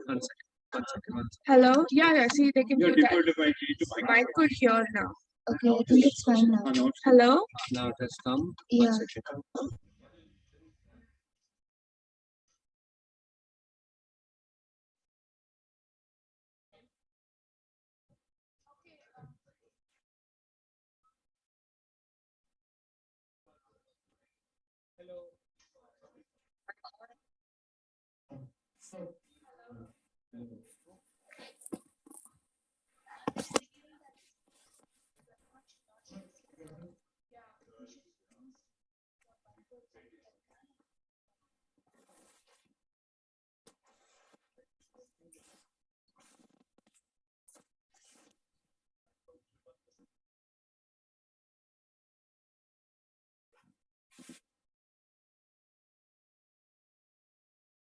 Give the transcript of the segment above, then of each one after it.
One second. One second. One second. Hello? Yeah, see, they can You're hear that. default mic. You need to mic. Mike could hear now. Okay, I think it's fine now. Hello? Now it has come. Yeah. One second.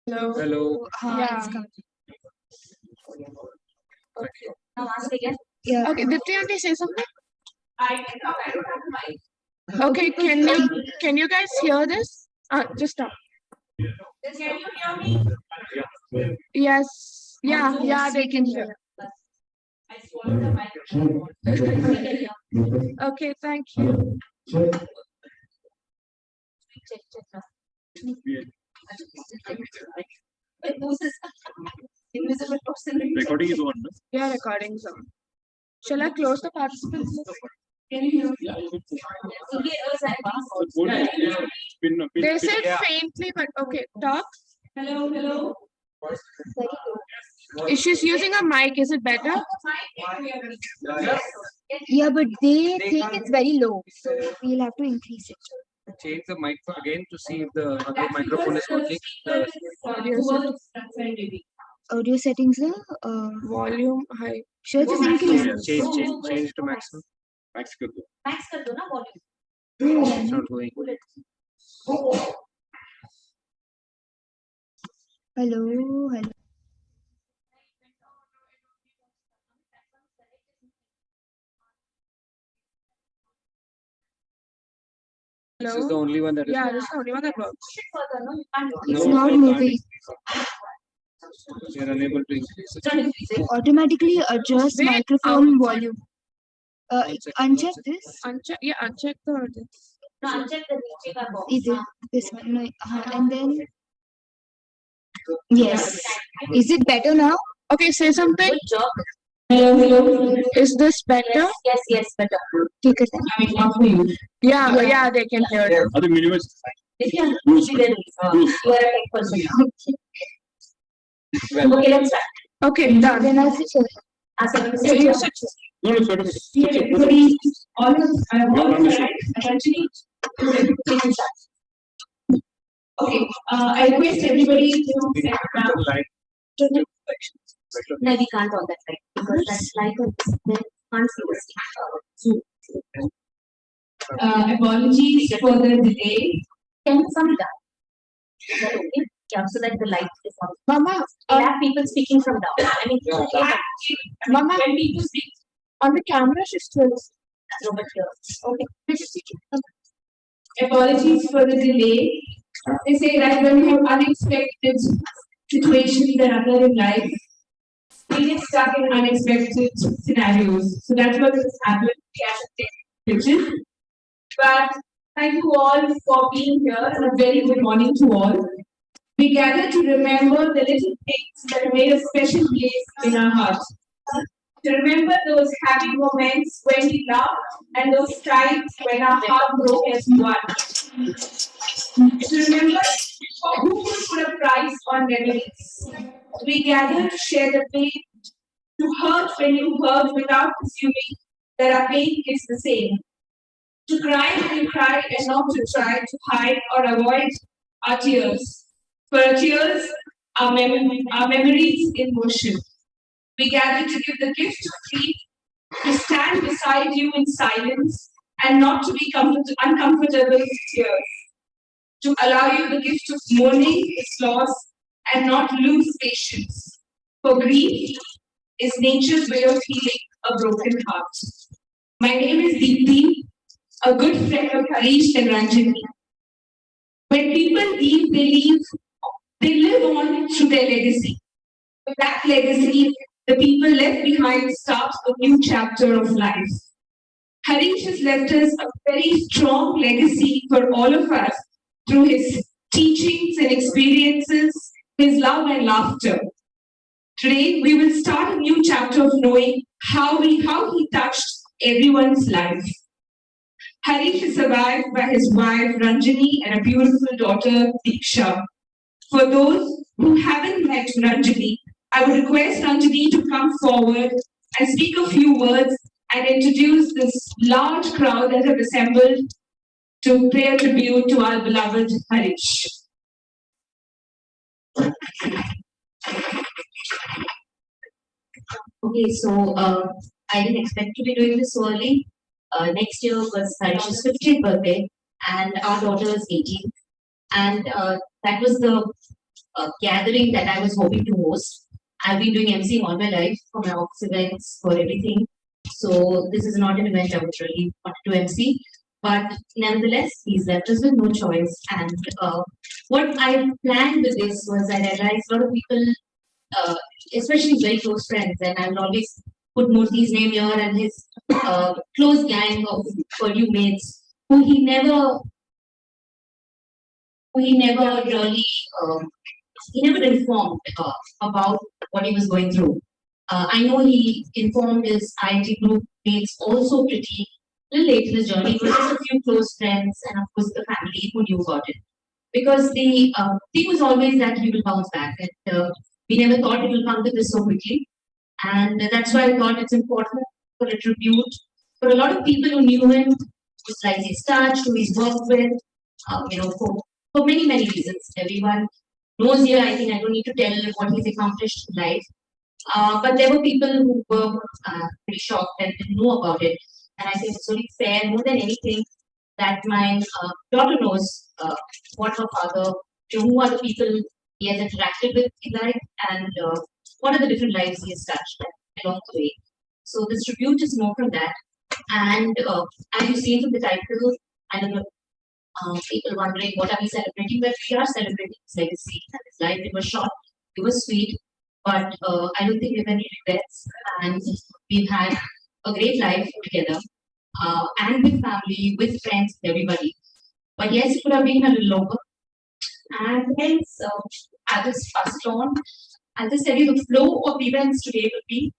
Hello? Hello. Yeah. It's coming. Okay. Now ask again. Yeah. Okay, Dipti aunty, say something. I can talk. I don't have the mic. Okay, can you guys hear this? Just stop. Can you hear me? Yes. Yeah, they can hear. I swallowed the mic. Okay, thank you. Who's this? Invisible person. Recording is on. No? Yeah, recording's on. Shall I close the participants list? Can you hear me? Yeah. They said faintly, but okay, talk. Hello, hello. If she's using a mic, is it better? Yeah, but they think it's very low, so we'll have to increase it. Change the mic again to see if the other microphone is working. Audio settings, Volume high. sure, just increase. Change to maximum. Max कर दो. Max कर दो ना volume. It's not going. Hello, hello. This is the only one that is. Yeah, this is the only one that works. It's No, not I moving. can't. You're unable to increase it. Automatically adjust Wait, microphone volume. One second, Uncheck one this. Uncheck the this. No, uncheck the नीचे का box. Is it this one? No, and then yes. Is it better now? Okay, say something. Good job. Hello, hello. Is this better? Yes, better. Take it. Yeah, they can hear it. Other minimum. Yeah, you are a tech person. Okay, let's start. Okay, done. Then I'll switch it. Ask everyone to So sit you down. should No, no, Here, everybody, all of attention. Okay, I request everybody to sit down. No, we can't all that right because that's like a then can't see the apologies for the delay. Can you sum it up? Is that okay? Yeah, so that the light is on. Mama, We have people speaking from down. I mean, Mama, when people speak, on the camera, she's still. no, but here. Okay. Apologies for the delay. They say that when you have unexpected situations that occur in life, we get stuck in unexpected scenarios. So that's what has happened. We have to take pictures. But thank you all for being here and a very good morning to all. We gather to remember the little things that made a special place in our hearts. To remember those happy moments when we laughed and those times when our heart broke as one. To remember who could put a price on memories. We gather to share the pain, to hurt when you hurt without assuming that our pain is the same. To cry when you cry and not to try to hide or avoid our tears. For our tears, our memories in motion. We gather to give the gift of grief, to stand beside you in silence and not to be uncomfortable with tears. To allow you the gift of mourning its loss and not lose patience. For grief is nature's way of healing a broken heart. My name is Deepti, a good friend of Harish and Ranjani. When people leave, they live on through their legacy. With that legacy, the people left behind start a new chapter of life. Harish has left us a very strong legacy for all of us through his teachings and experiences, his love and laughter. Today, we will start a new chapter of knowing how he touched everyone's life. Harish is survived by his wife Ranjani and a beautiful daughter Diksha. For those who haven't met Ranjani, I would request Ranjani to come forward and speak a few words and introduce this large crowd that have assembled to pay a tribute to our beloved Harish. Okay, so I didn't expect to be doing this so early. Next year was Harish's 50th birthday, and our daughter is 18. And that was the gathering that I was hoping to host. I've been doing MC all my life for my office events, for everything. So this is not an event I would really want to MC. But nevertheless, he's left us with no choice. And what I planned with this was I realized a lot of people, especially very close friends, and I will always put Murthy's name here and his close gang of Purdue mates, who he never really he never informed about what he was going through. I know he informed his IIT group mates also pretty little late in his journey. It was just a few close friends and of course the family who knew about it. Because the thing was always that he will bounce back. And we never thought it will come to this so quickly. And that's why I thought it's important for a tribute for a lot of people who knew him, whose lives he's touched, who he's worked with, for many, many reasons. Everyone knows here, I think I don't need to tell what he's accomplished in life. But there were people who were pretty shocked and didn't know about it. And I think it's only fair, more than anything, that my daughter knows what her father, who are the people he has interacted with in life, and what are the different lives he has touched along the way. So this tribute is more from that. And as you see from the title, I don't know, people wondering what are we celebrating, but we are celebrating his legacy and his life. It was short, it was sweet, but I don't think we have any regrets. And we've had a great life together, and with family, with friends, with everybody. But yes, it could have been a little longer. And hence, I'll just pass it on. I'll just tell you the flow of events today will be.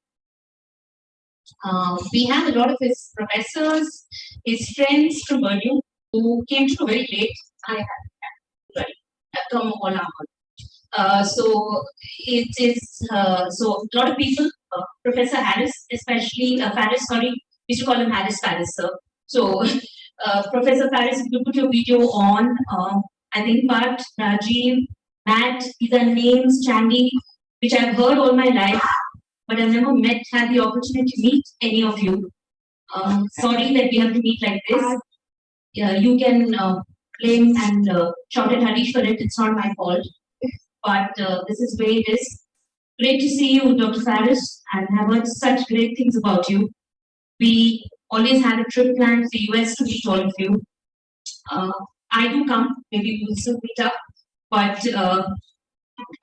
We have a lot of his professors, his friends from Purdue who came to very late. I have come all so it is so a lot of people. Professor Harris, especially Faris, sorry, we used to call him Harris sir. So Professor Faris, if you put your video on, I think Pat, Rajiv, Matt, these are names, Chandy, which I've heard all my life, but I've never had the opportunity to meet any of you. Sorry that we have to meet like this. You can blame and shout at Harish for it. It's not my fault. But this is where it is. Great to see you, Dr. Faris, and have heard such great things about you. We always had a trip planned to the US to meet all of you. I do come, maybe we'll still meet up, but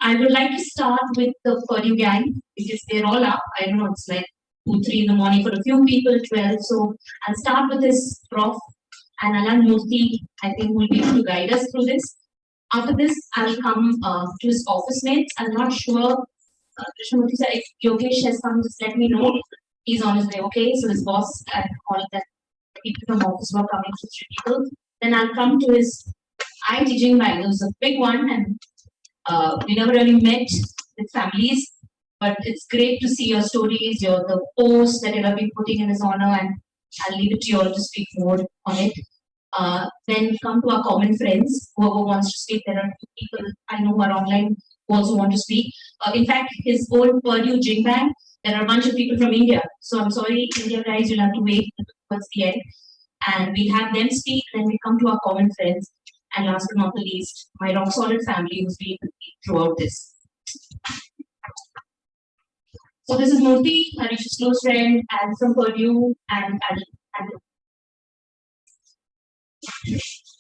I would like to start with the Purdue gang because they're all up. I don't know, it's like 2, 3 in the morning for a few people, 12. So I'll start with this prof and Anand Murthy, I think will be able to guide us through this. After this, I'll come to his office mates. I'm not sure, Krishnamurthy sir, if Yogesh has come, just let me know. He's on his way, okay? So his boss and all of that, people from office were coming to 3 people. Then I'll come to his eye teaching bag. It was a big one, and we never really met with families, but it's great to see your stories, the posts that you have been putting in his honor, and I'll leave it to you all to speak more on it. Then come to our common friends, whoever wants to speak. There are people I know who are online who also want to speak. In fact, his old Purdue gym bag, there are a bunch of people from India. So I'm sorry, India guys, you'll have to wait towards the end. And we'll have them speak, then we come to our common friends. And last but not the least, my rock solid family who's been with me throughout this. So this is Murthy, Harish's close friend, and from Purdue, and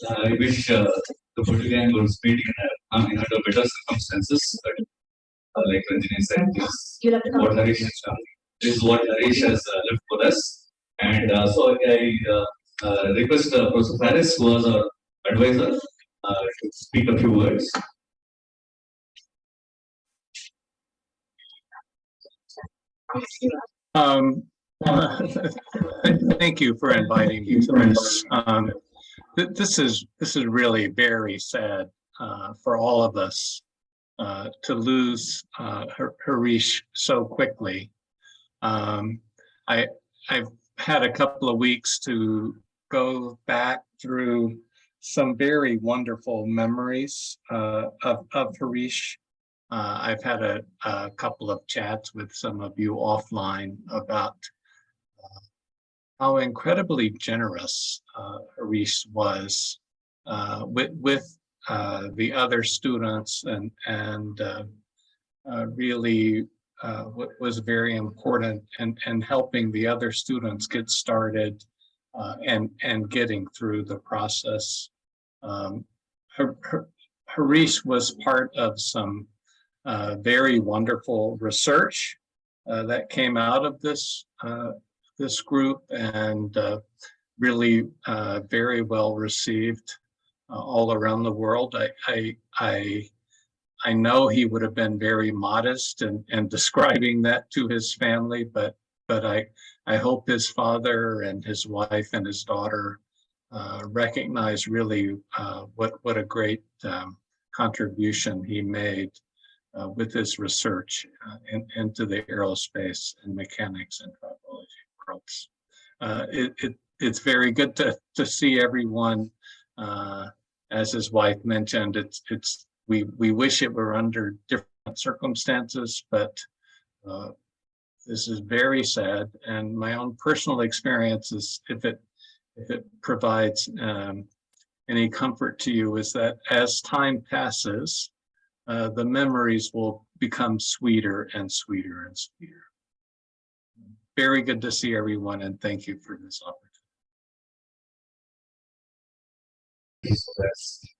I wish the Purdue gang was meeting in under better circumstances. But like Ranjini said, You'll have to come. what Harish this is what Harish has left for us. And so I request Professor Paris, who was our advisor, to speak a few words. Thank you for inviting me to this. This is really very sad for all of us to lose Harish so quickly. I've had a couple of weeks to go back through some very wonderful memories of Harish. I've had a couple of chats with some of you offline about how incredibly generous Harish was with the other students, and really what was very important in helping the other students get started and getting through the process. Harish was part of some very wonderful research that came out of this group, and really very well received all around the world. I know he would have been very modest in describing that to his family, but I hope his father and his wife and his daughter recognize really what a great contribution he made with his research into the aerospace and mechanics and tribology worlds. It's very good to see everyone. As his wife mentioned, we wish it were under different circumstances, but this is very sad. And my own personal experience is, if it provides any comfort to you, is that as time passes, the memories will become sweeter and sweeter and sweeter. Very good to see everyone, and thank you for this opportunity.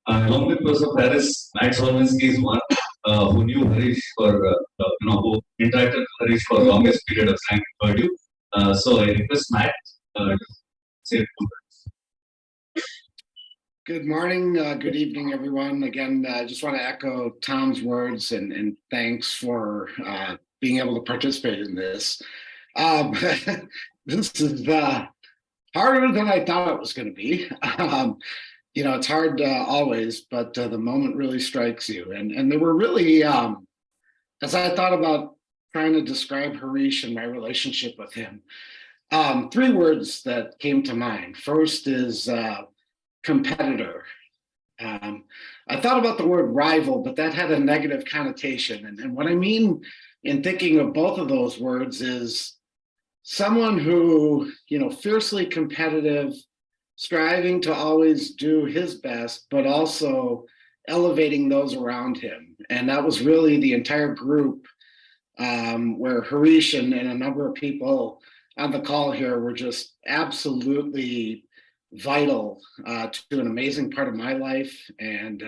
Along with Professor Paris, Matt Solvinsky is one who knew Harish for, who interacted with Harish for the longest period of time at Purdue. So I request Matt to say a few words. Good morning, good evening, everyone. Again, I just want to echo Tom's words and thanks for being able to participate in this. This is harder than I thought it was going to be. It's hard always, but the moment really strikes you. And there were really, as I thought about trying to describe Harish and my relationship with him, 3 words that came to mind. First is competitor. I thought about the word rival, but that had a negative connotation. And what I mean in thinking of both of those words is someone who, fiercely competitive, striving to always do his best, but also elevating those around him. And that was really the entire group, where Harish and a number of people on the call here were just absolutely vital to an amazing part of my life. And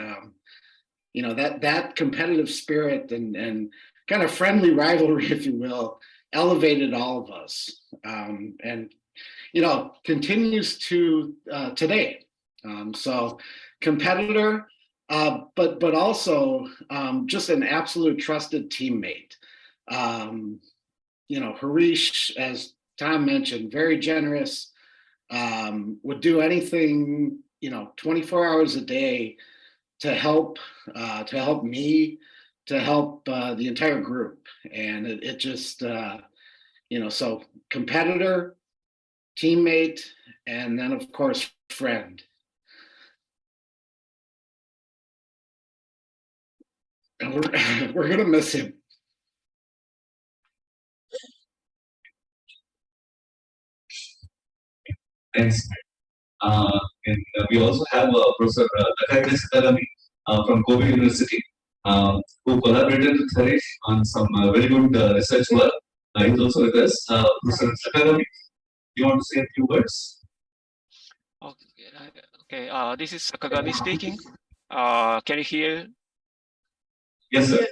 that competitive spirit and kind of friendly rivalry, if you will, elevated all of us, and continues to today. So competitor, but also just an absolute trusted teammate. Harish, as Tom mentioned, very generous, would do anything, 24 hours a day to help me, to help the entire group. And it just, so competitor, teammate, and then of course, friend. And we're gonna miss him. Thanks. And we also have Professor Chahaiye from Kobe University, who collaborated with Harish on some very good research work. He's also with us. Professor Sakagami, do you want to say a few words? Okay. This is Sakagami speaking. Can you hear? Yes, sir.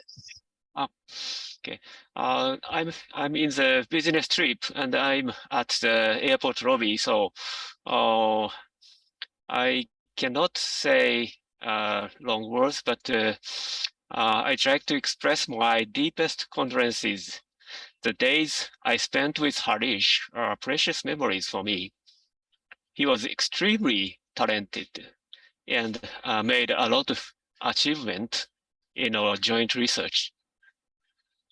Okay. I'm in the business trip and I'm at the airport lobby, so I cannot say long words, but I'd like to express my deepest condolences. The days I spent with Harish are precious memories for me. He was extremely talented and made a lot of achievement in our joint research.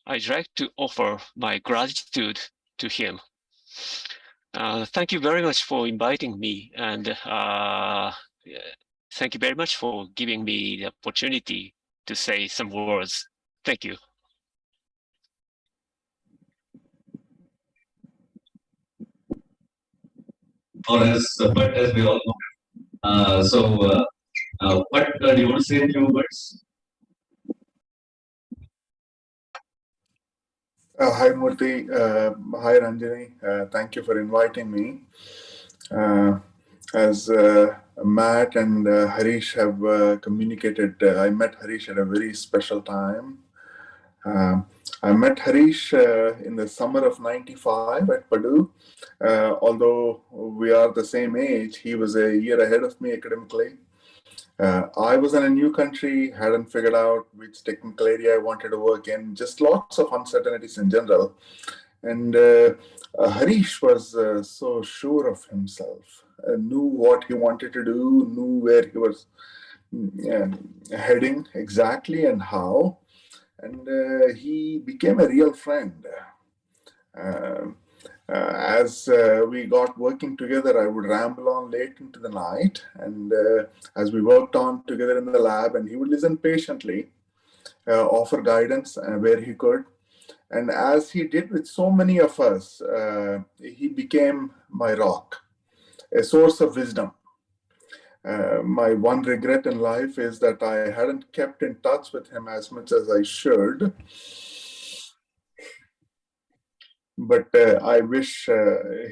I'd like to offer my gratitude to him. Thank you very much for inviting me, and thank you very much for giving me the opportunity to say some words. Thank you. Or but as we all know. What do you want to say in a few words? Hi Murthy, hi Ranjani, thank you for inviting me. As Matt and Harish have communicated, I met Harish at a very special time. I met Harish in the summer of '95 at Purdue. Although we are the same age, he was a year ahead of me academically. I was in a new country, hadn't figured out which technical area I wanted to work in, just lots of uncertainties in general. And Harish was so sure of himself, knew what he wanted to do, knew where he was heading exactly and how. And he became a real friend. As we got working together, I would ramble on late into the night. And as we worked on together in the lab, and he would listen patiently, offer guidance where he could. And as he did with so many of us, he became my rock, a source of wisdom. My one regret in life is that I hadn't kept in touch with him as much as I should. But I wish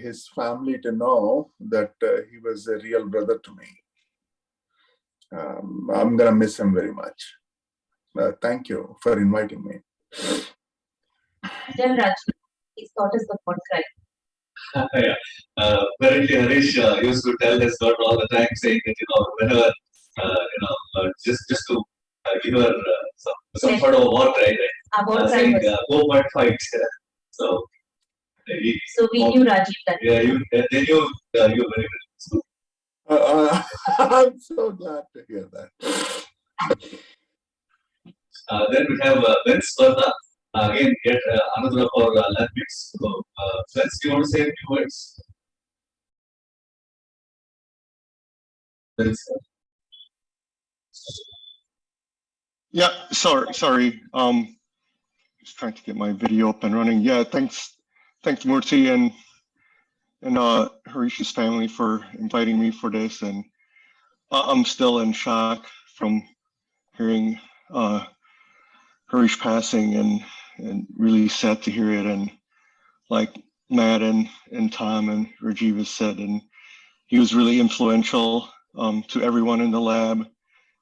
his family to know that he was a real brother to me. I'm going to miss him very much. Thank you for inviting me. Tell Raj, his thought is the podcast. Yeah. Apparently, Harish used to tell us not all the time, saying that whenever just to give her some sort of award, right? Saying go but fight. So. We knew Rajiv that. Yeah, they knew you very well. I'm so glad to hear that. Then we have Ben Sparta. Again, yet another of our lab mates. So, Vince, do you want to say a few words? Yeah, sorry. Just trying to get my video up and running. Yeah, thanks Murthy and Harish's family for inviting me for this, and I'm still in shock from hearing Harish passing, and really sad to hear it. And like Matt and Tom and Rajiv has said, and he was really influential to everyone in the lab.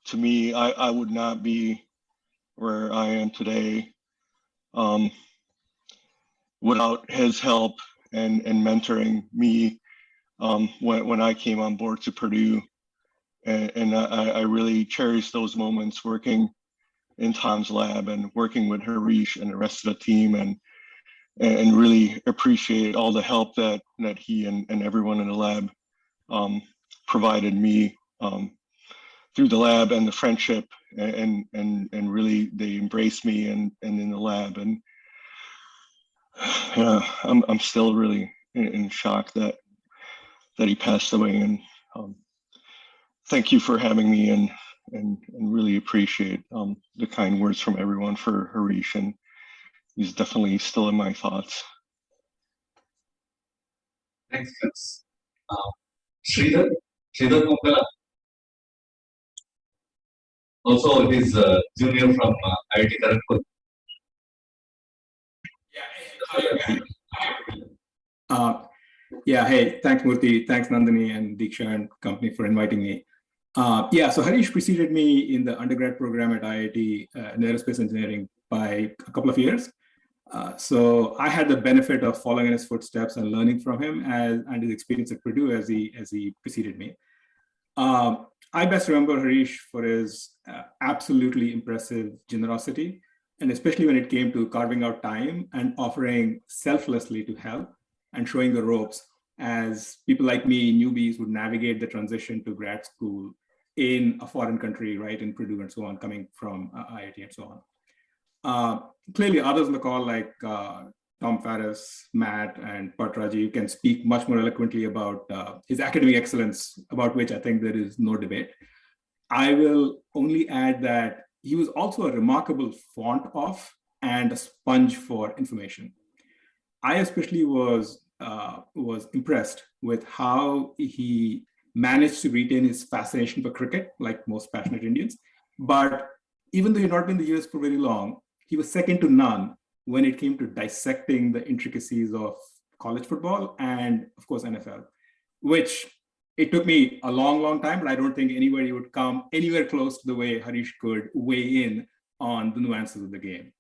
To me, I would not be where I am today without his help and mentoring me when I came on board to Purdue. And I really cherish those moments working in Tom's lab and working with Harish and the rest of the team, and really appreciate all the help that he and everyone in the lab provided me through the lab and the friendship, and really they embraced me and in the lab. And yeah, I'm still really in shock that he passed away. And thank you for having me, and really appreciate the kind words from everyone for Harish, and he's definitely still in my thoughts. Thanks, Vince. Sridhar Mukala. Also, he's junior from IIT Kharagpur. Yeah, hey, thanks Murthy, thanks Nandini and Diksha and company for inviting me. Yeah, so Harish preceded me in the undergrad program at IIT in aerospace engineering, by a couple of years. So I had the benefit of following in his footsteps and learning from him and his experience at Purdue as he preceded me. I best remember Harish for his absolutely impressive generosity, and especially when it came to carving out time and offering selflessly to help and showing the ropes as people like me, newbies, would navigate the transition to grad school in a foreign country, right, in Purdue and so on, coming from IIT and so on. Clearly, others on the call like Tom Farris, Matt, and Patraji can speak much more eloquently about his academic excellence, about which I think there is no debate. I will only add that he was also a remarkable font of and a sponge for information. I especially was impressed with how he managed to retain his fascination for cricket, like most passionate Indians. But even though he had not been in the US for very long, he was second to none when it came to dissecting the intricacies of college football and, of course, NFL, which it took me a long, long time, but I don't think anybody would come anywhere close to the way Harish could weigh in on the nuances of the game.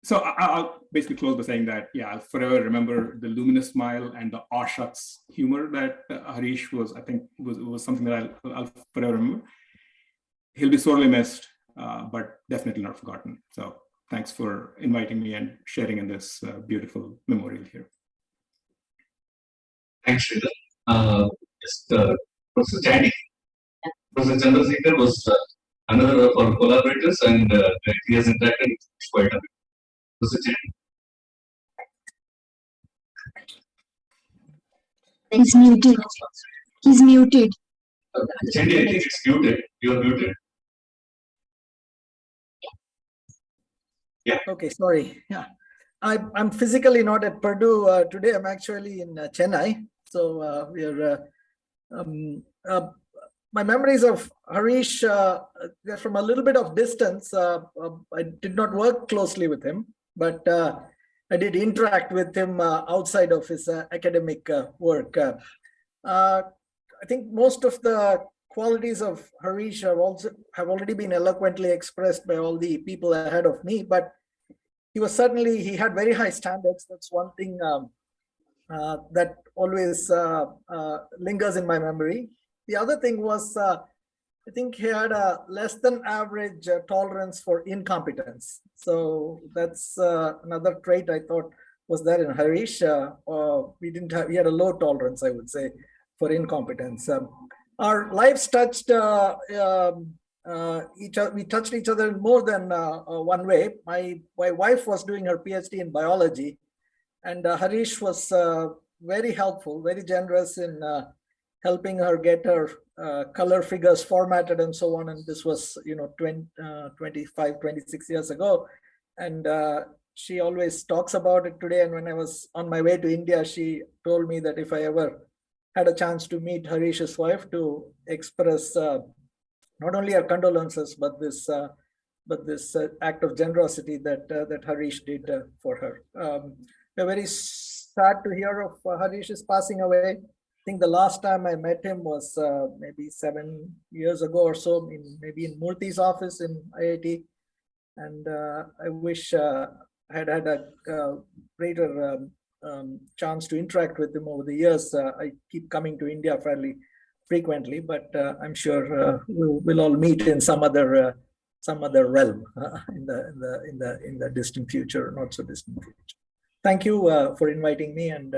So I'll basically close by saying that, yeah, I'll forever remember the luminous smile and the aw shucks humor that Harish was, I think, was something that I'll forever remember. He'll be sorely missed, but definitely not forgotten. So thanks for inviting me and sharing in this beautiful memorial here. Thanks, Sridhar. Professor Chandy. Professor Chandrasekhar was another of our collaborators, and he has interacted quite a bit. Professor Chandy. He's muted. He's muted. Chandy, I think it's muted. You are muted. Yeah. Okay, sorry. Yeah, I'm physically not at Purdue today. I'm actually in Chennai. So we are. My memories of Harish, they're from a little bit of distance. I did not work closely with him, but I did interact with him outside of his academic work. I think most of the qualities of Harish have already been eloquently expressed by all the people ahead of me, but he had very high standards. That's one thing that always lingers in my memory. The other thing was, I think he had a less than average tolerance for incompetence. So that's another trait I thought was there in Harish. He had a low tolerance, I would say, for incompetence. Our lives touched we touched each other in more than one way. My wife was doing her PhD in biology, and Harish was very helpful, very generous in helping her get her color figures formatted and so on. And this was, 25, 26 years ago. And she always talks about it today. And when I was on my way to India, she told me that if I ever had a chance to meet Harish's wife, to express not only our condolences, but this act of generosity that Harish did for her. We're very sad to hear of Harish's passing away. I think the last time I met him was maybe 7 years ago or so, maybe in Murthy's office in IIT. And I wish I had a greater chance to interact with him over the years. I keep coming to India fairly frequently, but I'm sure we'll all meet in some other realm in the distant future, not so distant future. Thank you for inviting me, and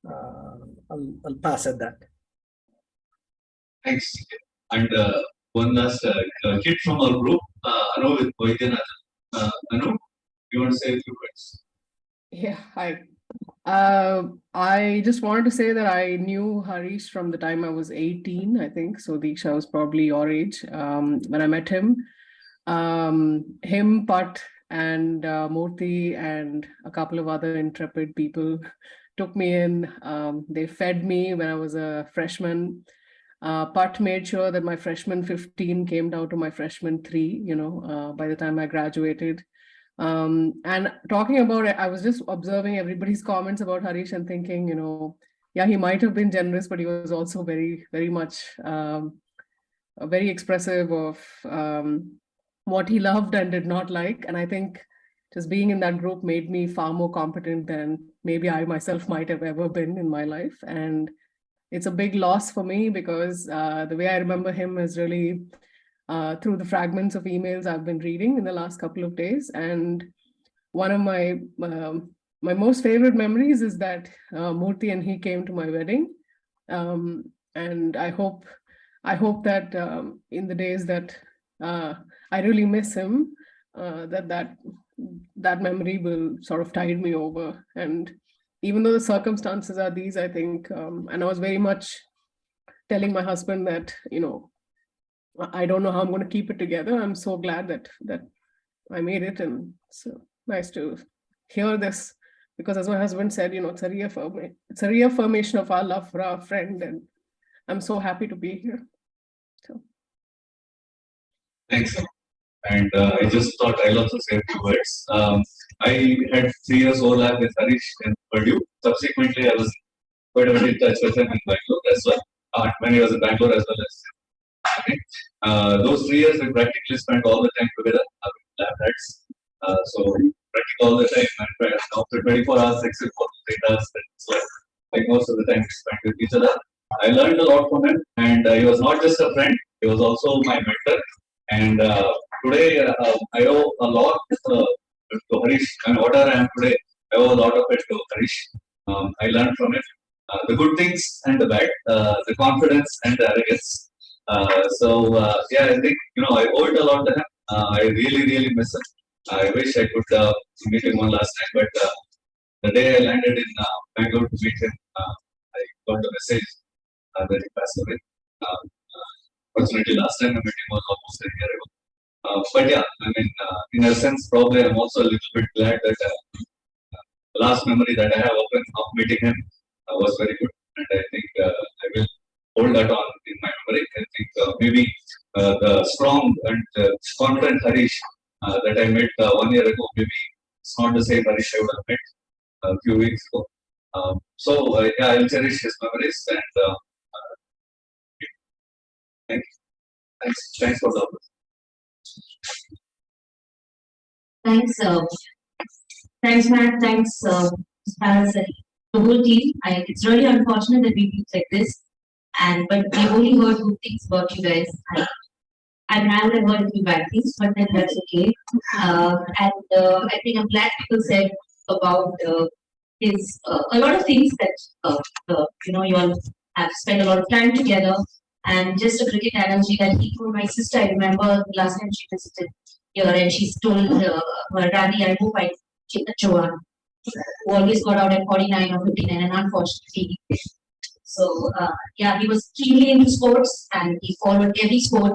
I'll pass at that. Thanks. And one last kid from our group, Anu with Vaidyanathan. Anu, you want to say a few words? Yeah, hi. I just wanted to say that I knew Harish from the time I was 18, I think. So Deeksha was probably your age when I met him. Him, Pat, and Murthy, and a couple of other intrepid people took me in. They fed me when I was a freshman. Pat made sure that my freshman 15 came down to my freshman 3, by the time I graduated. And talking about it, I was just observing everybody's comments about Harish and thinking, yeah, he might have been generous, but he was also very, very much very expressive of what he loved and did not like. And I think just being in that group made me far more competent than maybe I myself might have ever been in my life. And it's a big loss for me because the way I remember him is really through the fragments of emails I've been reading in the last couple of days. And one of my my most favorite memories is that Murthy and he came to my wedding. And I hope that in the days that I really miss him, that memory will sort of tide me over. And even though the circumstances are these, I think, and I was very much telling my husband that, I don't know how I'm going to keep it together. I'm so glad that I made it, and so nice to hear this, because as my husband said, it's a reaffirmation of our love for our friend, and I'm so happy to be here. So Thanks. And I just thought I'll also say a few words. I had 3 years overlap with Harish in Purdue. Subsequently, I was quite a bit in touch with him in Bangalore as well, when he was in Bangalore as well as. Those 3 years we practically spent all the time together with lab rats. So practically all the time, and after 24 hours, except for 3 hours, so like most of the time we spent with each other. I learned a lot from him, and he was not just a friend; he was also my mentor. And today, I owe a lot to Harish, and whatever I am today, I owe a lot of it to Harish. I learned from it the good things and the bad, the confidence and the arrogance. Yeah, I think I owe it a lot to him. I really, really miss him. I wish I could meet him one last time, but the day I landed in Bangalore to meet him, I got a message that he passed away. Fortunately, last time I met him was almost a year ago. But yeah, I mean, in a sense, probably I'm also a little bit glad that the last memory that I have of meeting him was very good, and I think I will hold that on in my memory. I think maybe the strong and confident Harish that I met 1 year ago, maybe it's not the same Harish I would have met a few weeks ago. Yeah, I'll cherish his memories, and thanks for the Thanks, thanks, Matt. Thanks, Paras and the whole team. It's really unfortunate that we meet like this, but we only heard good things about you guys. I would have heard a few bad things, but then that's okay. I think I'm glad people said about his a lot of things that you all have spent a lot of time together, and just a cricket analogy that he told my sister. I remember the last time she visited here, and she told her Rani, I hope I take the Joan, who always got out at 49 or 59, and unfortunately. So yeah, he was keenly into sports, and he followed every sport.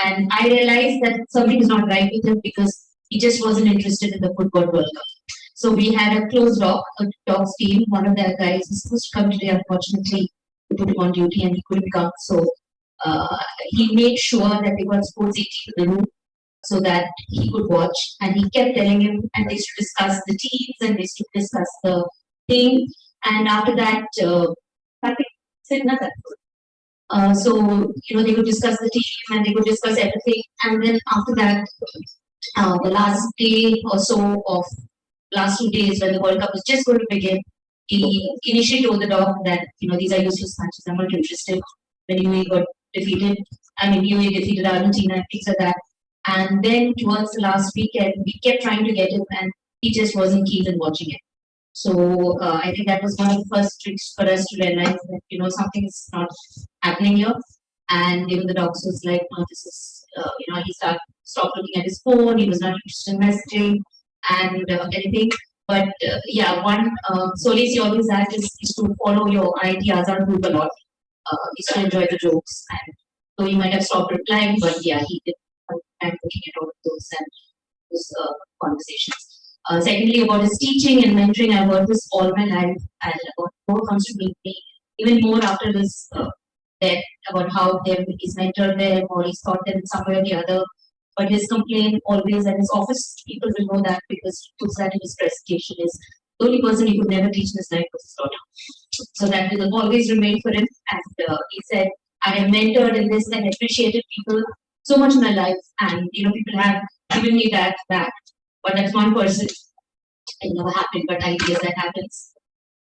And I realized that something is not right with him because he just wasn't interested in the Football World Cup. So we had a close dogs team. One of the guys was supposed to come today, unfortunately, we put him on duty and he couldn't come. So he made sure that they got sports 18 in the room so that he could watch. And he kept telling him, and they used to discuss the teams and they used to discuss the thing. And after that, so they would discuss the team and they would discuss everything. And then after that, the last day or so of last 2 days when the World Cup was just going to begin, he initially told the dog that these are useless matches. I'm not interested. When UAE got defeated, UAE defeated Argentina and things like that. And then towards the last weekend, we kept trying to get him, and he just wasn't keen in watching it. So I think that was one of the first tricks for us to realize that something is not happening here. And even the doctor was like, no, this is he stopped looking at his phone. He was not interested in messaging and anything. But yeah, one solace you always have is to follow your ideas on group a lot. Is to enjoy the jokes. And so he might have stopped replying, but yeah, he did have time looking at all of those and those conversations. Secondly, about his teaching and mentoring, I've heard this all my life, and about more comes to me, even more after this death, about how he's mentored them or he's taught them in some way or the other. But his complaint always, and his office people will know that because he puts that in his presentation, is the only person he could never teach in his life was his daughter. So that will always remain for him. And he said, I have mentored in this and appreciated people so much in my life, and people have given me that back. But that's one person. It never happened, but I guess that happens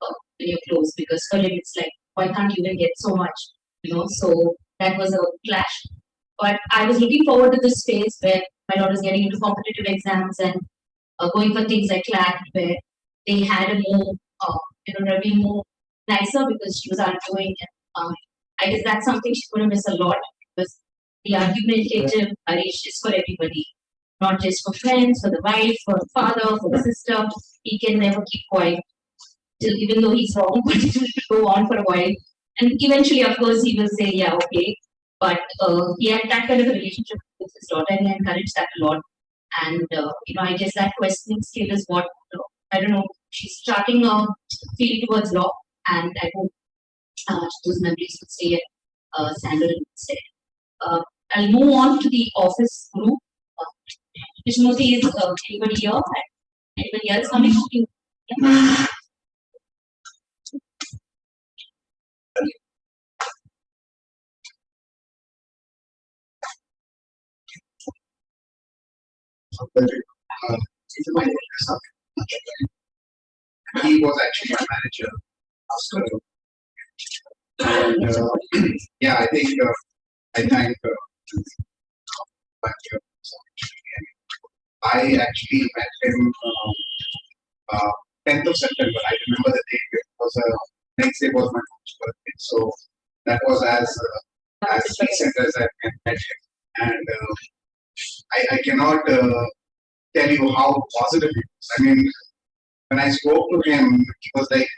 when you're close, because for him it's like, why can't you even get so much? So that was a clash. But I was looking forward to this phase where my daughter's getting into competitive exams and going for things like CLAT, where they had a more, be more nicer because she was outgoing. And I guess that's something she's going to miss a lot, because the argumentative Harish is for everybody, not just for friends, for the wife, for the father, for the sister. He can never keep quiet, even though he's wrong, but it will go on for a while. And eventually, of course, he will say, yeah, okay. But he had that kind of a relationship with his daughter, and he encouraged that a lot. And, I guess that questioning skill is what, I don't know, she's starting a field towards law, and I hope those memories would stay at Sandal instead. I'll move on to the office group. Vishnuti is anybody here? Anybody else coming? Yeah. He was actually my manager after. And yeah, I think I thank I actually met him 10th of September. I remember the date. It was next day was my mom's birthday, so that was as recent as I met him. And I cannot tell you how positive it was. I mean, when I spoke to him, he was like,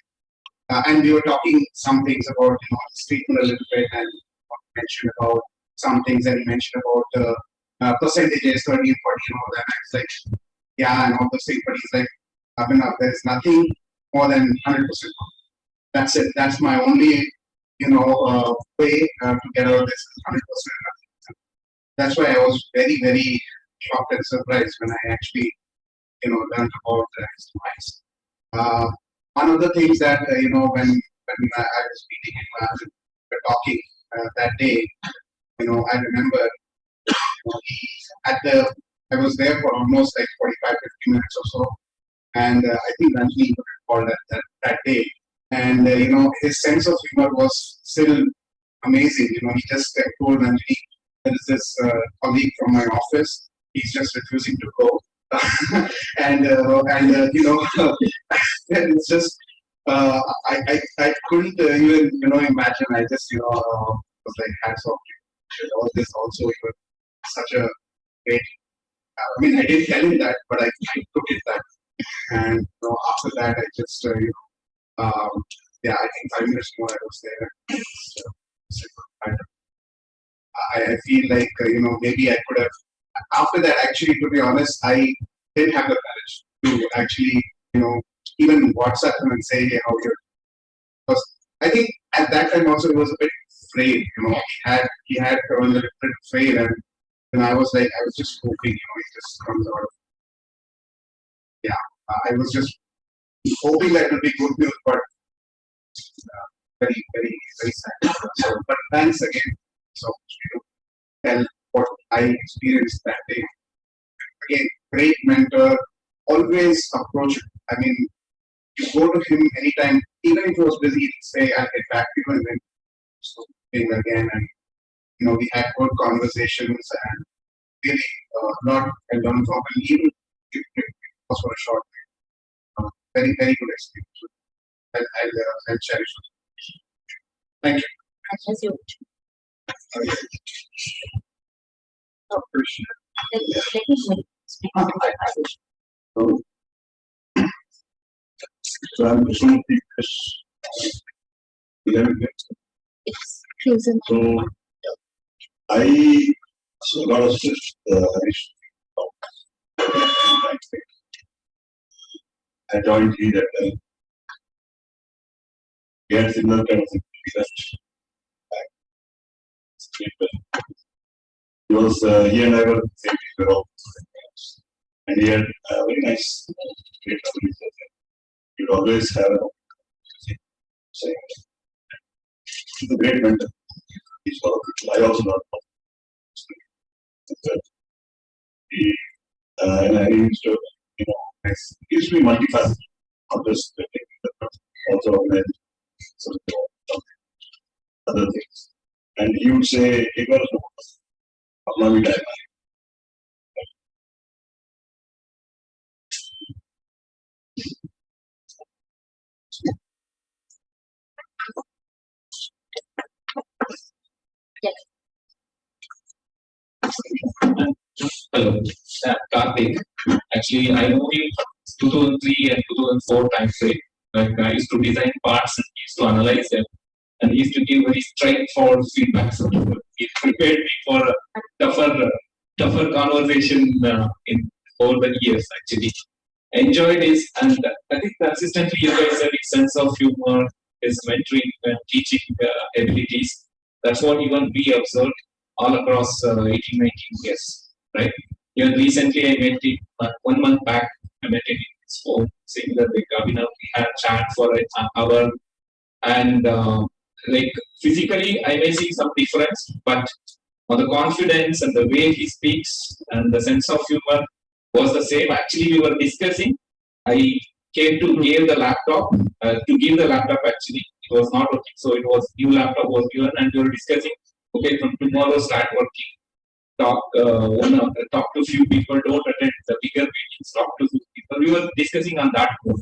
and we were talking some things about his treatment a little bit, and mentioned about some things, and he mentioned about percentages, 30 and 40, and all that. And I was like, yeah, and all those things. But he's like, Abhinav, there is nothing more than 100%. That's it. That's my only, way to get out of this 100%. That's why I was very, very shocked and surprised when I actually, learned about his demise. One of the things that, when I was meeting him, we were talking that day, I remember I was there for almost like 45, 50 minutes or so. And I think Ranjini called that day. And, his sense of humor was still amazing. He just told Ranjini, there is this colleague from my office, he's just refusing to go. and it's just, I couldn't even, imagine. I just, was like, hats off to you. All this also, you were such a great, I mean, I didn't tell him that, but I took it that. And after that, I just, yeah, I think 5 minutes more I was there. I feel like, maybe I could have, after that, actually, to be honest, I didn't have the courage to actually, even WhatsApp him and say, hey, how are you? Because I think at that time also he was a bit afraid, he had a little bit afraid, and I was like, I was just hoping, he just comes out of, yeah, I was just hoping that it would be good news, but very, very, very sad. So, but thanks again so much to tell what I experienced that day. Again, great mentor, always approach. I mean, you go to him anytime, even if he was busy, he'd say, I'll get back to you, and then so thing again. And we had good conversations, and really a lot I learned from him, even if it was for a short time. Very, very good experience. I'll cherish it. Thank you. So I'm just going to take this 11 minutes. So I saw a lot of Harish. I joined he that time. We had similar kind of thing. He was, he and I were the same age, we were all and he had very nice, great memories. He would always have an saying, he's a great mentor. He's one of the people I also learned from. And I used to, it used to be multifaceted, not just taking the drugs, also organize some other things. And he would say, "Hey, girl, Allah will die." Hello, Karthik. Actually, I know him 2003 and 2004 time frame. Like I used to design parts and he used to analyze them, and he used to give very straightforward feedback. So he prepared me for a tougher conversation in over the years. Actually, enjoyed his, and I think consistently you guys have his sense of humor, his mentoring and teaching abilities. That's what even we observed all across 18, 19 years, right? Even recently, I met him 1 month back. I met him in his home, similar like we had a chat for an hour, and like physically, I may see some difference, but on the confidence and the way he speaks and the sense of humor was the same. Actually, we were discussing. I came to give the laptop actually. It was not working, so it was new laptop was given, and we were discussing. Okay, from tomorrow start working. Talk to few people. Don't attend the bigger meetings. Talk to few people. We were discussing on that note.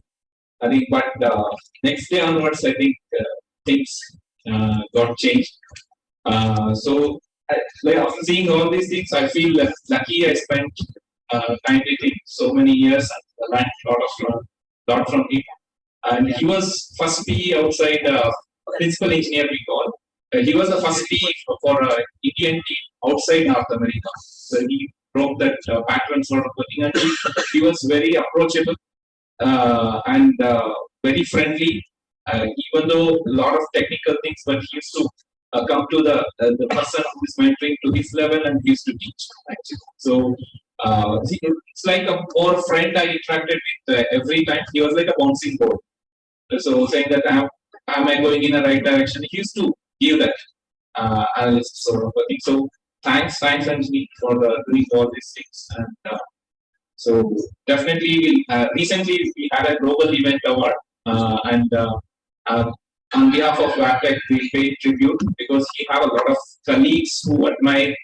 I think, but next day onwards, I think things got changed. So, like after seeing all these things, I feel lucky. I spent time with him so many years and learned lot from him. And he was first PE outside principal engineer we call. He was the first PE for Indian team outside North America. So he broke that pattern sort of thing, and he was very approachable and very friendly. Even though a lot of technical things, but he used to come to the person who is mentoring to his level, and he used to teach actually. So it's like a more friend I interacted with every time. He was like a bouncing ball. So saying that am I going in the right direction? He used to give that sort of a thing. So thanks Anthony for doing all these things. And so definitely, recently we had a global event award, and on behalf of WAPTEC, we paid tribute because he have a lot of colleagues who admire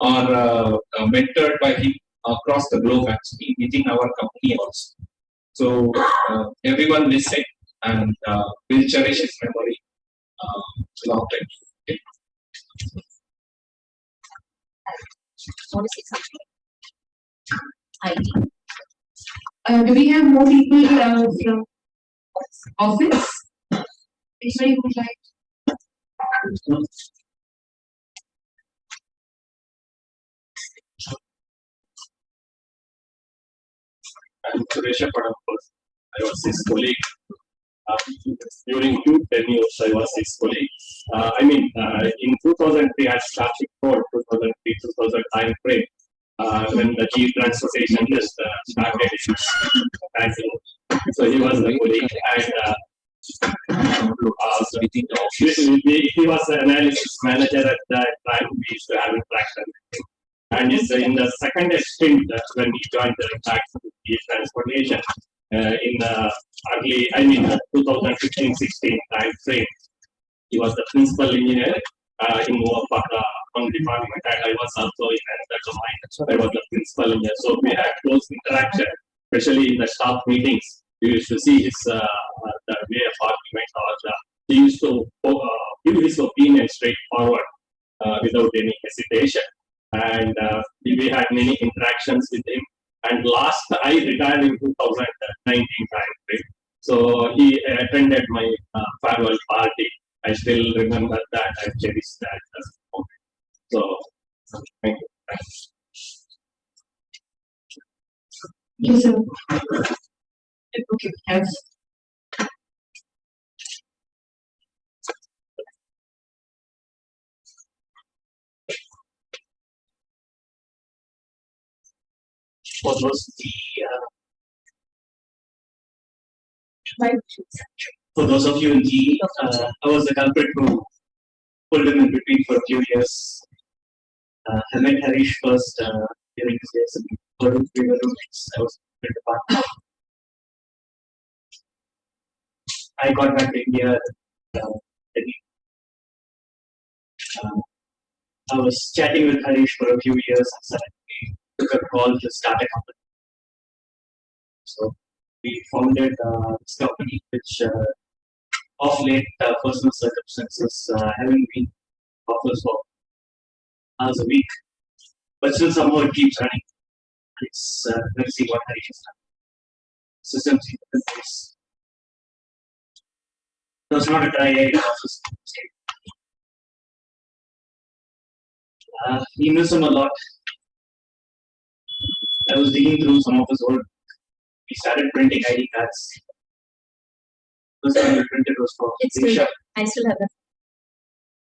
or mentored by him across the globe, actually within our company also. So everyone listen, and will cherish his memory long time. Okay. Do we have more people from office? Anybody would like? I'm Suresh. I was his colleague. During 2 tenures, I was his colleague. In 2003, I started for 2003-2000 time frame when the G transportation just started. So he was the colleague, and he was an analysis manager at that time. We used to have interaction. And in the second stint when he joined the transportation in early, 2015-16 time frame, he was the principal engineer in one department, and I was also in that domain. I was the principal engineer, so we had close interaction, especially in the staff meetings. We used to see his the way of argument, or he used to give his opinion straightforward without any hesitation. And we had many interactions with him. And last, I retired in 2019 time frame. So he attended my farewell party. I still remember that. I cherish that as a moment. So, thank you. Yes, sir. Okay, yes. What was the for those of you in GE, I was the culprit who pulled him in between for a few years. I met Harish first during his days in Purdue. We were roommates. I was in the park. I got back to India. I was chatting with Harish for a few years and suddenly took a call to start a company. So we founded this company, which of late personal circumstances haven't been offers for hours a week, but still somehow it keeps running. It's let's see what Harish has done. Systems in place. So it's not a dry office. He miss him a lot. I was digging through some of his old. We started printing ID cards. First time we printed was for Disha. I still have that.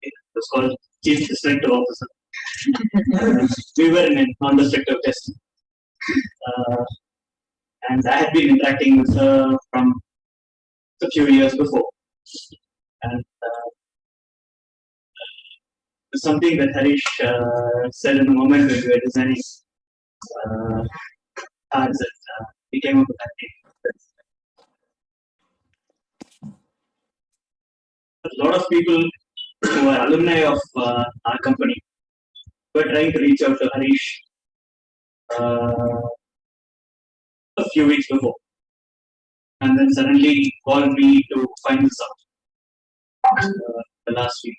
It was called Chief Distractive Officer. We were in a non-destructive test. And I had been interacting with her from a few years before. And something that Harish said in the moment when we were designing cards that we came up with that name. A lot of people who are alumni of our company were trying to reach out to Harish a few weeks before, and then suddenly he called me to find this out the last week.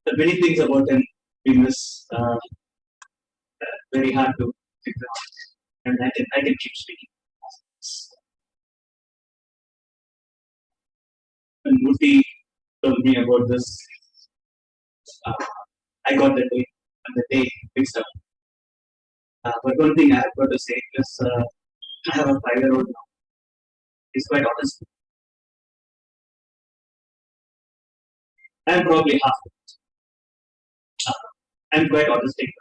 There are many things about him we miss. Very hard to figure out, and I can keep speaking. When Murthy told me about this, I got the day and the day fixed up. But one thing I have got to say is I have a 5-year-old now. He's quite honest. I'm probably half. I'm quite autistic.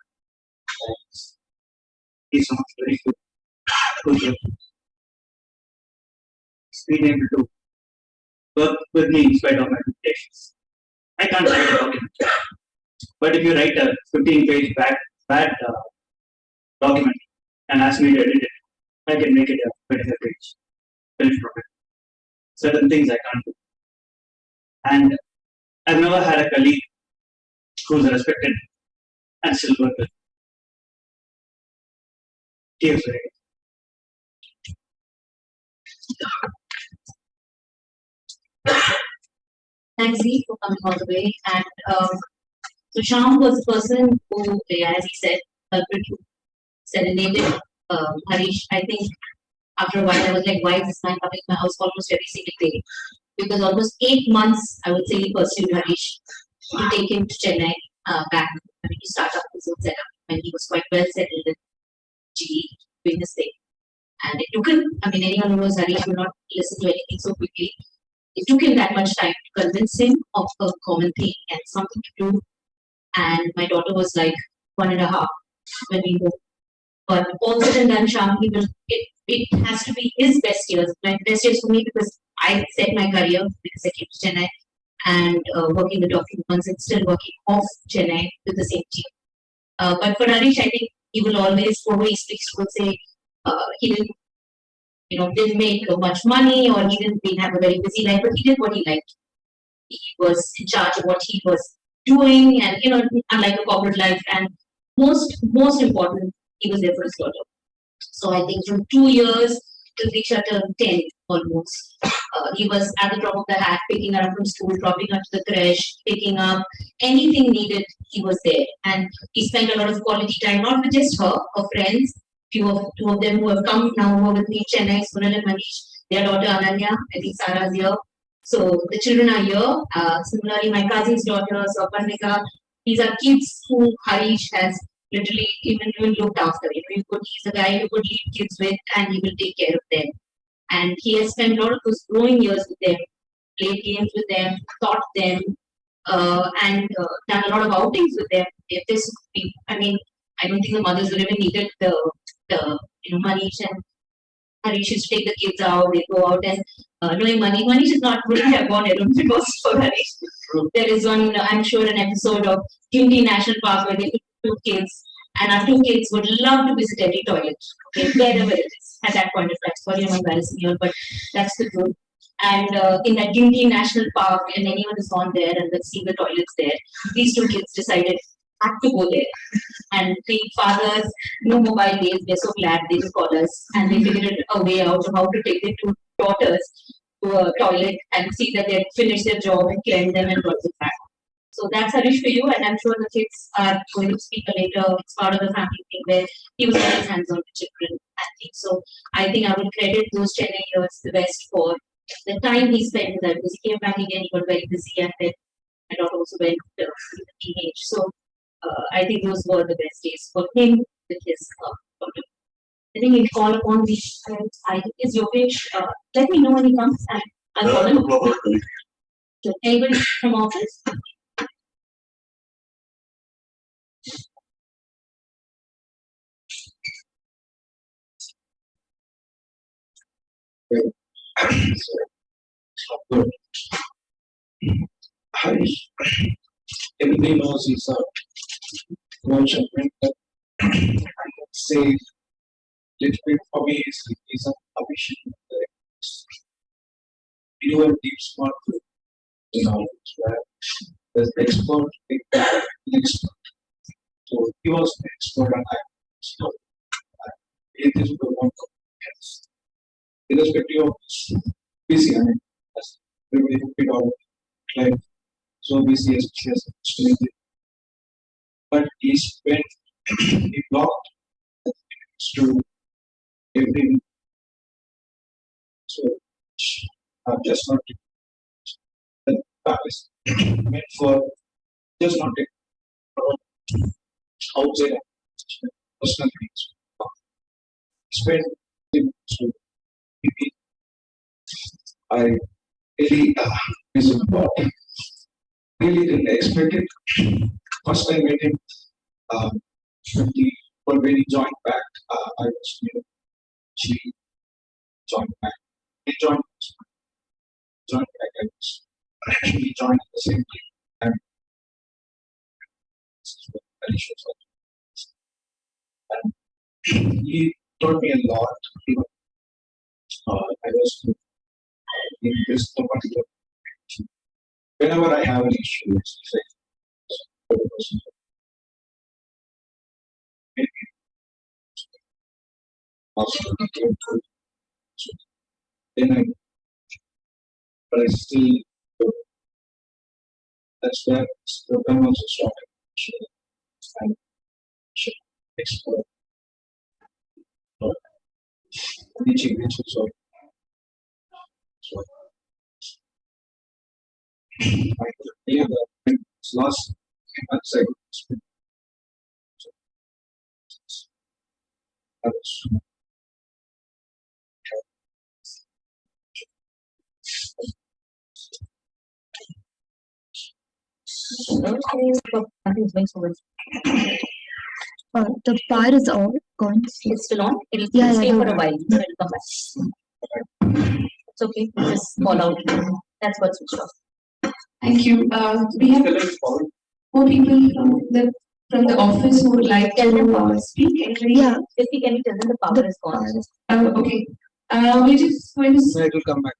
He's not very good. He's been able to work with me in spite of my limitations. I can't write a document. But if you write a 15-page bad document and ask me to edit it, I can make it a 25-page finished product. Certain things I can't do. And I've never had a colleague who's respected and still work with. He was very good. Thanks, Zee, for coming all the way. And so Shyam was the person who, as he said, serenaded Harish. I think after a while I was like, why is this man coming to my house almost every single day? Because almost 8 months, I would say, he pursued Harish to take him to Chennai back. I mean, to start up his own setup when he was quite well settled in GE doing this thing. And it took him, I mean, anyone who knows Harish will not listen to anything so quickly. It took him that much time to convince him of a common thing and something to do. And my daughter was like 1.5 when we moved. But all said and done, Shyam, it has to be his best years. My best years for me because I set my career because I came to Chennai and working the documents and still working off Chennai with the same team. But for Harish, I think he will always, whenever he speaks, will say he didn't make much money or he didn't have a very busy life, but he did what he liked. He was in charge of what he was doing, and unlike a corporate life, and most important, he was there for his daughter. So I think from 2 years to Diksha turned 10 almost, he was at the drop of the hat, picking her up from school, dropping her to the creche, picking up anything needed. He was there, and he spent a lot of quality time, not with just her friends. Two of them who have come now who are with me in Chennai, Sunil and Manish, their daughter Ananya, I think Sarah's here. So the children are here. Similarly, my cousin's daughter, Saparnika, these are kids who Harish has literally even looked after. He's a guy you could leave kids with and he will take care of them. And he has spent a lot of those growing years with them, played games with them, taught them, and done a lot of outings with them. I don't think the mothers would even needed the Manish and Harish used to take the kids out, they go out and knowing Manish is not wouldn't have gone alone if it was for Harish. There is one, I'm sure, an episode of Guindy National Park where they took two kids, and our two kids would love to visit every toilet, okay, wherever it is at that point of time. Sorry, I'm embarrassing you, but that's the truth. And in that Guindy National Park, and anyone who's gone there and they've seen the toilets there, these two kids decided had to go there. And the fathers, no mobile days, they're so glad they could call us, and they figured a way out of how to take their two daughters to a toilet and see that they had finished their job and cleansed them and brought them back. So that's Harish for you, and I'm sure the kids are going to speak later. It's part of the family thing where he was always hands-on with children, I think. So I think I would credit those 10 years the best for the time he spent with them, because he came back again, he got very busy, and then my daughter also went to the teenage. So I think those were the best days for him with his problem. I think he'll call upon the is your wish. Let me know when he comes, and I'll call him. So anybody from office? Harish, everybody knows he's a coach and mentor. I would say, little bit for me is a mission. You are deep smart, where there's expert, expert. So he was an expert and I was an expert. It is the one else. Irrespective of busy, I mean, as everybody who pick out life, so busy as she has, but he spent, he blocked to every, so I'm just not the practice meant for just not take outside personal things. Spend so maybe I really is about really didn't expect it. First I met him when he joined back, I was she joined back. He joined back. I was he joined at the same time. And he taught me a lot. I was in this particular. Whenever I have an issue, it's like maybe also then but I still that's where the gun also started. I should explore reaching so I believe that it's lost months ago. The bar is all gone. It's still on. It'll Yeah, stay yeah, for a yeah. while. Then it'll come back. It's okay. Just fall out. That's what's switched off. Thank you. We have more people from the office who would like to speak. Yeah. If we can tell them the power is gone. Okay. We just going to. It will come back.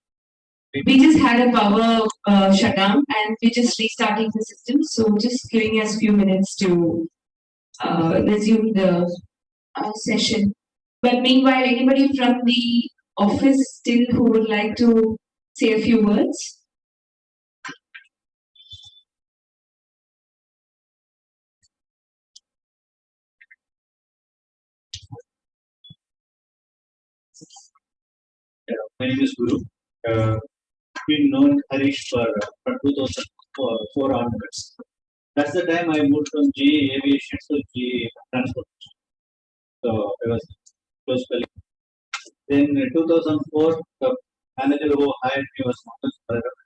We just had a power shutdown and we're just restarting the system. So just giving us a few minutes to resume the session. But meanwhile, anybody from the office still who would like to say a few words? My name is Guru. Been known Harish for 2004 onwards. That's the time I moved from GE Aviation to GE Transport. So I was close colleague. Then in 2004, the manager who hired me was Manoj Bharat.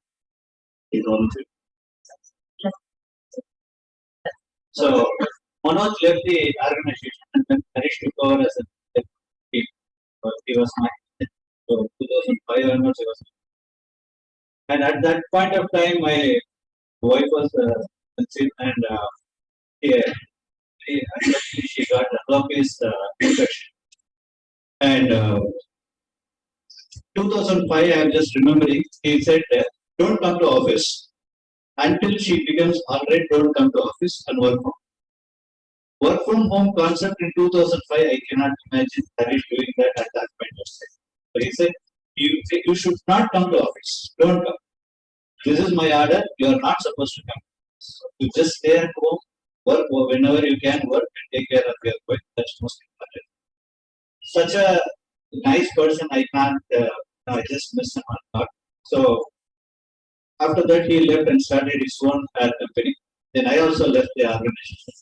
He's also. So Manoj left the organization and then Harish took over as a team. He was my so 2005 onwards he was. And at that point of time, wife was conceived and yeah, she got a herpes infection. And 2005, I'm just remembering, he said, don't come to office until she becomes alright. Don't come to office and work from. Work from home concept in 2005, I cannot imagine Harish doing that at that point of time. But he said, you should not come to office. Don't come. This is my order. You are not supposed to come. So you just stay at home, work whenever you can work and take care of your work. That's most important. Such a nice person, I can't, I just miss him a lot. So after that, he left and started his own hair company. Then I also left the organization.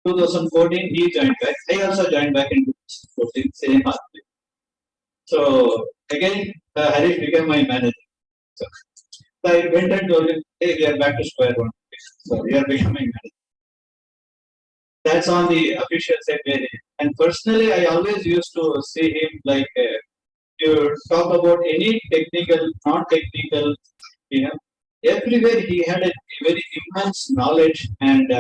2014, he joined back. I also joined back in 2014, same pathway. So again, Harish became my manager. So I went and told him, hey, we are back to square one. So we are becoming manager. That's on the official side. And personally, I always used to see him like, you talk about any technical, non-technical, everywhere he had a very immense knowledge. And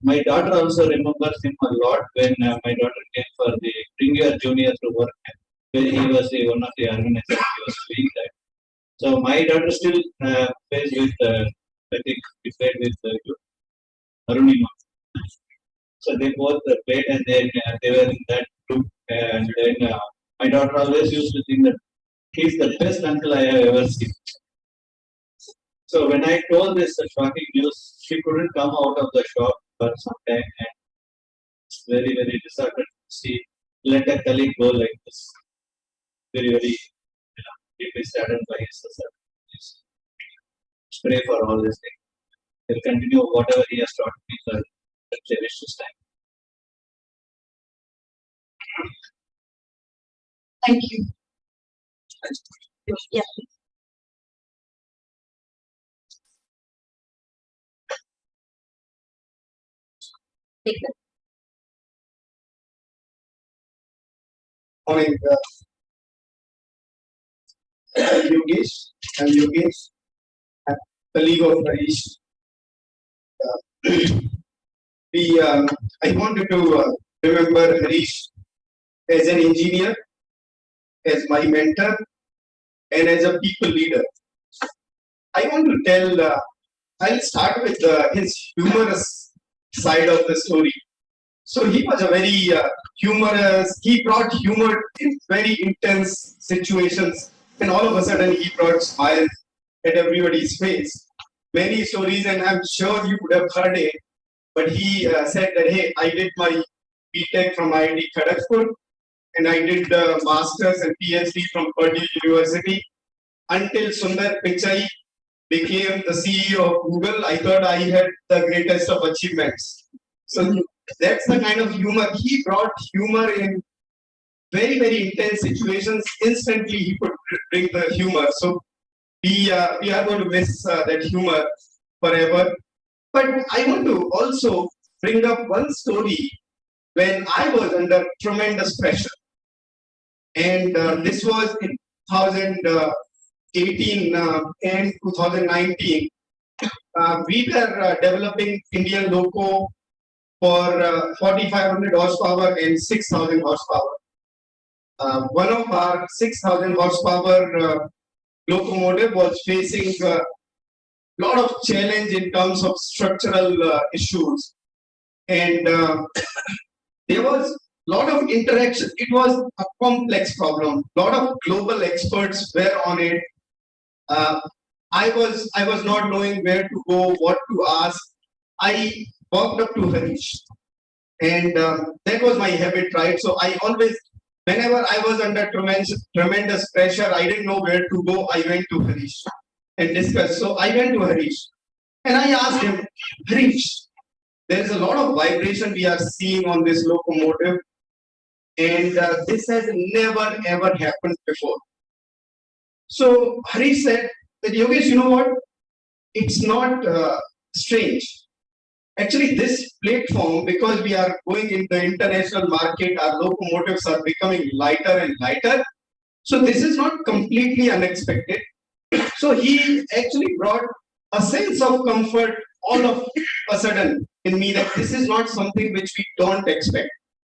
my daughter also remembers him a lot when my daughter came for the Bring Your Junior to Work, where he was one of the organizers. He was doing that. So my daughter still plays with, I think he played with Arunima. So they both played and then they were in that group. And then my daughter always used to think that he's the best uncle I have ever seen. So when I told this shocking news, she couldn't come out of the shop for some time, and it's very, very disheartening to see let a colleague go like this. Very, very deeply saddened by his success. Pray for all this thing. He'll continue whatever he has taught me for the cherished time. Thank you. Yeah. Take that. Morning, Yogesh. I'm Yogesh, a colleague of Harish. I wanted to remember Harish as an engineer, as my mentor, and as a people leader. I want to tell, I'll start with his humorous side of the story. So he was a very humorous, he brought humor in very intense situations, and all of a sudden he brought smiles at everybody's face. Many stories, and I'm sure you would have heard it, but he said that, hey, I did my BTech from IIT Kharagpur, and I did the Masters and PhD from Purdue University. Until Sundar Pichai became the CEO of Google, I thought I had the greatest of achievements. So that's the kind of humor. He brought humor in very, very intense situations. Instantly, he could bring the humor. So we are going to miss that humor forever. But I want to also bring up one story when I was under tremendous pressure. And this was in 2018 and 2019. We were developing Indian loco for 4,500 horsepower and 6,000 horsepower. One of our 6,000 horsepower locomotive was facing a lot of challenge in terms of structural issues. And there was a lot of interaction. It was a complex problem. A lot of global experts were on it. I was not knowing where to go, what to ask. I walked up to Harish, and that was my habit, right? So I always, whenever I was under tremendous pressure, I didn't know where to go. I went to Harish and discussed. So I went to Harish, and I asked him, Harish, there is a lot of vibration we are seeing on this locomotive, and this has never ever happened before. So Harish said that, Yogesh, you know what? It's not strange. Actually, this platform, because we are going in the international market, our locomotives are becoming lighter and lighter. So this is not completely unexpected. So he actually brought a sense of comfort all of a sudden in me that this is not something which we don't expect.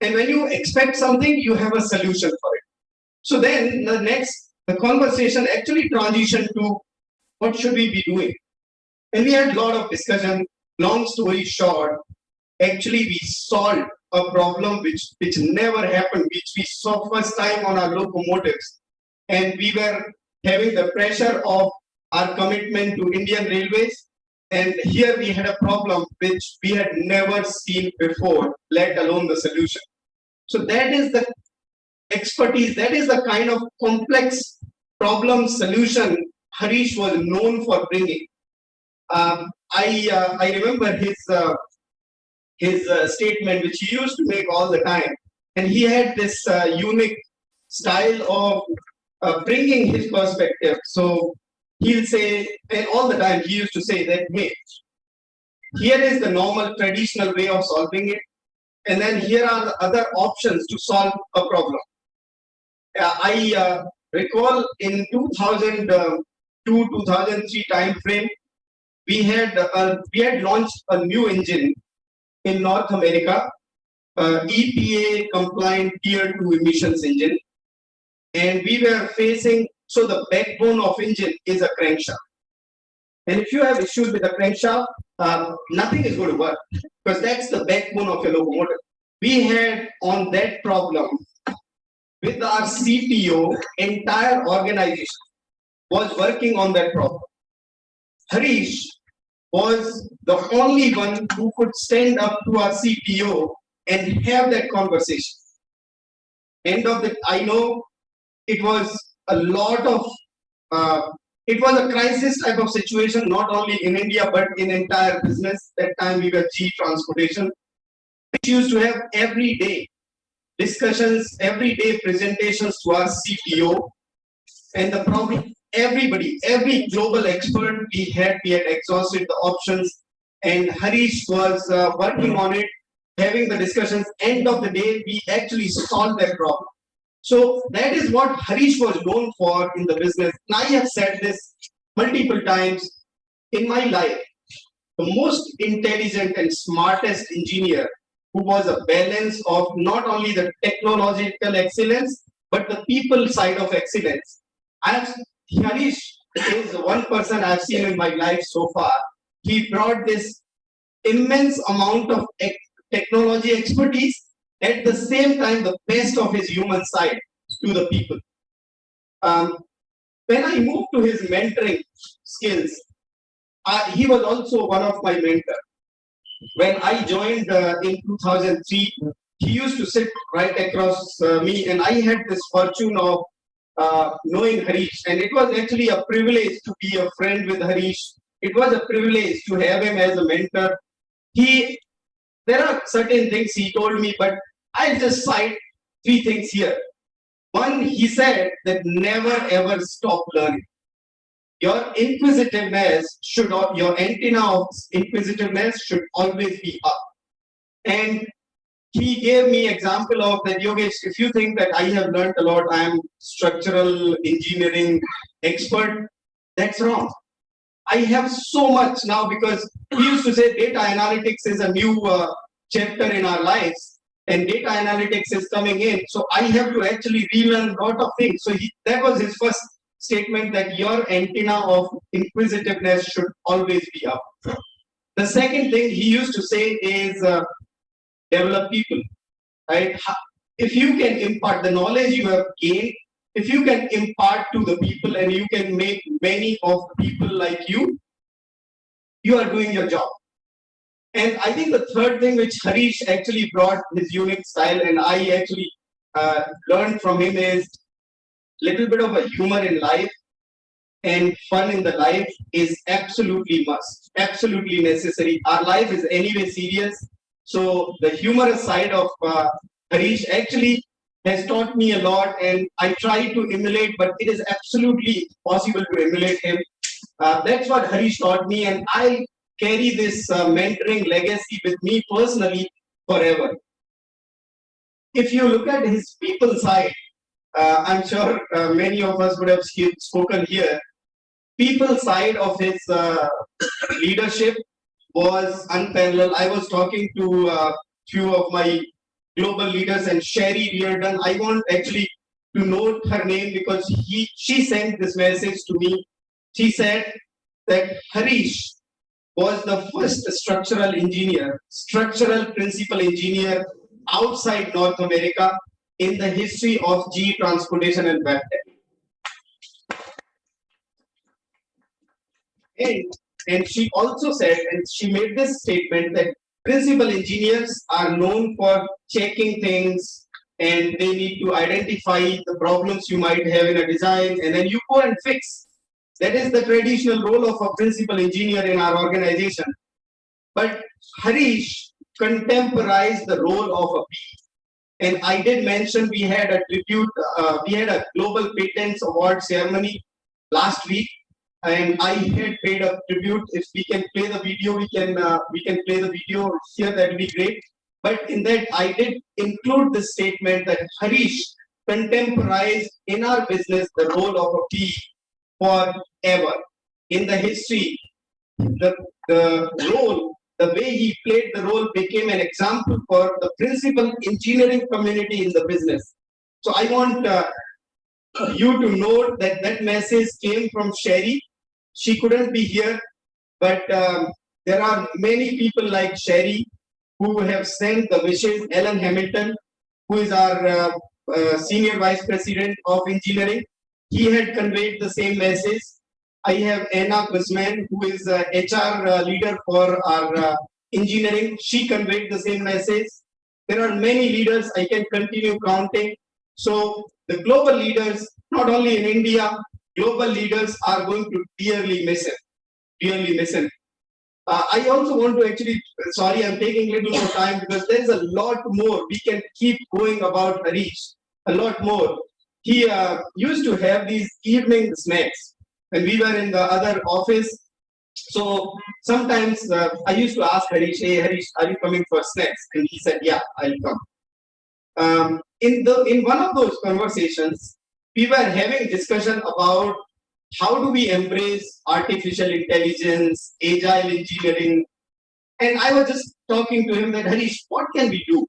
And when you expect something, you have a solution for it. So then the conversation actually transitioned to what should we be doing? And we had a lot of discussion. Long story short, actually we solved a problem which never happened, which we saw first time on our locomotives. And we were having the pressure of our commitment to Indian Railways. And here we had a problem which we had never seen before, let alone the solution. So that is the expertise, that is the kind of complex problem solution Harish was known for bringing. I remember his statement, which he used to make all the time, and he had this unique style of bringing his perspective. So he'll say, and all the time he used to say that, hey, here is the normal traditional way of solving it, and then here are the other options to solve a problem. I recall in 2002-2003 time frame, we had launched a new engine in North America, EPA compliant Tier 2 emissions engine, and we were facing, so the backbone of engine is a crankshaft. And if you have issues with the crankshaft, nothing is going to work because that's the backbone of your locomotive. We had on that problem with our CTO, entire organization was working on that problem. Harish was the only one who could stand up to our CTO and have that conversation. End of the, I know it was a lot of, it was a crisis type of situation, not only in India, but in entire business. That time we were G Transportation. We used to have every day discussions, everyday presentations to our CTO. And the problem, everybody, every global expert we had exhausted the options, and Harish was working on it, having the discussions. End of the day, we actually solved that problem. So that is what Harish was known for in the business. And I have said this multiple times in my life. The most intelligent and smartest engineer who was a balance of not only the technological excellence, but the people side of excellence. Harish is one person I've seen in my life so far. He brought this immense amount of technology expertise, at the same time the best of his human side to the people. When I moved to his mentoring skills, he was also one of my mentors. When I joined in 2003, he used to sit right across me, and I had this fortune of knowing Harish, and it was actually a privilege to be a friend with Harish. It was a privilege to have him as a mentor. There are certain things he told me, but I'll just cite 3 things here. One, he said that never ever stop learning. Your inquisitiveness your antenna of inquisitiveness should always be up. And he gave me example of that, Yogesh, if you think that I have learned a lot, I am structural engineering expert, that's wrong. I have so much now, because he used to say data analytics is a new chapter in our lives, and data analytics is coming in. So I have to actually relearn a lot of things. So that was his first statement, that your antenna of inquisitiveness should always be up. The second thing he used to say is develop people, right? If you can impart the knowledge you have gained, if you can impart to the people and you can make many of the people like you, you are doing your job. And I think the third thing which Harish actually brought, his unique style, and I actually learned from him, is little bit of a humor in life and fun in the life is absolutely must, absolutely necessary. Our life is anyway serious. So the humorous side of Harish actually has taught me a lot, and I try to emulate, but it is absolutely possible to emulate him. That's what Harish taught me, and I carry this mentoring legacy with me personally forever. If you look at his people side, I'm sure many of us would have spoken here. people side of his leadership was unparalleled. I was talking to a few of my global leaders, and Sherry Reardon, I want actually to note her name because she sent this message to me. She said that Harish was the first structural principal engineer outside North America in the history of GE Transportation and Webtech. And she also said, and she made this statement, that principal engineers are known for checking things and they need to identify the problems you might have in a design and then you go and fix. That is the traditional role of a principal engineer in our organization. But Harish contemporized the role of a P. And I did mention we had a tribute, we had a global patents award ceremony last week, and I had paid a tribute. If we can play the video, we can play the video here. That would be great. But in that, I did include the statement that Harish contemporized in our business the role of a P forever. In the history, the role, the way he played the role became an example for the principal engineering community in the business. So I want you to note that that message came from Sherry. She couldn't be here, but there are many people like Sherry who have sent the wishes. Ellen Hamilton, who is our Senior Vice President of Engineering, he had conveyed the same message. I have Anna Guzman, who is HR leader for our engineering. She conveyed the same message. There are many leaders, I can continue counting. So the global leaders, not only in India, global leaders are going to dearly miss him. Dearly miss him. I also want to actually, sorry, I'm taking a little more time because there's a lot more. We can keep going about Harish, a lot more. He used to have these evening snacks when we were in the other office. So sometimes I used to ask Harish, hey Harish, are you coming for snacks? And he said, yeah, I'll come. In one of those conversations, we were having discussion about how do we embrace artificial intelligence, agile engineering. And I was just talking to him that, Harish, what can we do?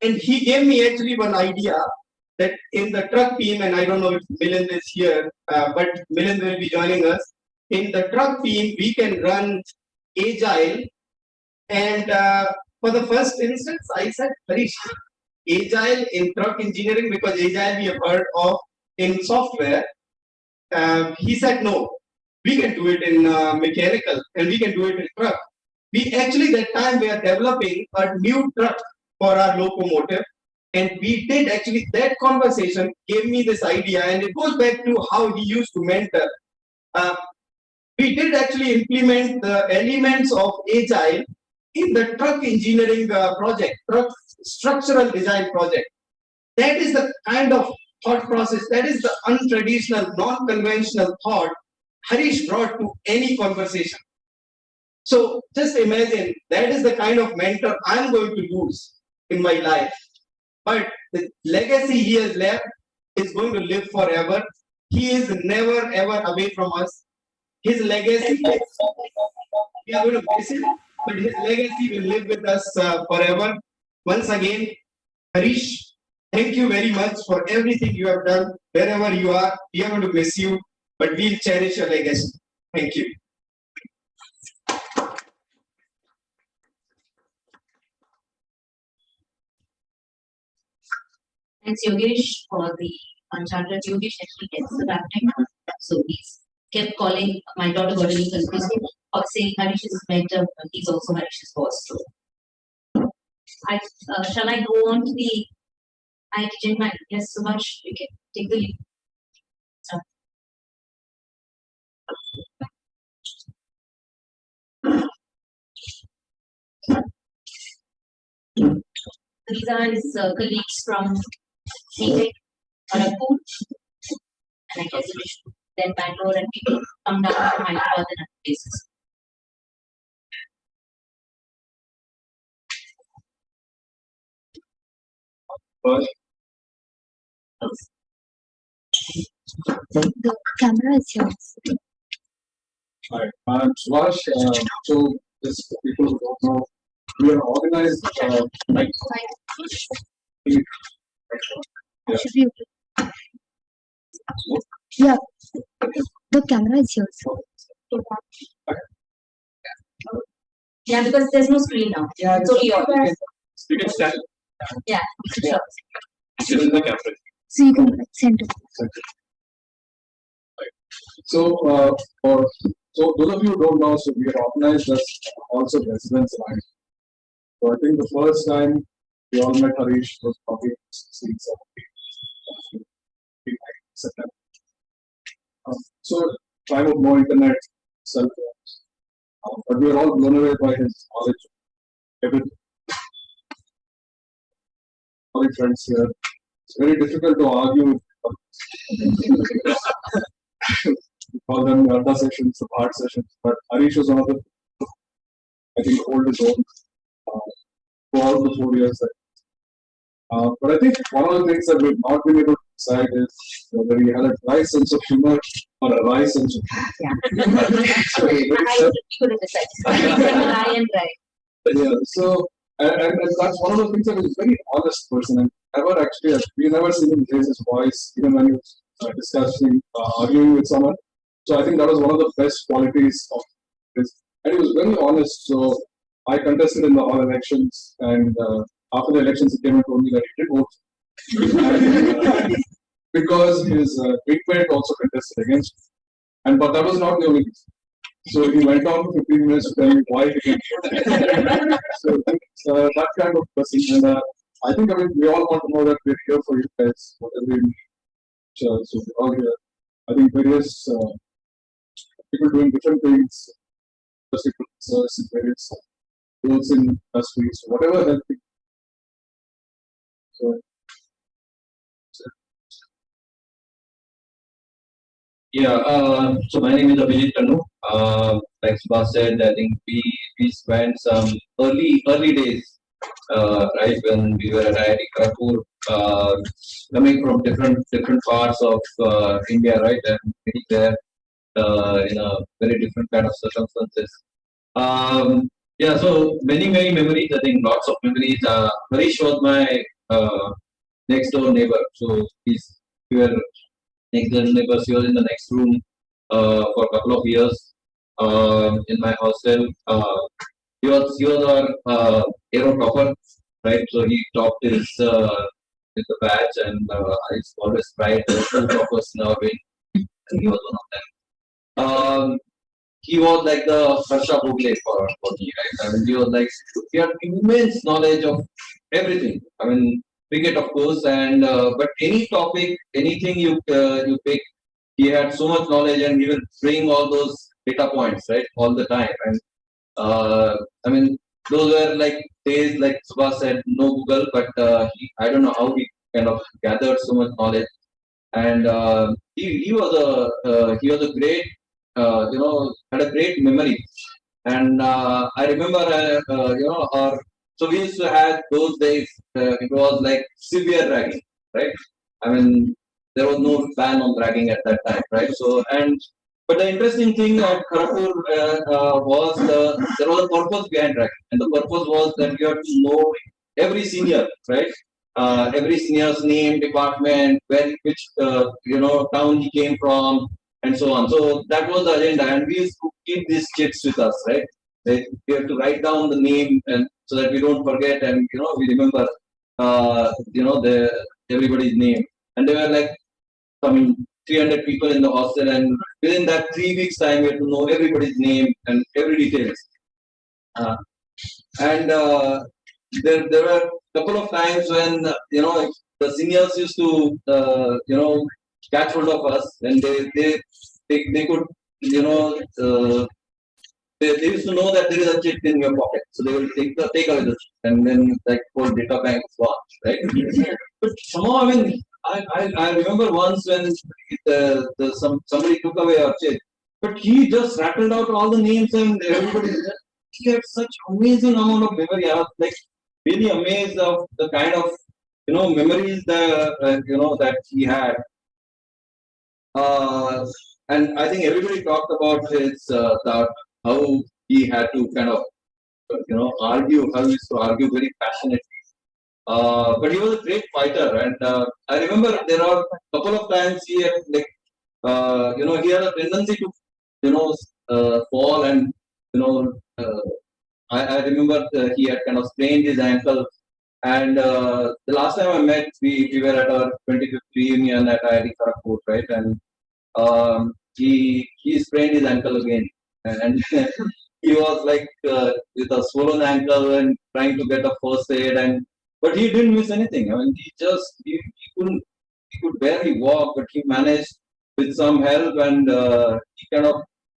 And he gave me actually one idea that in the truck team, and I don't know if Milind is here, but Milind will be joining us. In the truck team, we can run agile. And for the first instance, I said, Harish, agile in truck engineering, because agile we have heard of in software. He said, no, we can do it in mechanical and we can do it in truck. We actually that time we are developing a new truck for our locomotive. And we did actually, that conversation gave me this idea, and it goes back to how he used to mentor. We did actually implement the elements of agile in the truck engineering project, truck structural design project. That is the kind of thought process, that is the untraditional, non-conventional thought Harish brought to any conversation. So just imagine, that is the kind of mentor I'm going to lose in my life. But the legacy he has left is going to live forever. He is never ever away from us. His legacy, we are going to miss him, but his legacy will live with us forever. Once again, Harish, thank you very much for everything you have done. Wherever you are, we are going to miss you, but we'll cherish your legacy. Thank you. Thanks, Yogesh, for the uncharted. Yogesh actually gets the baptism. So he's kept calling my daughter got a little confused of saying Harish is his mentor, but he's also Harish's boss. So shall I go on to the IT gentleman? Yes, so much. You can take the lead. These are his colleagues from CTEC, Purdue, and I guess then Bangalore, and people come down from Hyderabad and other places. The camera is yours. Hi, I'm Suvash. So, just for people who don't know, we are organized like yeah. Should be yeah. The camera is yours. Yeah, because there's no screen now. Yeah, it's only yours. You can stand. Yeah. Yeah. Still in the camera. So you can send it. So, for those of you who don't know, so we are organized as also residence line. So I think the first time we all met Harish was probably 16, 17. So time of no internet, cell phones, but we were all blown away by his knowledge. Everything. All the friends here. It's very difficult to argue with. We call them the sessions, the part sessions. But Harish was one of the, I think, hold his own for all the 4 years. But I think one of the things that we've not been able to decide is whether he had a dry sense of humor or a wry sense of humor. I couldn't decide. I am right. Yeah, so and that's one of the things that he's a very honest person, and we never seen him raise his voice even when he was discussing arguing with someone. So I think that was one of the best qualities of his, and he was very honest. So I contested in the all elections, and after the elections he came and told me that he did vote and, because his big mate also contested against him. But that was not the only reason. So he went on for 15 minutes to tell me why he didn't vote. So that kind of person. And I think we all want to know that we're here for you guys, whatever you need. So we're all here. I think various people doing different things, service in various roles in industries, whatever helping. So, yeah, so my name is Abhijit Tanu. Like Subhash said, I think we spent some early days, right, when we were at IIT Kharagpur, coming from different parts of India, right, and meeting there in a very different kind of circumstances. Yeah, so many memories. I think lots of memories. Harish was my next door neighbor, so we were next door neighbors. He was in the next room for a couple of years in my hostel. He was our hero topper, right? So he topped his with the badge, and I always pride the two toppers in our wing. And he was one of them. He was like the Harsha Bhogle for me, right? I mean, he had immense knowledge of everything. I mean, cricket, of course, and but any topic, anything you pick, he had so much knowledge, and he will bring all those data points, right, all the time. And I mean, those were like days, like Subhash said, no Google, but I don't know how he kind of gathered so much knowledge, and he was a great, had a great memory. And I remember, so we used to have those days. It was like severe ragging, right? I mean, there was no ban on ragging at that time, right? So but the interesting thing at Kharagpur was there was a purpose behind ragging, and the purpose was that you have to know every senior, right? Every senior's name, department, which town he came from, and so on. So that was the agenda, and we used to keep these chits with us, right? We have to write down the name, and so that we don't forget, and we remember, everybody's name. And there were like 300 people in the hostel, and within that 3 weeks time, we had to know everybody's name and every details. And there were a couple of times when the seniors used to catch hold of us, and they could they used to know that there is a chip in your pocket, so they will take away the chip, and then like whole data bank is gone, right? But somehow, I mean, I remember once when somebody took away our chip, but he just rattled out all the names, and everybody. He had such amazing amount of memory. I was like really amazed of the kind of memories that that he had. and I think everybody talked about his thought, how he had to kind of argue, how he used to argue very passionately. But he was a great fighter, and I remember there are a couple of times he had he had a tendency to fall, and I remember he had kind of sprained his ankle. And the last time I met, we were at our 25th reunion at IIT Kharagpur, right? And he sprained his ankle again, and he was like with a swollen ankle and trying to get a first aid, and but he didn't miss anything. I mean, he could barely walk, but he managed with some help, and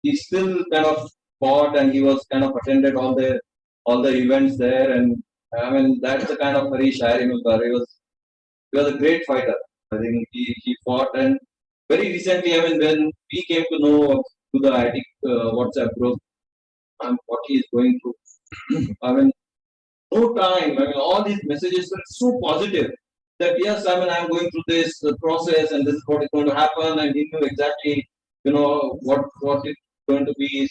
he still kind of fought, and he was kind of attended all the events there. And I mean, that's the kind of Harish I remember. He was a great fighter. I think he fought, and very recently, I mean, when we came to know through the IIT WhatsApp group what he is going through, I mean, no time. I mean, all these messages were so positive that yes, I mean, I'm going through this process, and this is what is going to happen, and he knew exactly, what it's going to be,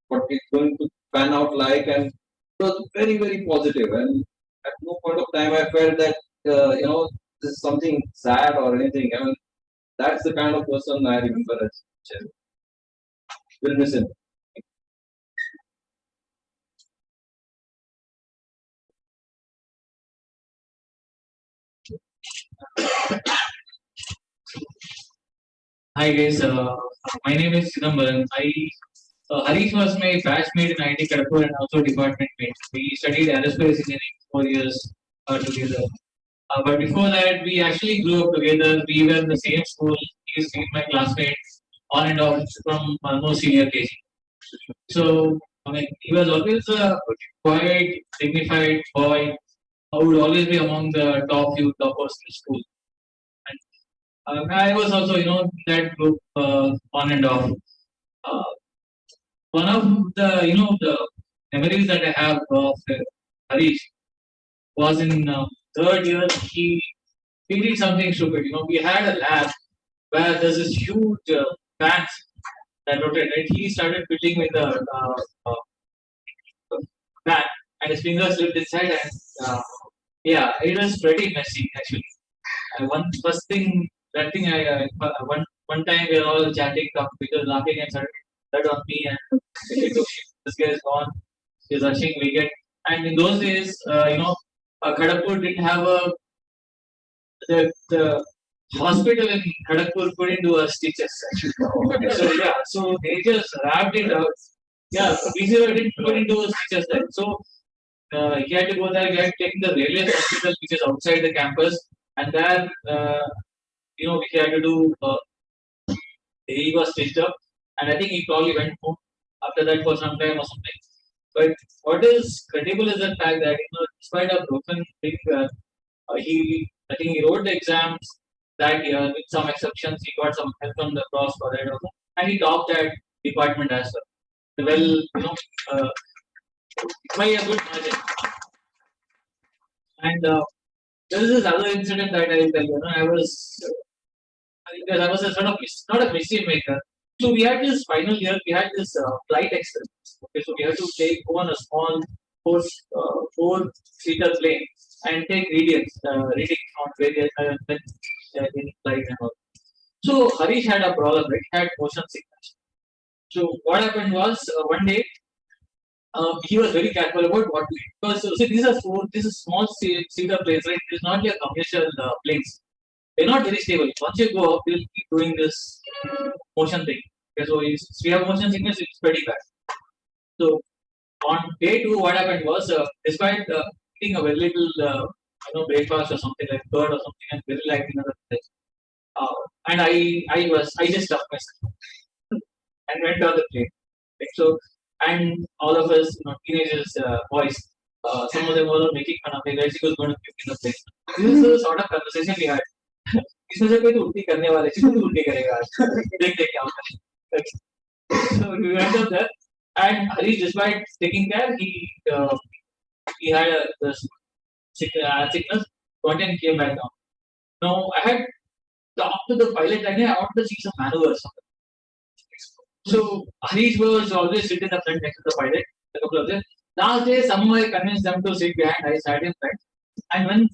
what it's going to pan out like, and it was very, very positive. And at no point of time I felt that this is something sad or anything. I mean, that's the kind of person I remember as Chair. We'll miss him. Hi guys, my name is Chidambaran. Harish was my batchmate in IT Kharagpur and also department mate. We studied aerospace engineering 4 years together. But before that, we actually grew up together. We were in the same school. He was my classmate on and off from almost senior KG. So, I mean, he was always a quiet, dignified boy who would always be among the top few toppers in school. I was also, in that group on and off. One of the memories that I have of Harish was in third year. He did something stupid. We had a lab where there's this huge fans that rotate. Right? He started fiddling with the fan, and his fingers slipped inside, and yeah, it was pretty messy actually. One time we were all chatting, talking, laughing, and started blood on me, and this guy is gone. He's rushing wicket. And in those days, Kharagpur didn't have the hospital in Kharagpur couldn't do us stitches. So yeah, so they just wrapped it out. Yeah, BCO couldn't do stitches then. So he had to go there. He had to take the railway hospital, which is outside the campus, and there, we had to do. He was stitched up, and I think he probably went home after that for some time or something. But what is credible is the fact that despite a broken thing, I think he wrote the exams that year with some exceptions. He got some help from the cross for that also, and he topped that department as well. Well, by a good margin. And there is this other incident that I will tell you. I was a sort of not a mischief maker. So we had this final year. We had this flight experiments. Okay, so we had to go on a small four-seater plane and take readings on various in flight and all. So Harish had a problem. Right? He had motion sickness. So what happened was one day he was very careful about what to eat because these are small seater planes, right? It's not like commercial planes. They're not very stable. Once you go up, you'll keep doing this motion thing. Okay, so if we have motion sickness, it's pretty bad. So on day 2, what happened was, despite eating a very little, breakfast or something like curd or something, and very light in another place, and I just stuffed myself and went on the plane. Like, so, and all of us, teenagers, boys, some of them were making fun of me. Like she was going to puke in the plane. This is the sort of conversation we had. इसमें से कोई तो उल्टी करने वाले चीज़ तो उल्टी करेगा देख क्या होता है. So we went up there, and Harish, despite taking care, he had the sickness. Went and came back down. Now I had talked to the pilot and I wanted to see some maneuvers. So Harish was always sit in the front next to the pilot. A couple of them. Last day, somehow I convinced them to sit behind. I sat in front. And when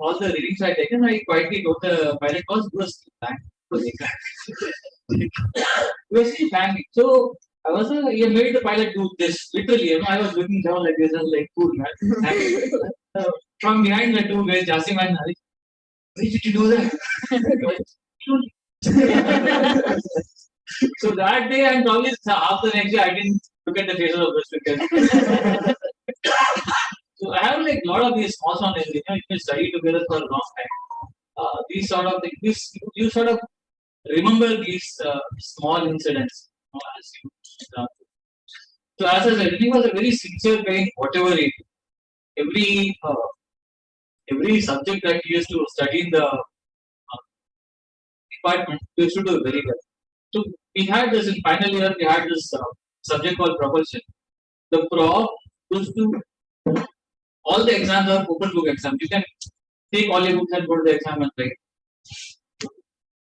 all the readings were taken, I quietly told the pilot, "Boss, do a sleep bang." Do a sleep bang. So I was, he made the pilot do this. Literally, I was looking down like this, and like, cool, man. And, from behind the two guys, Jasim and Harish, why did you do that? So that day, and probably half the next day, I didn't look at the faces of those because. So I have like a lot of these small things. You can study together for a long time. These sort of things, you sort of remember these small incidents. As you, so as I said, it was a very sincere pain, whatever it. Every subject that we used to study in the department, we used to do very well. So we had this in final year. We had this subject called propulsion. The prof used to all the exams are open book exams. You can take all your books and go to the exam and write.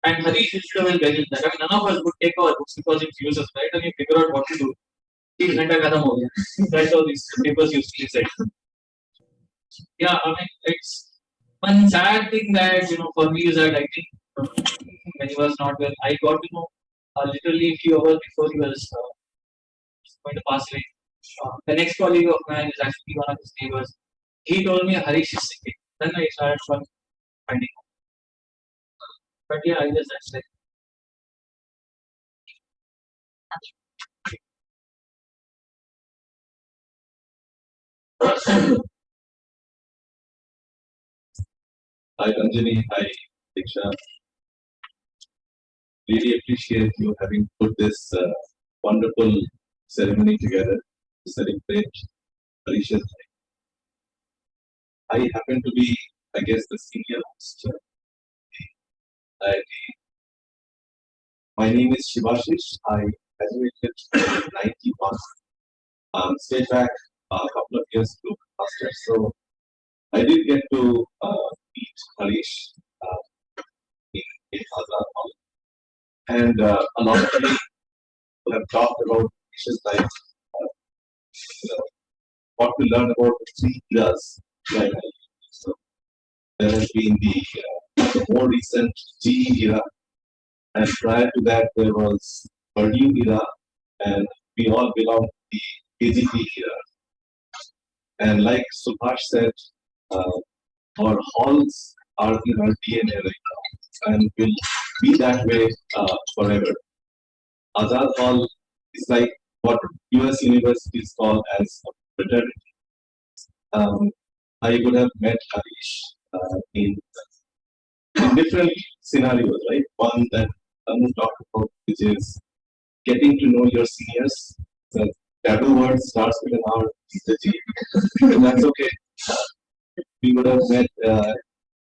And Harish used to have very that. I mean, none of us would take our books because it's useless, right? And you figure out what to do. That's how these papers used to be said. Yeah, I mean, it's one sad thing that, for me is that I think when he was not well, I got to know literally a few hours before he was going to pass away. The next colleague of mine is actually one of his neighbors. He told me Harish is sick. Then I started finding out. But yeah, I guess that's like. Hi Anjani, hi Diksha. Really appreciate you having put this wonderful ceremony together to celebrate Harish's life. I happen to be, I guess, the senior host. My name is Shivashish. I graduated in 91. Stayed back a couple of years to master. So I did get to meet Harish in Hazard Hall. And a lot of people have talked about Harish's life. What we learned about the 3 eras. So there has been the more recent GE era, and prior to that there was Purdue era, and we all belong to the KGP era. And like Subhash said, our halls are in our DNA right now, and will be that way forever. Azad Hall is like what US universities call as a fraternity. I would have met Harish in different scenarios, right? One that Anand talked about, which is getting to know your seniors. The taboo word starts with an R, and that's okay. We would have met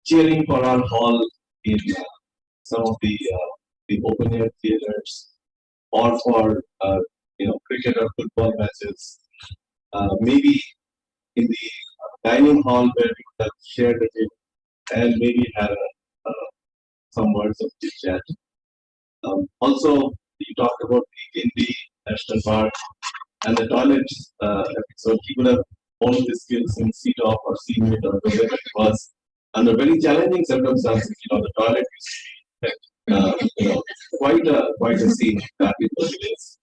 cheering for our hall in some of the open air theaters, or for cricket or football matches. Maybe in the dining hall where we would have shared a table and maybe had some words of chit chat. Also, you talked about the Lambi National Park and the toilets episode. He would have honed the skills in seat off or seat mate or whatever it was under very challenging circumstances. The toilet is quite a scene that it is.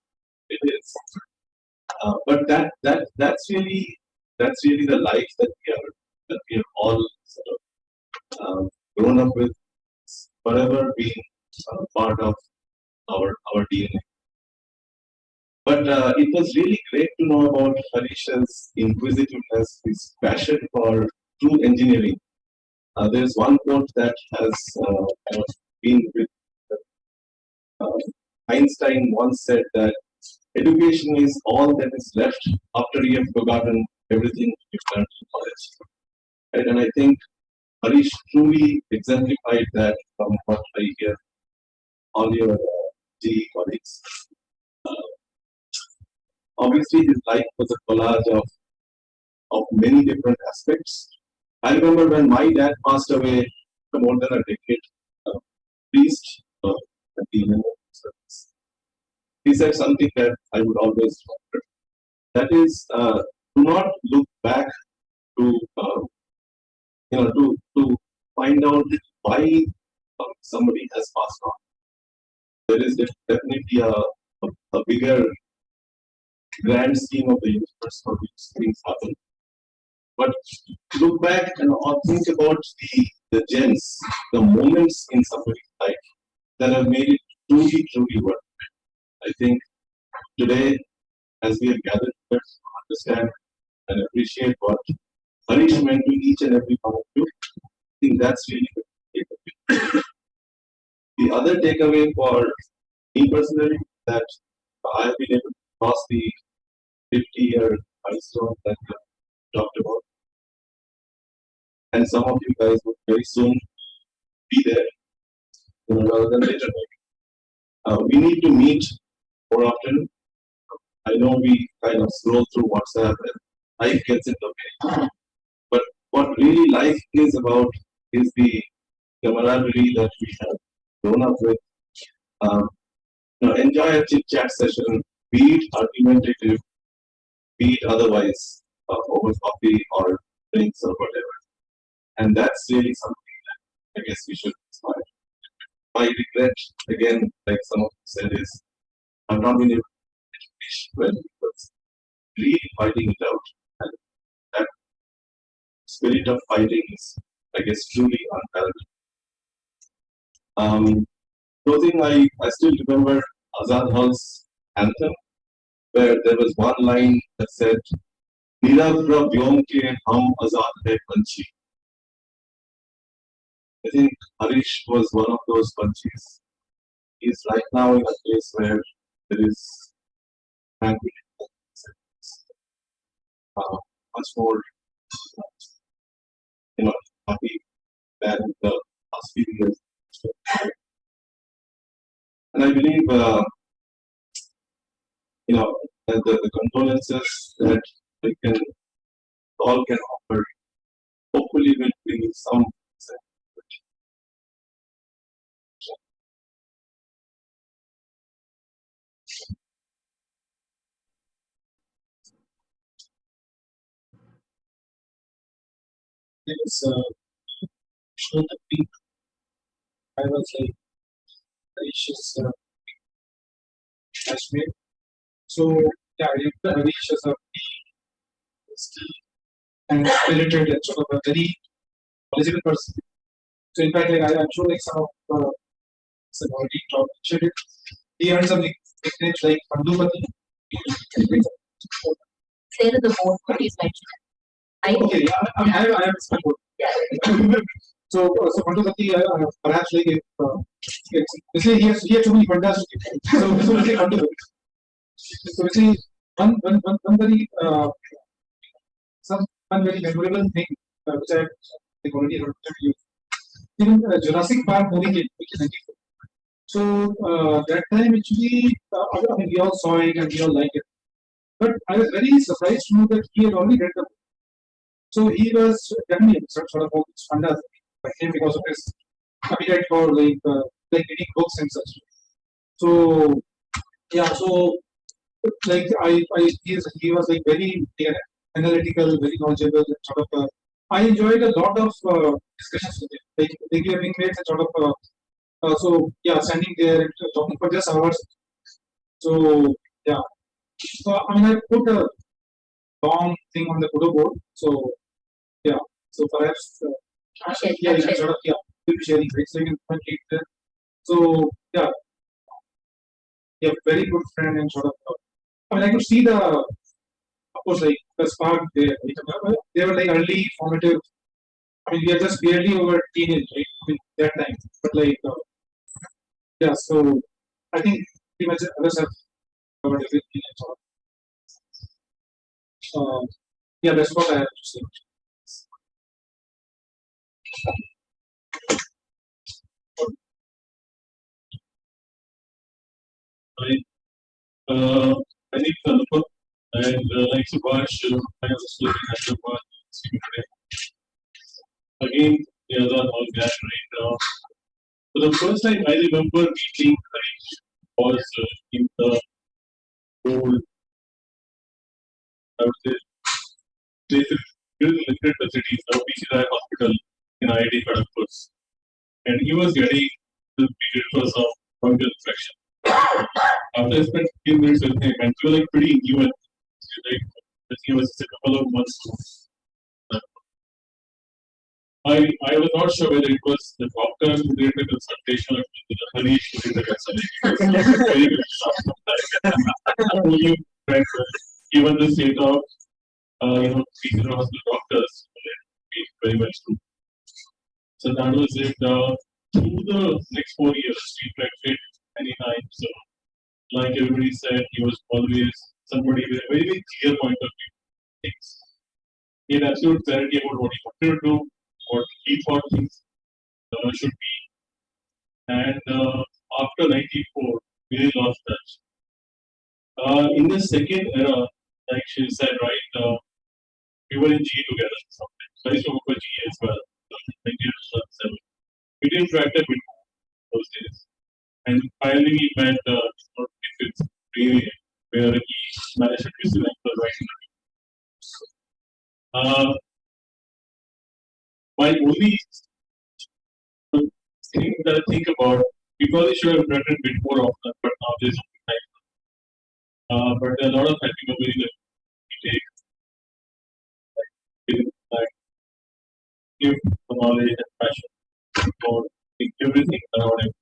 But that's really the life that we have all sort of grown up with, forever being part of our DNA. But it was really great to know about Harish's inquisitiveness, his passion for true engineering. There's one quote that has been with Einstein once said that education is all that is left after you have forgotten everything you've learned in college. Right? And I think Harish truly exemplified that from what I hear all your GE colleagues. Obviously, his life was a collage of many different aspects. I remember when my dad passed away more than a decade, priest at the memorial service. he said something that I would always remember. That is, do not look back to to find out why somebody has passed on. There is definitely a bigger grand scheme of the universe for which things happen. But look back and think about the gems, the moments in somebody's life that have made it truly worth it. I think today, as we have gathered here to understand and appreciate what Harish meant to each and every one of you, I think that's really the takeaway. The other takeaway for me personally that I have been able to cross the 50-year milestone that we talked about. And some of you guys will very soon be there, rather than later. We need to meet more often. I know we kind of scroll through WhatsApp and life gets in the way. But what really life is about is the camaraderie that we have grown up with. Enjoy a chit chat session, be it argumentative, be it otherwise, over coffee or drinks or whatever. And that's really something that I guess we should inspire. My regret, again, like some of you said, is I've not been able to finish when it was really fighting it out. And that spirit of fighting is, I guess, truly unparalleled. Closing, I still remember Azad Hall's anthem, where there was one line that said, Niragra vyom ke hum azad hai panchi. I think Harish was one of those punchies. He's right now in a place where there is tranquility, much more, happy than the last few years. And I believe, the condolences that we can all can offer, hopefully will bring some. It's show the peak. I was like Harish's classmate. So yeah, I remember Harish as a and spirited and sort of a very knowledgeable person. So in fact, like I'm sure like some of some already talked it. He earned some nicknames like Babumoshai. Say that the board what is mentioned. Okay, yeah, I have some board. So Babumoshai, perhaps like if he has too many fantastic. So let's say Babumoshai. So see one very one very memorable thing which I have already heard from you. Even Jurassic Park movie came, which is 94. So that time actually, I mean, we all saw it and we all liked it. But I was very surprised to know that he had already read the book. So he was telling me sort of all these fandas that came because of his appetite for like reading books and such. So yeah, so like he was like very analytical, very knowledgeable, and sort of. I enjoyed a lot of discussions with him. Like we have been made sort of. So yeah, standing there and talking for just hours. So yeah, so I mean I put a long thing on the photo board. So yeah, so perhaps you can sort of we'll be sharing right. So you can find it there. So yeah, very good friend and sort of. I mean I could see the. Of course, like the spark there, they were like early formative. I mean, we are just barely over teenage, right? I mean, that time, but like, yeah. So I think pretty much others have covered everything. Yeah, that's what I have to say. I need to look. And like Subhash, I was looking at the one again, the other all guy right now. So the first time I remember meeting Harish was in the old, I would say, places in limited facilities, now PCI hospital in IIT Kharagpur. And he was getting the pediatrics of fungal infection. After I spent 15 minutes with him, and we were like pretty new, and like I think it was a couple of months. I was not sure whether it was the doctor who did the consultation or the Harish who did the consultation. Very good stuff. You given the state of senior hospital doctors, it very much true. So that was it. Through the next 4 years, we practiced many times. So, like everybody said, he was always somebody with a very, very clear point of view. Things. He had absolute clarity about what he wanted to do, what he thought things should be. And after 94, we lost touch. In the second era, like she said, right, we were in GE together sometimes. So I used to work for GE as well. 1997. We didn't interact a bit those days. And finally we met with really where he managed to visit the right. My only thing that I think about, we probably should have interacted a bit more often, but now there's no time. But there are a lot of happy memories that we take. Like, give the knowledge and passion for everything around him.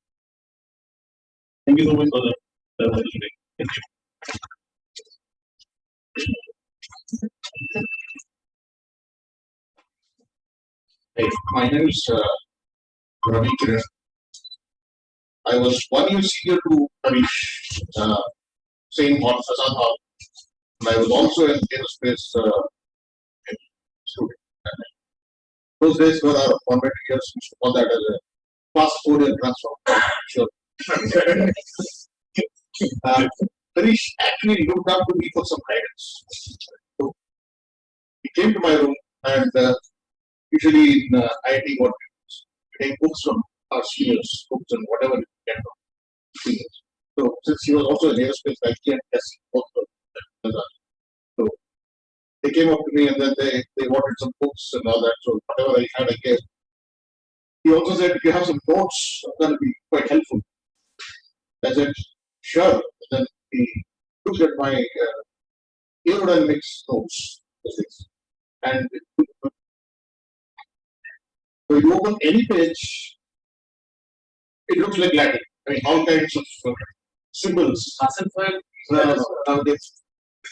Thank you so much for the opportunity. Thank you. Hey, my name is Ravi Kiran. I was 1 year senior to Harish, same hall, Fasad Hall. And I was also an aerospace student. Those days were our formative years. We should call that as a fast Fourier transform. Sure. Harish actually looked up to me for some guidance. So he came to my room, and usually in IIT, what we take books from our seniors, books and whatever we get from seniors. So since he was also an aerospace guy, he and testing both of them. So they came up to me, and then they wanted some books and all that. So whatever I had, I gave. He also said, if you have some notes, that will be quite helpful. I said, sure. And then he looked at my aerodynamics notes. And so you open any page, it looks like Latin. I mean, all kinds of symbols.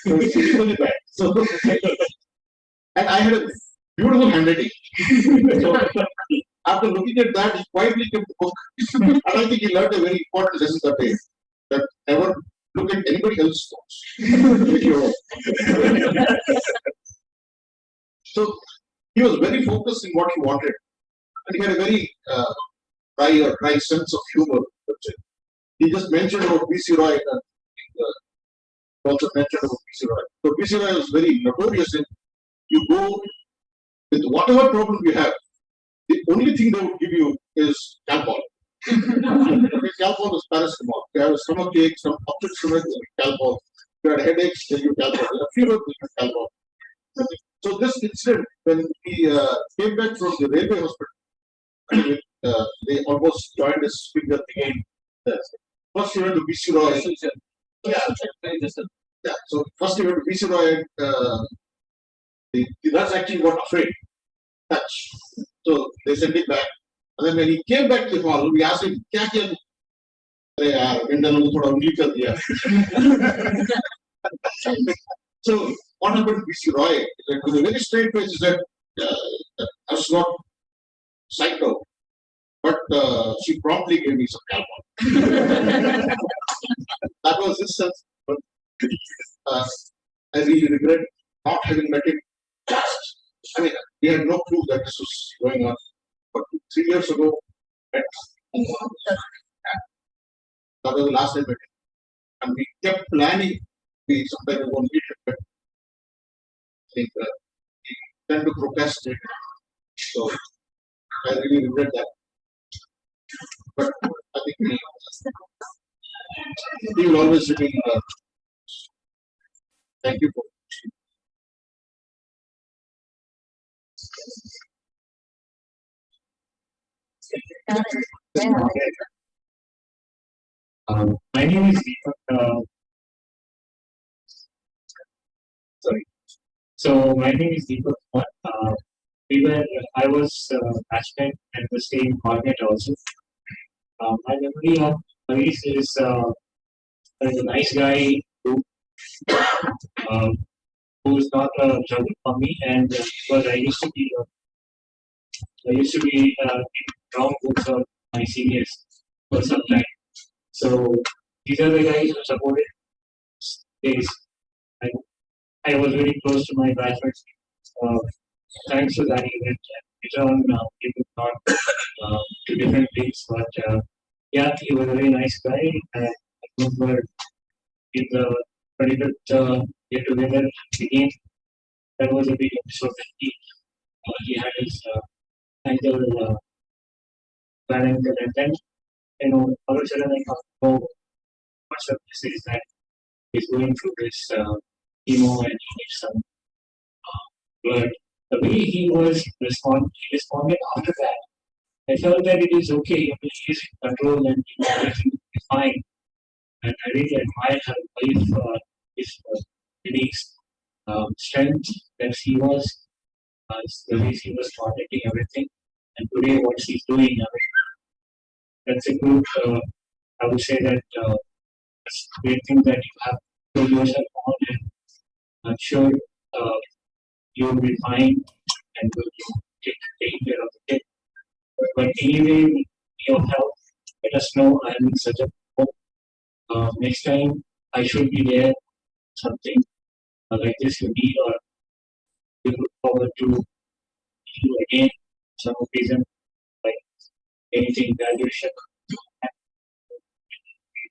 It's really bad. So, and I had a beautiful handwriting. So, after looking at that, he quietly kept the book. And I think he learned a very important lesson that day. That never look at anybody else's notes. So he was very focused in what he wanted. And he had a very dry sense of humor. He just mentioned about B.C. Roy and also mentioned about B.C. Roy. So B.C. Roy was very notorious in you go with whatever problem you have, the only thing they would give you is Calpol. Calpol is paracetamol. You have a stomach ache, some upset stomach, Calpol. You had headaches, they give Calpol. A fever, they give Calpol. So this incident, when he came back from the railway hospital, they almost joined his finger again. First he went to B.C. Roy. Yeah, so first he went to B.C. Roy and the nurse actually got afraid. Touch. So they sent it back. And then when he came back to the hall, we asked him, "Kya kiya?" Arey yaar, Indian logo thoda ungli kar diya. So what happened to B.C. Roy? With a very straight face, he said, I was not psycho, but she promptly gave me some Calpol. That was his sense. But I really regret not having met him. I mean, we had no clue that this was going on. But 3 years ago, that was the last time we met him. And we kept planning. We sometimes won't meet him, but I think he tend to procrastinate. So I really regret that. But I think he will always remain Thank you for my name is Deepak. Sorry. So my name is Deepak. I was batchmate and the same coordinator also. My memory of Harish is a nice guy uh, who is not a trouble for me, and because I used to be in wrong books of my seniors for some time. So these are the guys who supported days. I was very close to my batchmates. Thanks to that event. Later on, we moved on to different things, but yeah, he was a very nice guy. I remember in the 25th get together again, that was a big episode. He had his ankle bad ankle, and then all of a sudden I thought, oh, what's up? This is that he's going through this chemo and he needs some blood. The way he responded after that, I felt that it is okay. I mean, he's in control and everything is fine. And I really admire her wife, his Denise, strength that she was, the way she was coordinating everything. And today, what she's doing, I mean, that's a good, I would say that it's a great thing that you have put yourself on, and I'm sure you'll be fine and will take care of the kid. But anyway, your health, let us know. I'm in such a hope. Next time, I should be there. Something like this you need, or we look forward to you again. Some occasion, like anything graduation,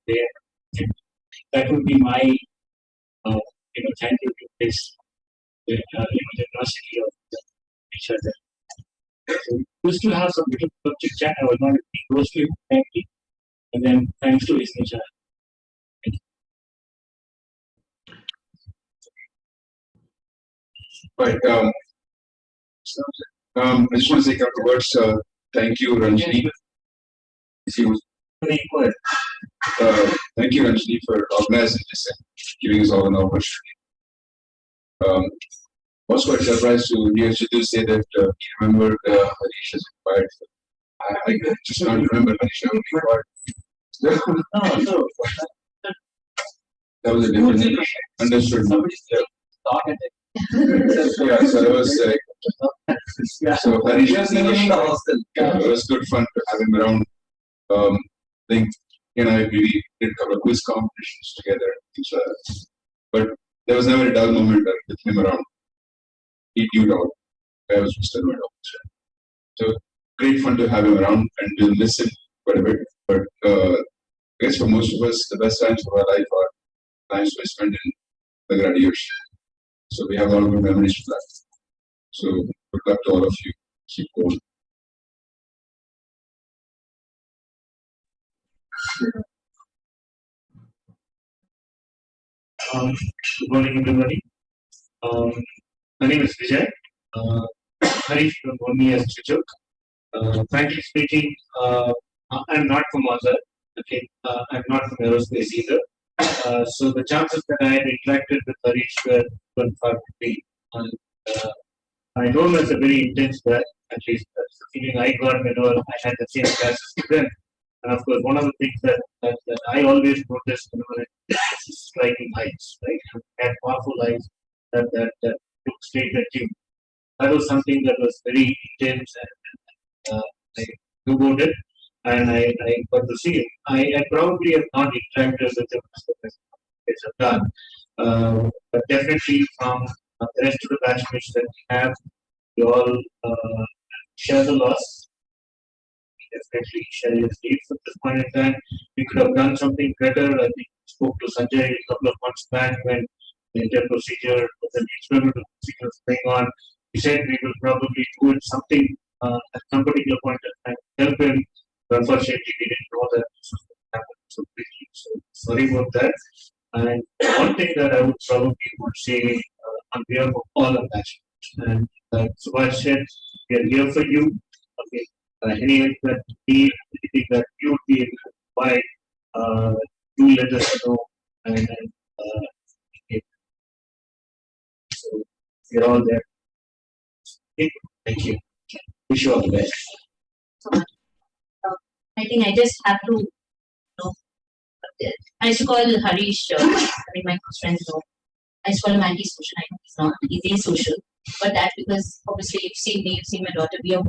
there. That would be my, thank you to this, generosity of each other. So, used to have some little chit chat. I was not close to him, frankly, and then thanks to his nature. Right. I just want to say a couple of words. Thank you, Ranjini. Thank you, Ranjini, for organizing this and giving us all an opportunity. I was quite surprised to hear Chidu say that he remembered Harish as inspired. I just can't remember Harish as inspired. That was a different understood. Yeah, so it was so Harish was it was good fun to have him around. I think we did a couple of quiz competitions together. But there was never a dull moment with him around. He knew out. I was just annoyed. So great fun to have him around, and we'll miss him quite a bit. But I guess for most of us, the best times of our life are times we spend in the graduation. So we have a lot of good memories of that. So good luck to all of you. Keep going. Good morning, everybody. My name is Vijay. Harish known me as Chichuk. Frankly speaking, I'm not from Mazar. Okay, I'm not from aerospace either. So the chances that I had interacted with Harish were far from me. I know him as a very intense guy. At least that's the feeling I got whenever I had the same classes with them. And of course, one of the things that I always noticed whenever is striking eyes, right? Had powerful eyes that look straight at you. That was something that was very intense, and I knew about it, and I got to see it. I probably have not interacted with him as I've done, but definitely from the rest of the batchmates that we have, we all share the loss. Definitely share your needs at this point in time. We could have done something better. I think we spoke to Sanjay a couple of months back when the entire procedure, the experimental procedure was going on. He said we will probably do it something at some particular point in time to help him. But unfortunately, we didn't know that this was going to happen so quickly. So sorry about that. And one thing that I would probably would say on behalf of all of that, and Subhash said, we are here for you. Okay, anything that need, anything that you would be able to provide, do let us know. And okay. So we're all there. Okay. Thank you. Wish you all the best. I think I just have to, I used to call Harish, I mean, my close friends know. I used to call him anti-social. I know he's not, he's asocial. But that's because obviously you've seen me, you've seen my daughter, we are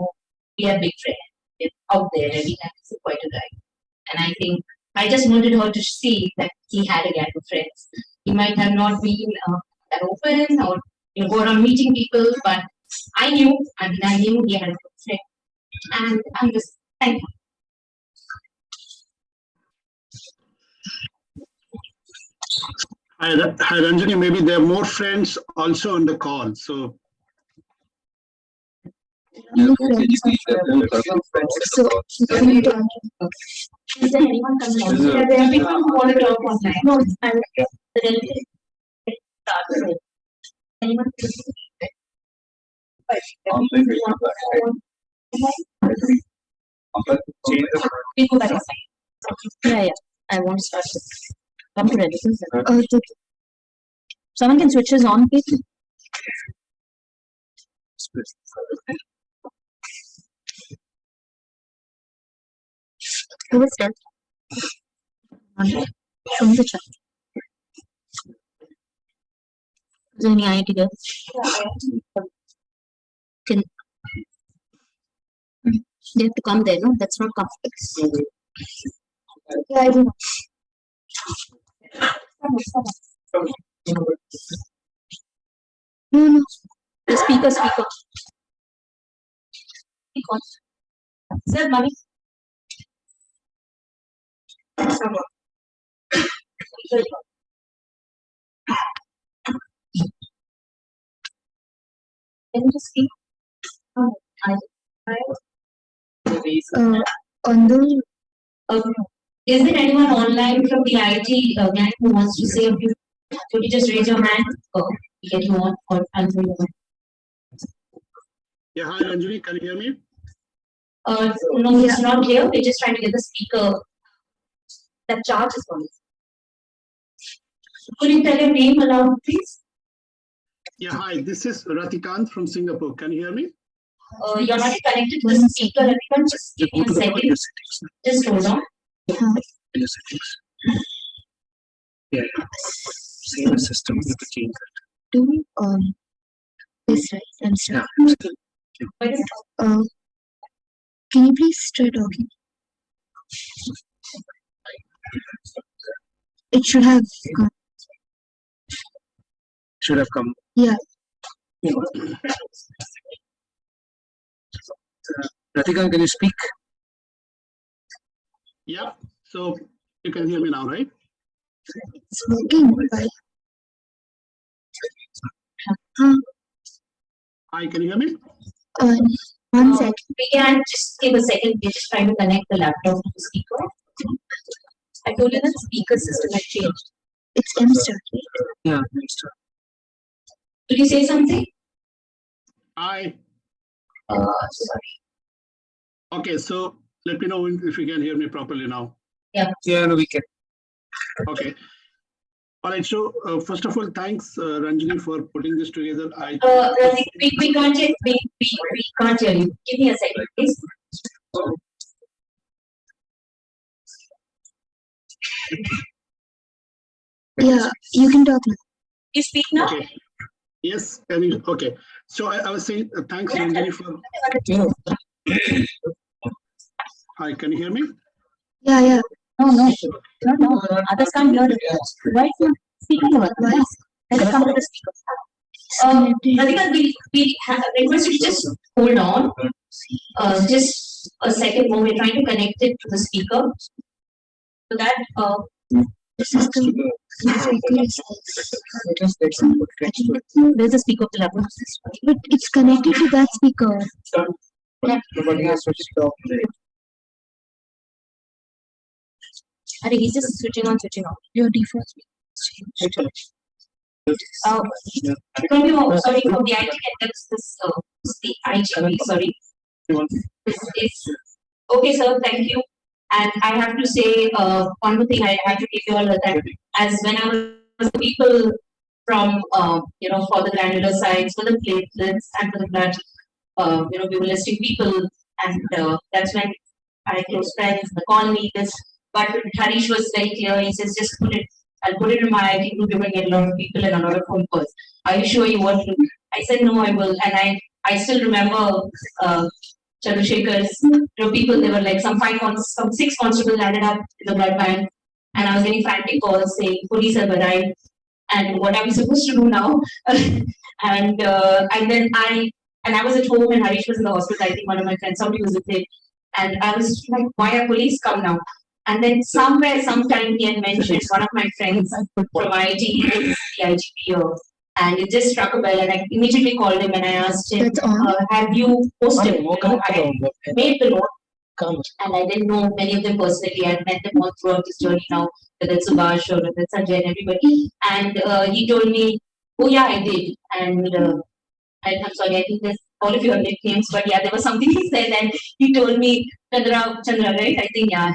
big friends. We're out there every time. He's quite a guy. And I think I just wanted her to see that he had a gang of friends. He might have not been that open or go around meeting people, but I knew he had a good friend. And I'm just thankful. Hi, Ranjani. Maybe there are more friends also on the call. So, So, is there anyone coming on? Is there anyone who want to talk online? No, I'm anyone? Yeah, I want to start this. Come to ready. Someone can switch his on, please. Who will start? Show me the chat. Is there any IT there? Can they have to come there? No, that's not comfortable. yeah, I do. No. The speaker. Speak on. Sir, mommy. Can you just speak? On the Is there anyone online from the IT gang who wants to say a few? Could you just raise your hand or get you on or answer your hand? yeah, hi Ranjani, can you hear me? No, it's not clear. We're just trying to get the speaker. That charge is on. Could you tell your name aloud, please? Yeah, hi, this is Ratikant from Singapore. Can you hear me? You're not connected to the speaker. Everyone, just give me a second. Just hold on. Yeah. Same system with the change. do this right and stuff. Can you please try talking? It should have come. Should have come. Yeah. Ratika, can you speak? Yeah. So you can hear me now, right? It's working. Bye. Hi, can you hear me? 1 second. We can just give a second. We're just trying to connect the laptop to the speaker. I told you that speaker system had changed. It's M-Star. Yeah, M-Star. Did you say something? Hi. Sorry. Okay, so let me know if you can hear me properly now. Yeah. Yeah, no, we can. Okay. All right. So first of all, thanks, Ranjani, for putting this together. Razik, we can't hear. We can't hear you. Give me a second, please. Yeah, you can talk now. You speak now? Okay. Yes. Okay. So I was saying thanks, Ranjani, for. Hi, can you hear me? Yeah. No. Others can't hear it. Why is not speaking over? Why? Let's come to the speaker. Radhika, we have request you to just hold on. Just a second more. We're trying to connect it to the speaker. So that the system. There's a speaker of the laptop. But it's connected to that speaker. Nobody has switched it off. He's just switching on. Your default speaker. From the, sorry, from the IT that's the IGP, sorry. It's okay, sir, thank you. And I have to say, one more thing I have to give you all that, as when I was people from, for the granular sites, for the platelets, and for the blood, we were listing people, and that's when my close friends, call me this. But Harish was very clear. He says, just put it. I'll put it in my IT group. You're going to get a lot of people and a lot of phone calls. Are you sure you want to? I said, no, I will. And I still remember Chandrasekhar's, people, they were like some 6 constables landed up in the blood bank. And I was getting frantic calls saying, police have arrived. And what are we supposed to do now? and then I was at home and Harish was in the hospital. I think one of my friends, somebody was with him. And I was like, why are police come now? And then sometime he had mentioned one of my friends from IT is the IGP, and it just struck a bell. And I immediately called him and I asked him, have you posted? I made the note, and I didn't know many of them personally. I had met them all throughout this journey now, whether it's Subhash or whether it's Sanjay and everybody. And he told me, oh yeah, I did. And I'm sorry, I think there's all of your nicknames, but yeah, there was something he said, and he told me, Chandra, right? I think, yeah,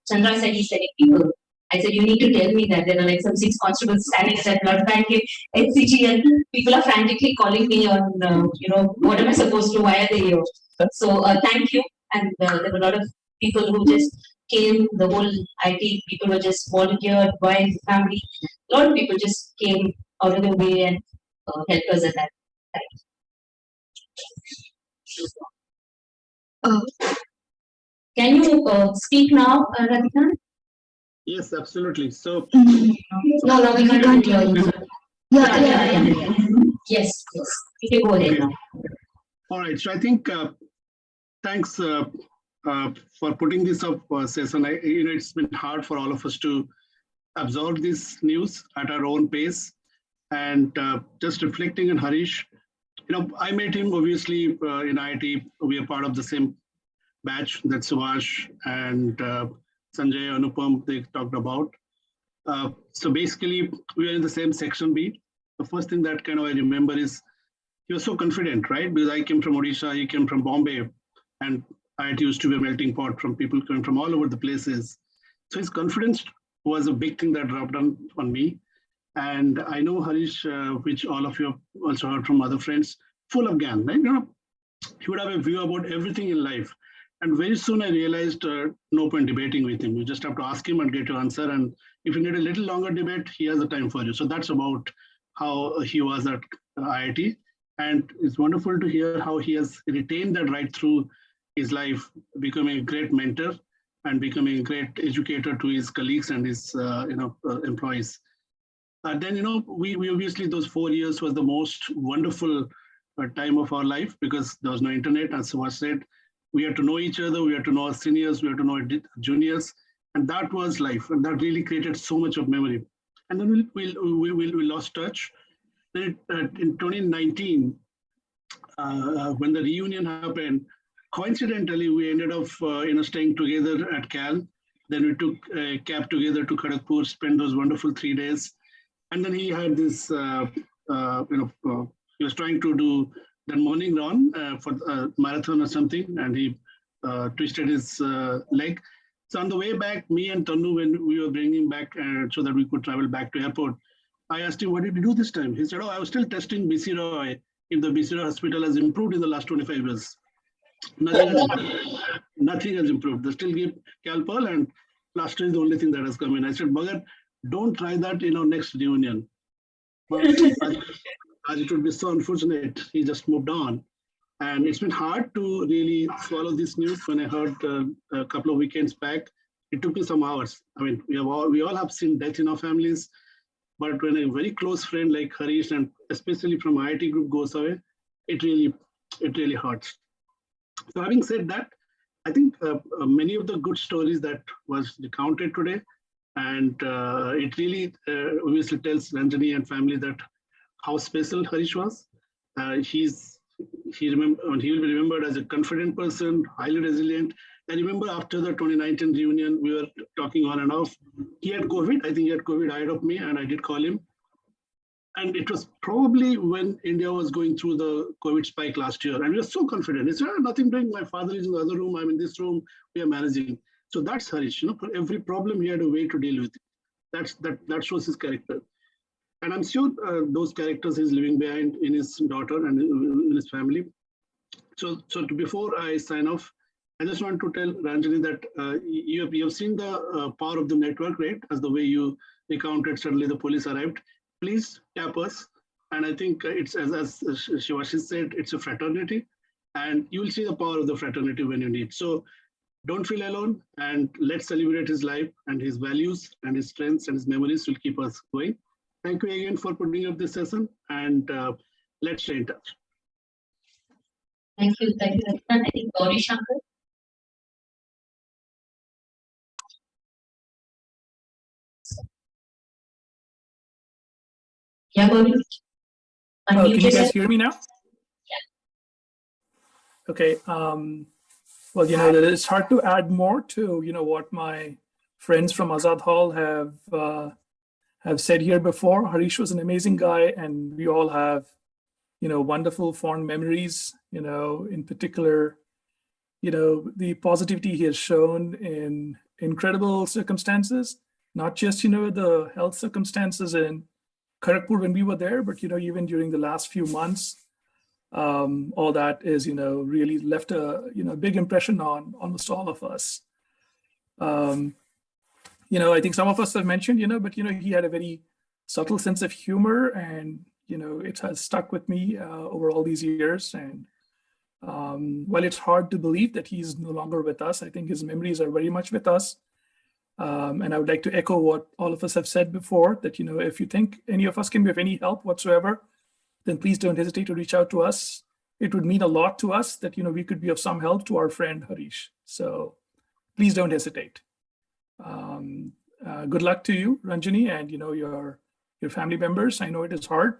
Chandra said he's sending people. I said, you need to tell me that there are like some 6 constables standing at that blood bank in HCG, and people are frantically calling me on, what am I supposed to, why are they here? So thank you. And there were a lot of people who just came, the whole IT people were just volunteered, wives, family. A lot of people just came out of their way and helped us at that time. Can you speak now, Radhika? Yes, absolutely. So, no, we can't hear you. Yeah. Yes. You can go ahead now. All right. So I think thanks for putting this up, session. It's been hard for all of us to absorb this news at our own pace, and just reflecting on Harish. I met him obviously in IIT. We are part of the same batch that Subhash and Sanjay, Anupam, they talked about. So basically, we are in the same section B. The first thing that I remember is he was so confident, right? Because I came from Odisha, he came from Bombay, and IIT used to be a melting pot from people coming from all over the places. So his confidence was a big thing that dropped on me. And I know Harish, which all of you also heard from other friends, full of gyan, right? He would have a view about everything in life. And very soon I realized no point debating with him. You just have to ask him and get your answer. And if you need a little longer debate, he has the time for you. So that's about how he was at IIT. And it's wonderful to hear how he has retained that right through his life, becoming a great mentor and becoming a great educator to his colleagues and his employees. Then, we obviously, those 4 years was the most wonderful time of our life because there was no internet. As Subhash said, we had to know each other, we had to know our seniors, we had to know our juniors, and that was life. And that really created so much of memory. And then we lost touch. Then in 2019, when the reunion happened, coincidentally, we ended up staying together at Cal. Then we took a cab together to Kharagpur, spent those wonderful 3 days. And then he had this, he was trying to do the morning run for a marathon or something, and he twisted his leg. So on the way back, me and Tanu, when we were bringing him back so that we could travel back to airport, I asked him, what did we do this time? He said, I was still testing BC Roy if the BC Roy hospital has improved in the last 25 years. Nothing has improved. They still give Calpol and plaster is the only thing that has come in. I said, Bhagat, don't try that in our next reunion. But as it would be so unfortunate, he just moved on. And it's been hard to really swallow this news. When I heard a couple of weekends back, it took me some hours. I mean, we all have seen death in our families, but when a very close friend like Harish, and especially from IIT group, goes away, it really hurts. So having said that, I think many of the good stories that was recounted today, and it really obviously tells Ranjani and family that how special Harish was. he will be remembered as a confident person, highly resilient. I remember after the 2019 reunion, we were talking on and off. He had COVID. I think he had COVID ahead of me, and I did call him. And it was probably when India was going through the COVID spike last year. And we were so confident. He said, nothing doing. My father is in the other room. I'm in this room. We are managing. So that's Harish. For every problem, he had a way to deal with it. That shows his character. And I'm sure those characters he's leaving behind in his daughter and in his family. So before I sign off, I just want to tell Ranjani that you have seen the power of the network, right? As the way you recounted, suddenly the police arrived. Please tap us. And I think it's, as Shivashi said, it's a fraternity. And you will see the power of the fraternity when you need. So don't feel alone, and let's celebrate his life and his values and his strengths and his memories will keep us going. Thank you again for putting up this session, and let's stay in touch. Thank you, Anand. I think Gauri Shankar. Yeah, Gauri. Can you guys hear me now? Yeah. Okay. Well, it's hard to add more to what my friends from Azad Hall have said here before. Harish was an amazing guy, and we all have wonderful fond memories. In particular, the positivity he has shown in incredible circumstances, not just the health circumstances in Kharagpur when we were there, but even during the last few months. All that is, really left a, big impression on almost all of us. I think some of us have mentioned, but, he had a very subtle sense of humor, and, it has stuck with me over all these years. And while it's hard to believe that he's no longer with us, I think his memories are very much with us. And I would like to echo what all of us have said before, that, if you think any of us can be of any help whatsoever, then please don't hesitate to reach out to us. It would mean a lot to us that, we could be of some help to our friend Harish. So please don't hesitate. Good luck to you, Ranjani, and, your family members. I know it is hard,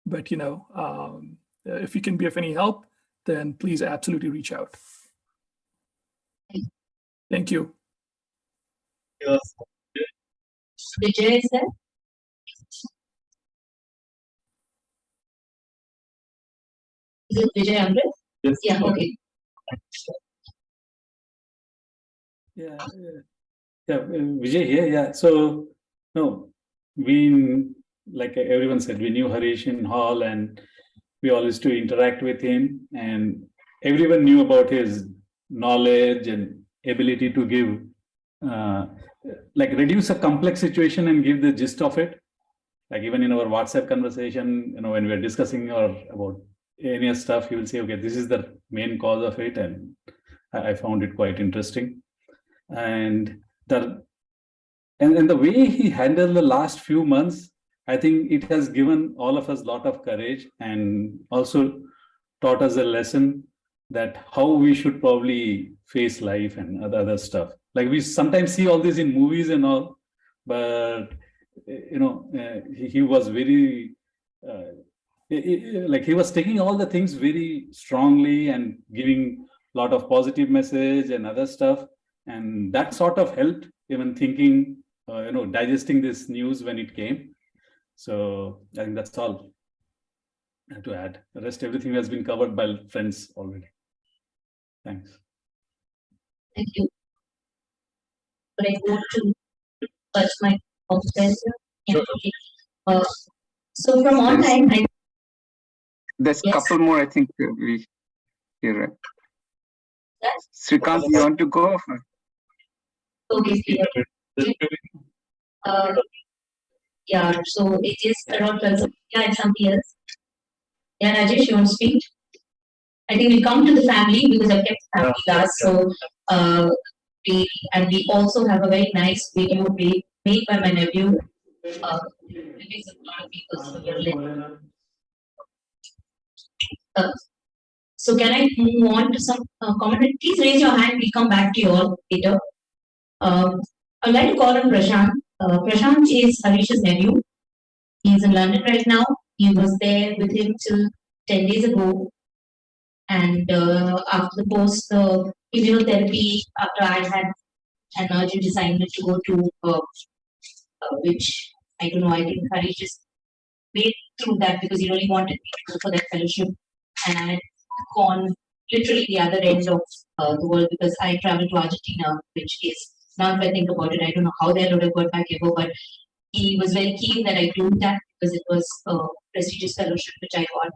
but, if you can be of any help, then please absolutely reach out. Thank you. Vijay, sir. Is it Vijay Amrit? Yes. Yeah, okay. Yeah, Vijay here. Yeah, so no, like everyone said, we knew Harish in hall, and we all used to interact with him, and everyone knew about his knowledge and ability to give, reduce a complex situation and give the gist of it. Like even in our WhatsApp conversation, when we're discussing or about any stuff, he will say, okay, this is the main cause of it. And I found it quite interesting. And the way he handled the last few months, I think it has given all of us a lot of courage, and also taught us a lesson that how we should probably face life and other stuff. Like we sometimes see all this in movies and all, but he was very he was taking all the things very strongly and giving a lot of positive message and other stuff, and that sort of helped even thinking, digesting this news when it came. So I think that's all I have to add. The rest, everything has been covered by friends already. Thanks. Thank you. But I go to touch my office. So from online, there's a couple more, I think we hear, right? Srikanth, you want to go? Okay. Yeah, so it is around 12 and some years. Yeah, Rajesh, you want to speak? I think we come to the family because I've kept family last. So we also have a very nice video made by my nephew. It is a lot of people. So can I move on to some comment? Please raise your hand. We'll come back to you all later. I'd like to call on Prashant. Prashant is Harish's nephew. He's in London right now. He was there with him till 10 days ago. And after the post immunotherapy, after I had an urgent assignment to go to, which I don't know, I think Harish just made through that because he really wanted me to go for that fellowship. And I had gone literally the other end of the world because I traveled to Argentina, which is, now if I think about it, I don't know how they would have got back ever, but he was very keen that I do that because it was a prestigious fellowship which I got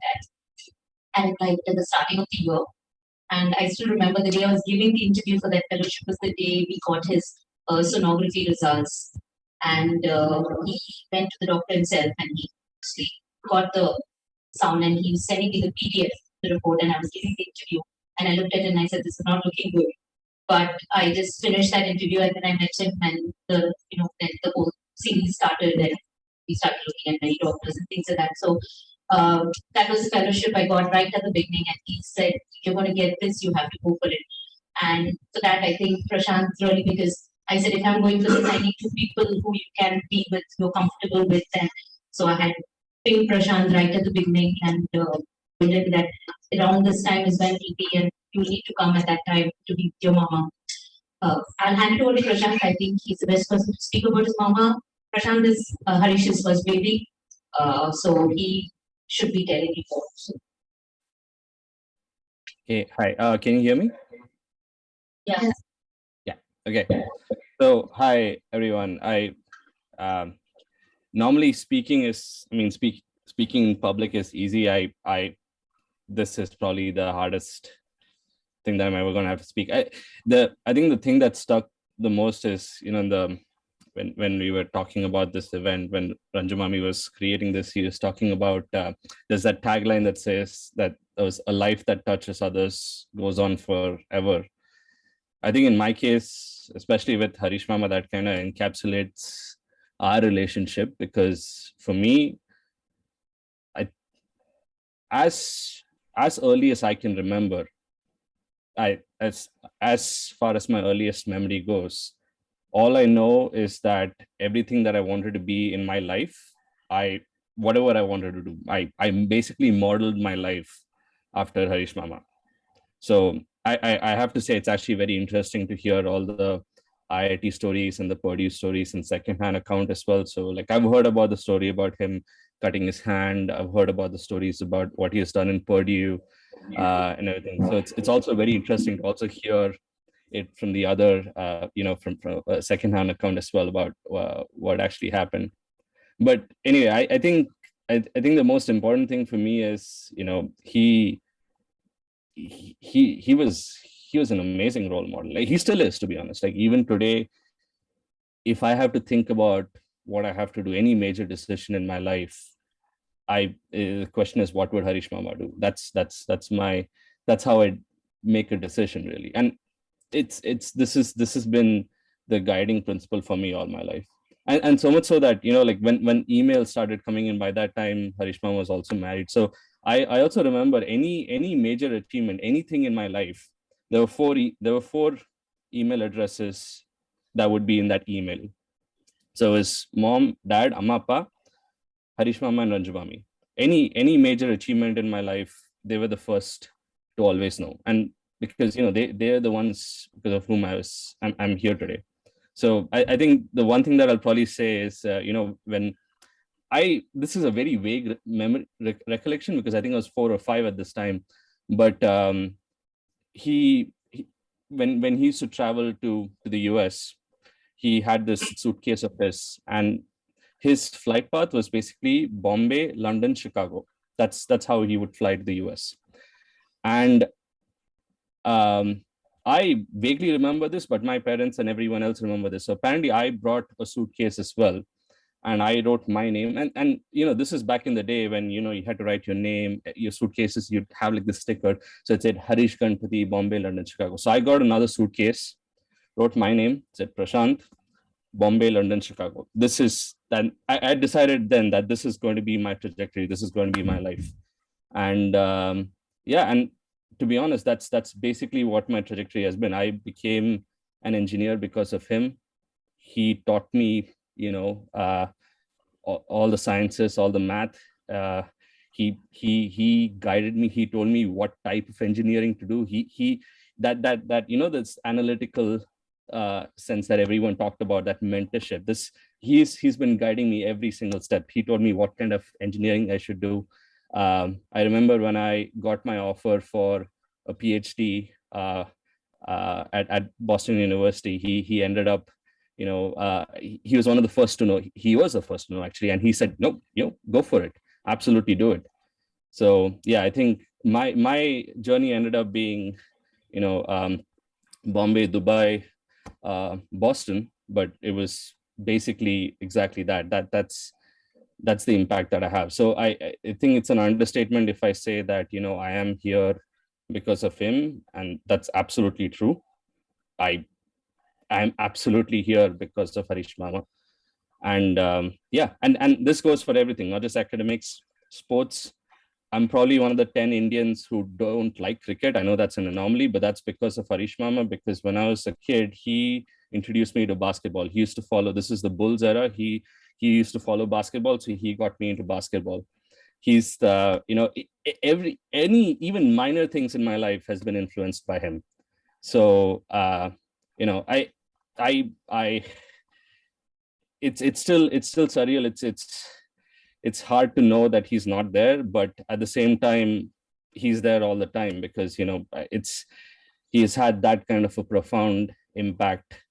at the starting of the year. And I still remember the day I was giving the interview for that fellowship was the day we got his sonography results. And he went to the doctor himself and he actually got the sound and he was sending me the PDF, the report, and I was giving the interview. And I looked at it and I said, this is not looking good. But I just finished that interview and then I met him and then the whole series started and we started looking at many doctors and things like that. So that was the fellowship I got right at the beginning, and he said, if you're going to get this, you have to go for it. And for that, I think Prashant really, because I said, if I'm going for this, I need two people who you can be with, you're comfortable with. And so I had pinged Prashant right at the beginning and told him that around this time is when he'll be, and you need to come at that time to be with your mama. I'll hand it over to Prashant. I think he's the best person to speak about his mama. Prashant is Harish's first baby, so he should be telling you more. Hey, hi. Can you hear me? Yeah. Yeah. Okay. So, hi everyone. I normally speaking is, speaking in public is easy. This is probably the hardest thing that I'm ever going to have to speak. I think the thing that stuck the most is, when we were talking about this event, when Ranjamami was creating this, he was talking about, there's that tagline that says that a life that touches others goes on forever. I think in my case, especially with Harish Mama, that kind of encapsulates our relationship, because for me, as early as I can remember, as far as my earliest memory goes, all I know is that everything that I wanted to be in my life, whatever I wanted to do, I basically modeled my life after Harish Mama. So I have to say, it's actually very interesting to hear all the IIT stories and the Purdue stories and secondhand account as well. So like, I've heard about the story about him cutting his hand. I've heard about the stories about what he has done in Purdue and everything. So it's also very interesting to also hear it from the other, from a secondhand account as well about what actually happened. But anyway, I think the most important thing for me is, he was an amazing role model. Like, he still is, to be honest. Like, even today, if I have to think about what I have to do, any major decision in my life, the question is, what would Harish Mama do? That's how I make a decision, really. And this has been the guiding principle for me all my life. And so much so that, like when emails started coming in, by that time, Harish Mama was also married. So I also remember any major achievement, anything in my life, there were four email addresses that would be in that email. So it's mom, dad, amma, appa, Harish Mama, and Ranjamami. Any major achievement in my life, they were the first to always know. And because they're the ones because of whom I'm here today. So I think the one thing that I'll probably say is, when this is a very vague memory recollection, because I think I was 4 or 5 at this time, but when he used to travel to the US, he had this suitcase of his, and his flight path was basically Bombay, London, Chicago. That's how he would fly to the US. And I vaguely remember this, but my parents and everyone else remember this. So apparently I brought a suitcase as well, and I wrote my name. And this is back in the day when, you had to write your name, your suitcases, you'd have like this sticker. So it said Harish Ganapathy, Bombay, London, Chicago. So I got another suitcase, wrote my name, said Prashant, Bombay, London, Chicago. This is then I decided then that this is going to be my trajectory. This is going to be my life. And and to be honest, that's basically what my trajectory has been. I became an engineer because of him. He taught me, all the sciences, all the math. he guided me. He told me what type of engineering to do. That this analytical sense that everyone talked about, that mentorship. He's been guiding me every single step. He told me what kind of engineering I should do. I remember when I got my offer for a PhD at Boston University, he ended up, he was one of the first to know. He was the first to know, actually, and he said, "No, go for it. Absolutely do it." So yeah, I think my journey ended up being, Bombay, Dubai, Boston, but it was basically exactly that's the impact that I have. So I think it's an understatement if I say that, I am here because of him, and that's absolutely true. I'm absolutely here because of Harish Mama. And yeah, and this goes for everything, not just academics, sports. I'm probably one of the 10 Indians who don't like cricket. I know that's an anomaly, but that's because of Harish Mama, because when I was a kid, he introduced me to basketball. He used to follow, this is the Bulls era. He used to follow basketball, so he got me into basketball. He's the, even minor things in my life has been influenced by him. So, it's still surreal. It's hard to know that he's not there, but at the same time, he's there all the time, because he's had that kind of a profound impact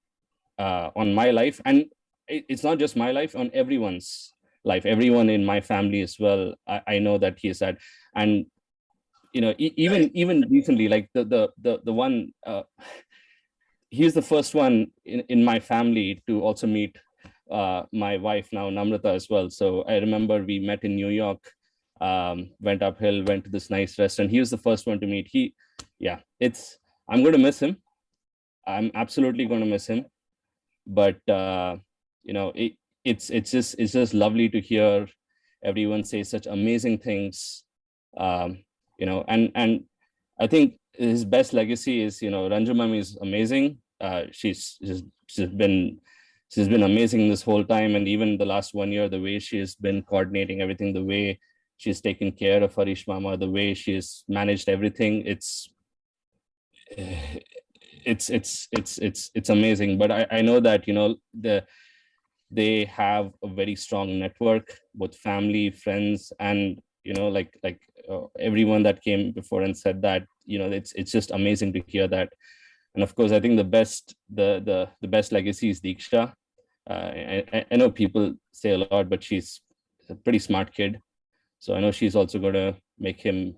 on my life, and it's not just my life, on everyone's life, everyone in my family as well. I know that he has had, and even recently, like the one, he's the first one in my family to also meet my wife now, Namrata, as well. So I remember we met in New York, went uphill, went to this nice restaurant. He was the first one to meet. I'm going to miss him. I'm absolutely going to miss him. But it's just lovely to hear everyone say such amazing things. And I think his best legacy is, Ranju Mami is amazing. She's been amazing this whole time, and even the last 1 year, the way she has been coordinating everything, the way she's taken care of Harish Mama, the way she's managed everything, it's amazing. But I know that they have a very strong network, both family, friends, and everyone that came before and said that, it's just amazing to hear that. And of course, I think the best legacy is Diksha. I know people say a lot, but she's a pretty smart kid. So I know she's also going to make him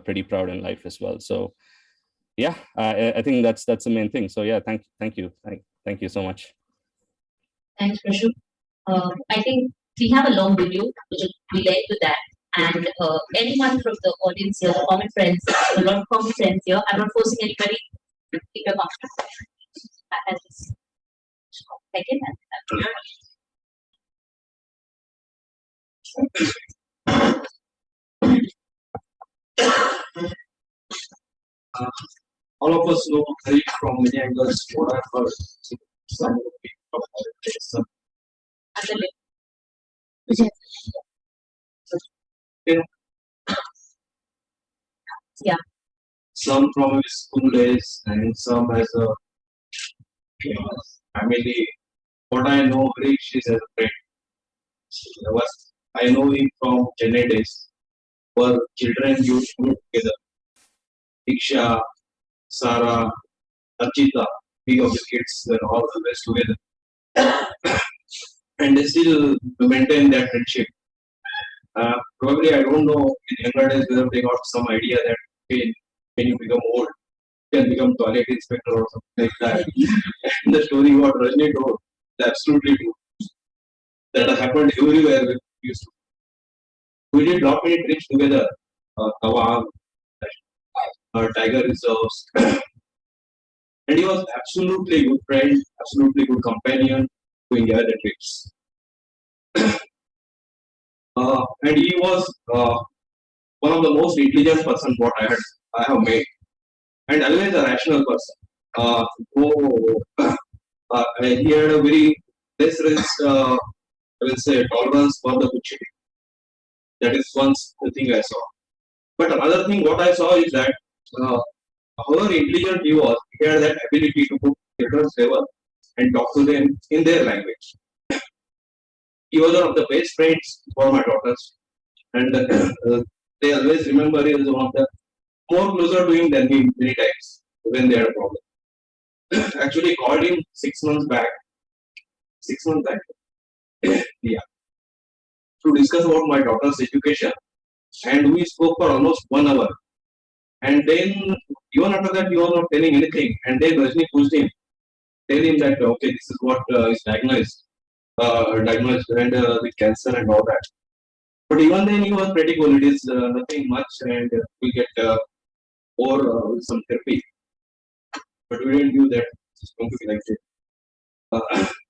pretty proud in life as well. So yeah, I think that's the main thing. So yeah, thank you so much. Thanks, Prashu. I think we have a long video, which will relate to that. And anyone from the audience here, the common friends, a lot of common friends here. I'm not forcing anybody to pick up after. Second. All of us know Harish from many angles. What I've heard, some people some. Yeah. Some from his school days, and some as a family. What I know Harish is as a friend. I know him from Chennai days, where children used to group together. Diksha, Sarah, Archita, three of the kids were all always together. And they still maintain that friendship. Probably, I don't know, in younger days whether they got some idea that when you become old, you can become toilet inspector or something like that. And the story what Rajni told is absolutely true. That happened everywhere we used to. We did lot many trips together, Tawang, Tiger Reserves. And he was absolutely good friend, absolutely good companion to enjoy the trips. And he was one of the most intelligent person what I have met, and always a rational person. He had a very less risk, I will say, tolerance for the bullshit. That is one thing I saw. But another thing what I saw is that however intelligent he was, he had that ability to put children's level and talk to them in their language. He was one of the best friends for my daughters, and they always remember he was one of the more closer to him than me many times when they had a problem. Actually, called him 6 months back. 6 months back, yeah, to discuss about my daughter's education, and we spoke for almost 1 hour. And then, even after that, he was not telling anything. And then Rajni pushed him, tell him that okay, this is what is diagnosed, and with cancer and all that. But even then, he was pretty cool. It is nothing much, and we get or some therapy. But we didn't do that. It's going to be like that.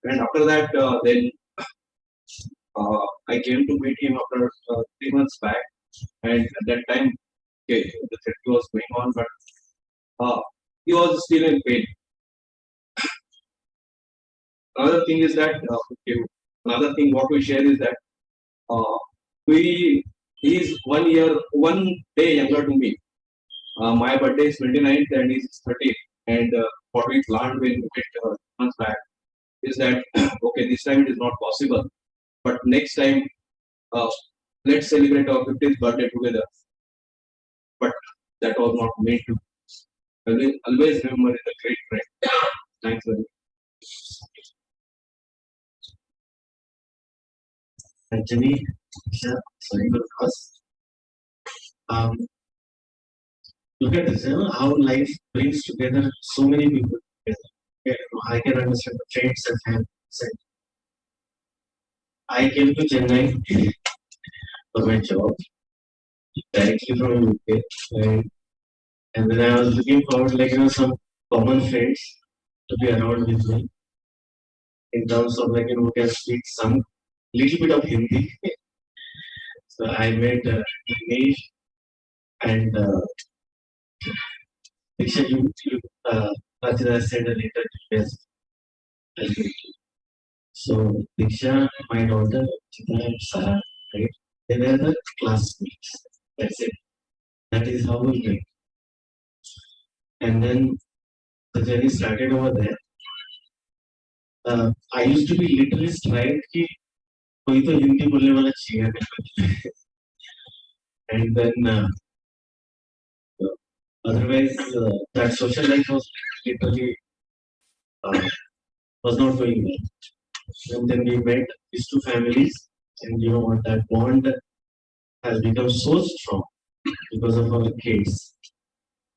And after that, then I came to meet him after 3 months back, and at that time, okay, the therapy was going on, but he was still in pain. Another thing is that another thing what we share is that he is 1 day younger to me. My birthday is 29th and he's 30. And what we planned when we met months back is that okay, this time it is not possible, but next time let's celebrate our 50th birthday together. But that was not made to. Always remember it's a great friend. Thanks very much. Anthony, sorry for the cause. Look at this, how life brings together so many people together. Yeah, I can understand the friends that have said. I came to Chennai for my job directly from UK, and then I was looking forward, like some common friends to be around with me in terms of who can speak some little bit of Hindi. So I met Honi and Diksha, Rajita said a later yes. So Diksha, my daughter, Chitra and Sarah, right? They were the classmates. That's it. That is how we met. And then the journey started over there. I used to be literally strived कि कोई तो हिंदी बोलने वाला चाहिए and then otherwise that social life was literally was not going well. And then we met these two families, and you know what, that bond has become so strong because of our kids.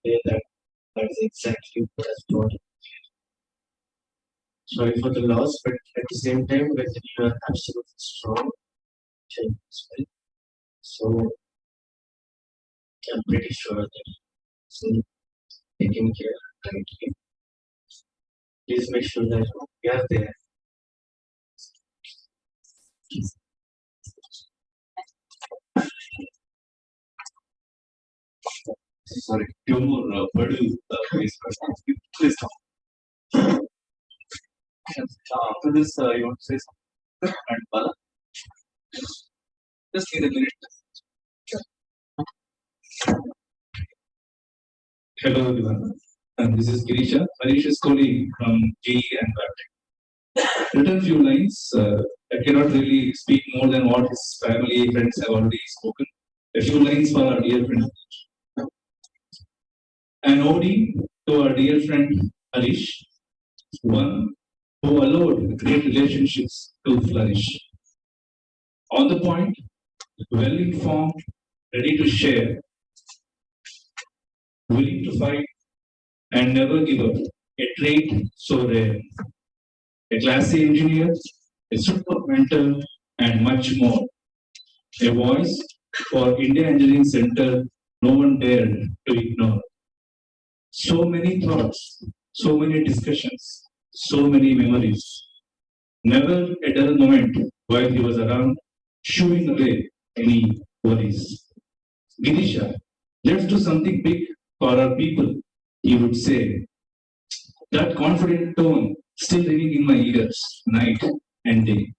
That's exactly what has brought it. Sorry for the loss, but at the same time, when you are absolutely strong, so I'm pretty sure that soon taking care correctly. Please make sure that we are there. Sorry, two more Purdue please talk. After this, you want to say something? And Bala? Just need a minute. Hello everyone, and this is Girisha, Harish's colleague from GE and Biotech. Written few lines. I cannot really speak more than what his family friends have already spoken. A few lines for our dear friend. An ode to our dear friend Harish, one who allowed great relationships to flourish. On the point, well informed, ready to share, willing to fight, and never give up, a trait so rare. A classy engineer, a super mentor, and much more. A voice for India Engineering Center no one dared to ignore. So many thoughts, so many discussions, so many memories. Never a dull moment while he was around, shooing away any worries. Girisha, let's do something big for our people, he would say. That confident tone still ringing in my ears, night and day.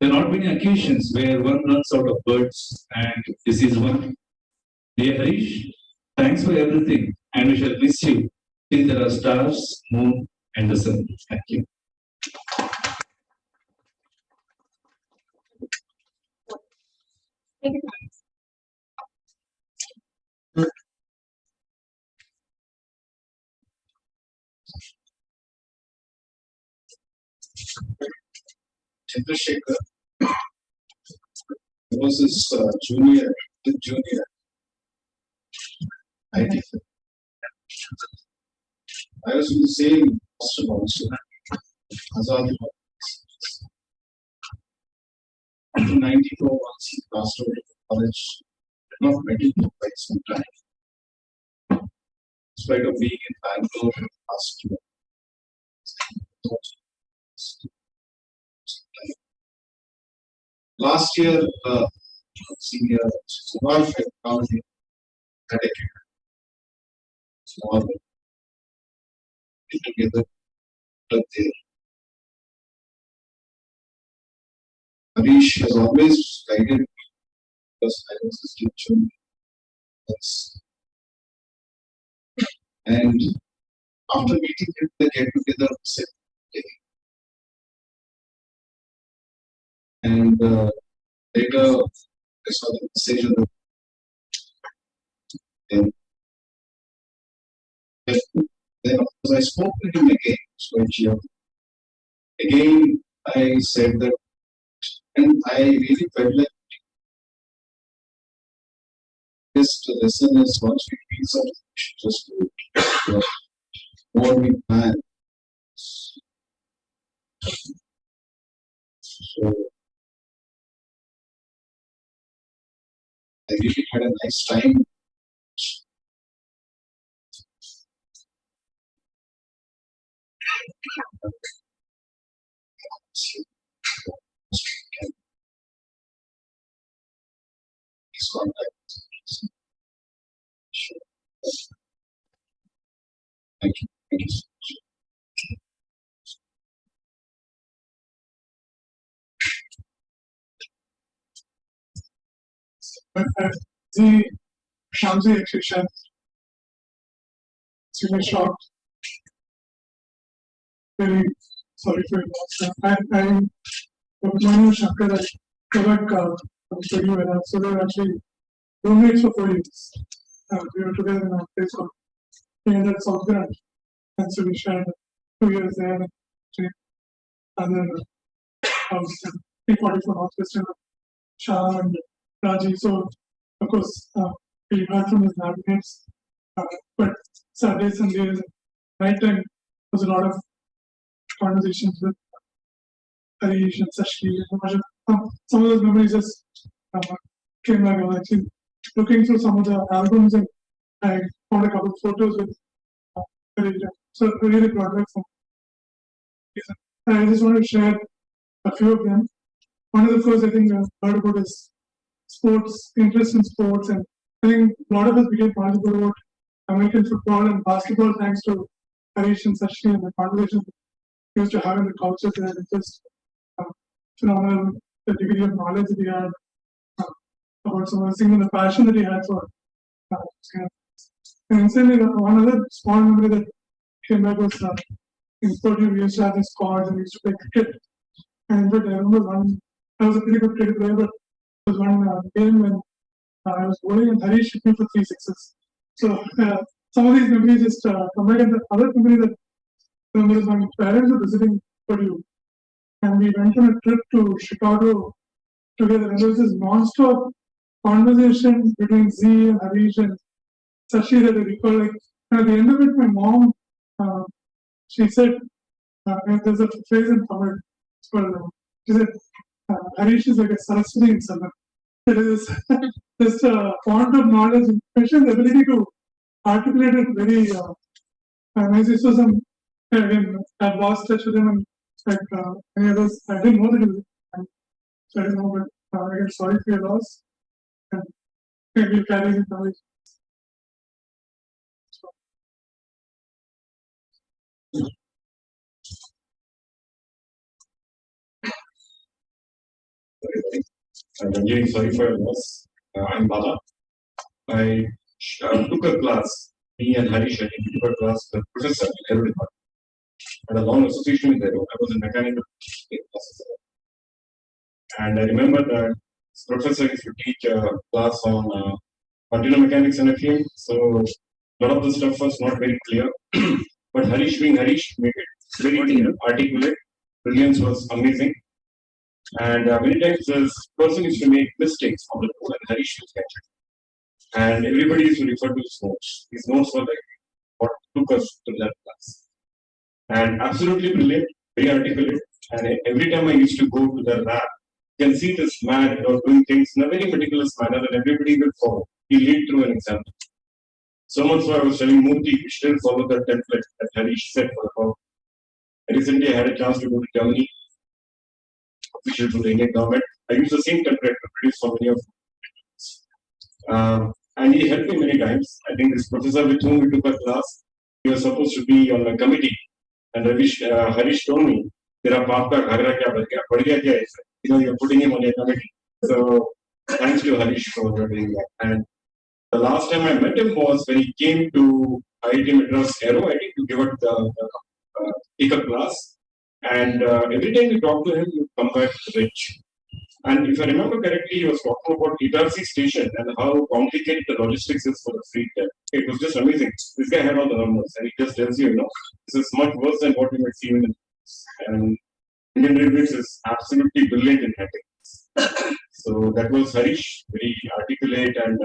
There are not many occasions where one runs out of words, and this is one. Dear Harish, thanks for everything, and we shall miss you till there are stars, moon, and the sun. Thank you. Chandrasekhar was his junior IT. I was in the same hostel also. Azad. In 94, once he passed over to college, did not met him for quite some time. In spite of being in Bangalore last year. Last year, senior small technology had a small together but there. Harish has always guided me because I was his teacher. And after meeting him, they get together on the same day. And later, I saw the message on the then of course I spoke with him again. So again, I said that, and I really felt like this lesson is once we feel something, we should just do it. What we plan. So I really had a nice time. His contact. Thank you. Thank you so much. The Shamsi exhibition, it's really shocked. Very sorry for your loss. I Babumoshai Shankar at Purdue and also they were actually roommates for 4 years. We were together in a place called South Grand, and so we shared 2 years there. And then I was 344 Northwestern, Shah and Raji. So, of course, we heard from his laboratories, but Saturdays, Sundays, night time, was a lot of conversations with Harish and Sashi. Some of those memories just came back. I was actually looking through some of the albums and I found a couple of photos with Harish. So, really brought back some. I just want to share a few of them. One of the first I think I heard about is sports, interest in sports, and I think a lot of us became knowledgeable about American football and basketball thanks to Harish and Sashi and the conversations we used to have in the couches there. It's just phenomenal, the degree of knowledge that he had about some of the things and the passion that he had for and incidentally, one other small memory that came back was in Purdue, we used to have these squads and we used to play cricket. And but I remember I was a pretty good cricket player, but there was one game when I was bowling and Harish hit me for 3 sixes. So some of these memories just come back. And the other memory that I remember is my parents were visiting Purdue. And we went on a trip to Chicago together. And there was this non-stop conversation between Z and Harish and Sashi that I recall. Like, at the end of it, my mom, she said, there's a phrase in Tamil. She said, Harish is like a Saraswati in Salman. It is just a font of knowledge, information, the ability to articulate it very nicely. So again, I've lost touch with him and like any others. I didn't know that he was. So I don't know, but again, sorry for your loss. And we'll carry his knowledge. I'm really sorry for your loss. I'm Bala. I took a class, me and Harish, I think we took a class with the professor in aero department. Had a long association with aero. I was in mechanical classes. And I remember that this professor used to teach a class on continuum mechanics and FEM. So a lot of the stuff was not very clear. But Harish being Harish made it very clear, articulate. Brilliance was amazing. And many times this person used to make mistakes on the board and Harish used to catch it. And everybody used to refer to his notes. His notes were like what took us to that class. And absolutely brilliant, very articulate. And every time I used to go to the lab, you can see this man, doing things in a very meticulous manner that everybody will follow. He lead through an example. So much so I was telling Murthy, we still follow the template that Harish said for the call. Recently I had a chance to go to Germany, official to the Indian government. I used the same template to produce so many of them. And he helped me many times. I think this professor with whom we took a class, he was supposed to be on a committee. And Harish told me, "Tera baap ka ghagra kya bad gaya kya hai?" You're putting him on a committee. So thanks to Harish for doing that. And the last time I met him was when he came to IIT Madras Aero, I think, to give it take a class. And every time we talked to him, he would come back rich. And if I remember correctly, he was talking about ERC station and how complicated the logistics is for the fleet there. It was just amazing. This guy had all the numbers, and he just tells you, this is much worse than what you might see in the news. And Indian Railways is absolutely brilliant in handling. So that was Harish, very articulate and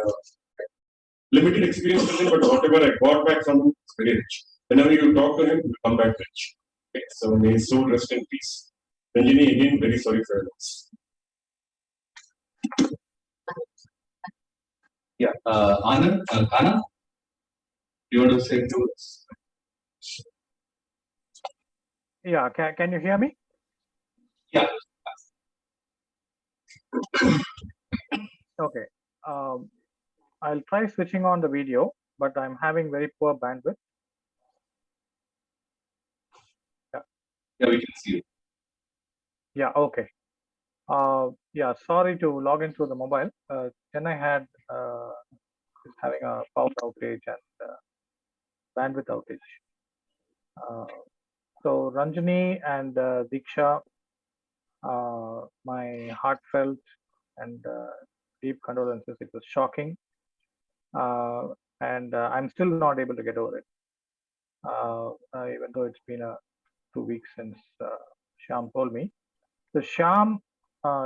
limited experience with him, but whatever I got back from him was very rich. Whenever you talk to him, you come back rich. Okay, so may his soul rest in peace. Ranjini, again, very sorry for your loss. Yeah, Anand, Kana, you want to say two words? Yeah, can you hear me? Yeah. Okay. I'll try switching on the video, but I'm having very poor bandwidth. Yeah, we can see you. Yeah, okay. Yeah, sorry to log in through the mobile. Chennai had is having a power outage and bandwidth outage. So Ranjini and Diksha, my heartfelt and deep condolences. It was shocking, and I'm still not able to get over it. Even though it's been 2 weeks since Shyam told me. So Shyam,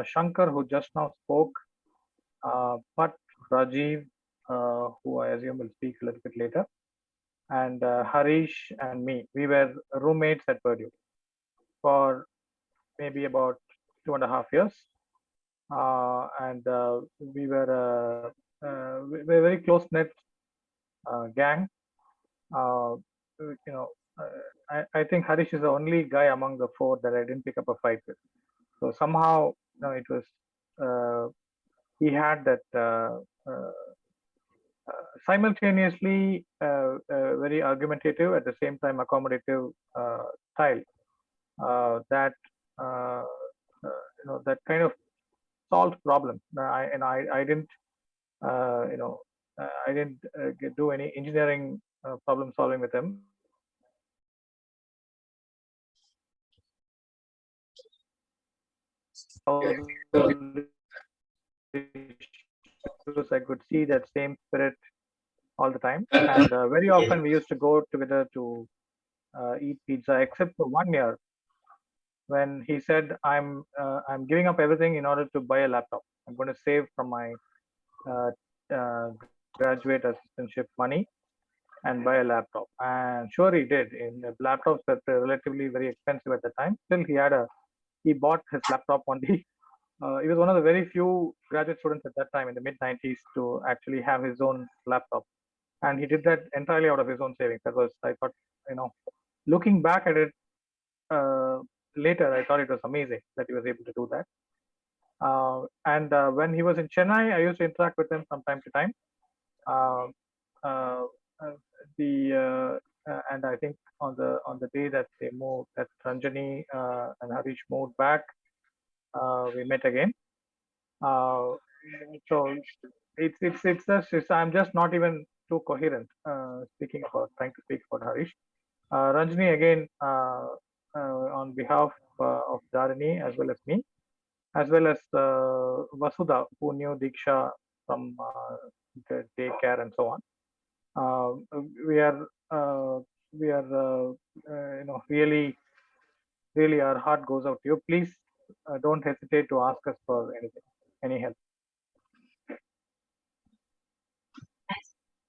Shankar, who just now spoke, but Rajiv, who I assume will speak a little bit later, and Harish and me, we were roommates at Purdue for maybe about 2.5 years, and we were a very close knit gang. I think Harish is the only guy among the 4 that I didn't pick up a fight with. So somehow, it was he had that simultaneously very argumentative, at the same time accommodative style that that kind of solved problems. I didn't I didn't do any engineering problem solving with him. I could see that same spirit all the time, and very often we used to go together to eat pizza, except for 1 year when he said, I'm giving up everything in order to buy a laptop. I'm going to save from my graduate assistantship money and buy a laptop. And sure he did. In laptops that were relatively very expensive at the time, still he bought his laptop on the he was one of the very few graduate students at that time in the mid-90s to actually have his own laptop. And he did that entirely out of his own savings. That was, I thought, looking back at it later, I thought it was amazing that he was able to do that. And when he was in Chennai, I used to interact with him from time to time. And I think on the day that they moved, that Ranjini and Harish moved back, we met again. Uh, so I'm just not even too coherent trying to speak about Harish. Ranjini again on behalf of Dharini as well as me, as well as Vasudha, who knew Diksha from the daycare and so on. We are really our heart goes out to you. Please don't hesitate to ask us for anything, any help.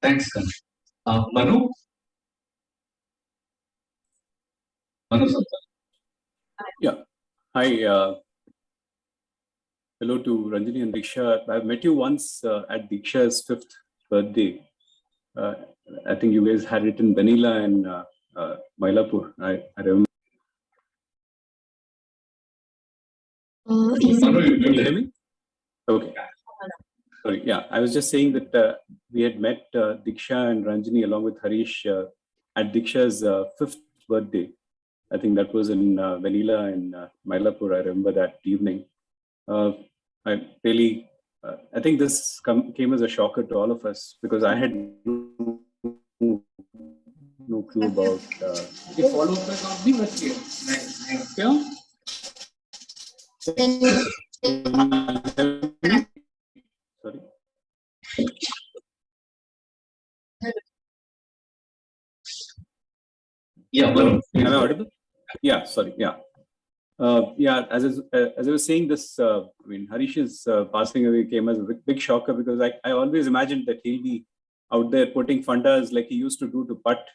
Thanks, Karan. Manu? Manu Santa. Yeah. Hi. Hello to Ranjini and Diksha. I've met you once at Diksha's 5th birthday. I think you guys had it in Vanilla and Mylapore. I remember. Can you hear me? Okay. Sorry. Yeah, I was just saying that we had met Diksha and Ranjini along with Harish at Diksha's 5th birthday. I think that was in Vanilla and Mylapore. I remember that evening. I really, I think this came as a shocker to all of us because I had no clue about. Follow up on the first year. Sorry. Yeah, am I audible? Yeah, sorry. Yeah. Yeah, as I was saying this, I mean, Harish's passing away came as a big shocker because I always imagined that he'll be out there putting fundas like he used to do to putt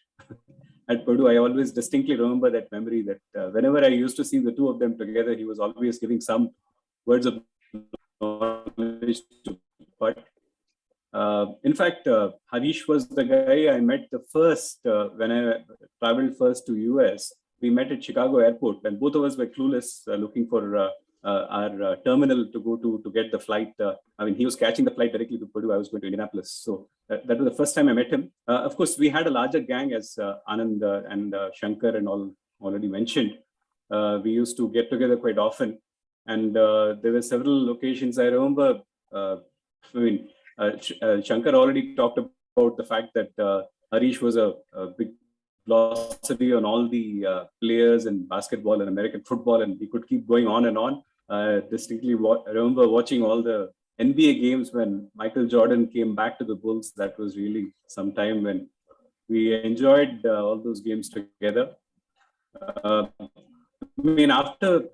at Purdue. I always distinctly remember that memory that whenever I used to see the two of them together, he was always giving some words of knowledge to putt. In fact, Harish was the guy I met the first when I traveled first to US. We met at Chicago airport and both of us were clueless looking for our terminal to go to get the flight. I mean, he was catching the flight directly to Purdue. I was going to Indianapolis. So that was the first time I met him. Of course, we had a larger gang as Anand and Shankar and all already mentioned. We used to get together quite often. And there were several occasions. I remember, Shankar already talked about the fact that Harish was a big glossary on all the players in basketball and American football, and he could keep going on and on. Distinctly remember watching all the NBA games when Michael Jordan came back to the Bulls. That was really some time when we enjoyed all those games together. I mean, after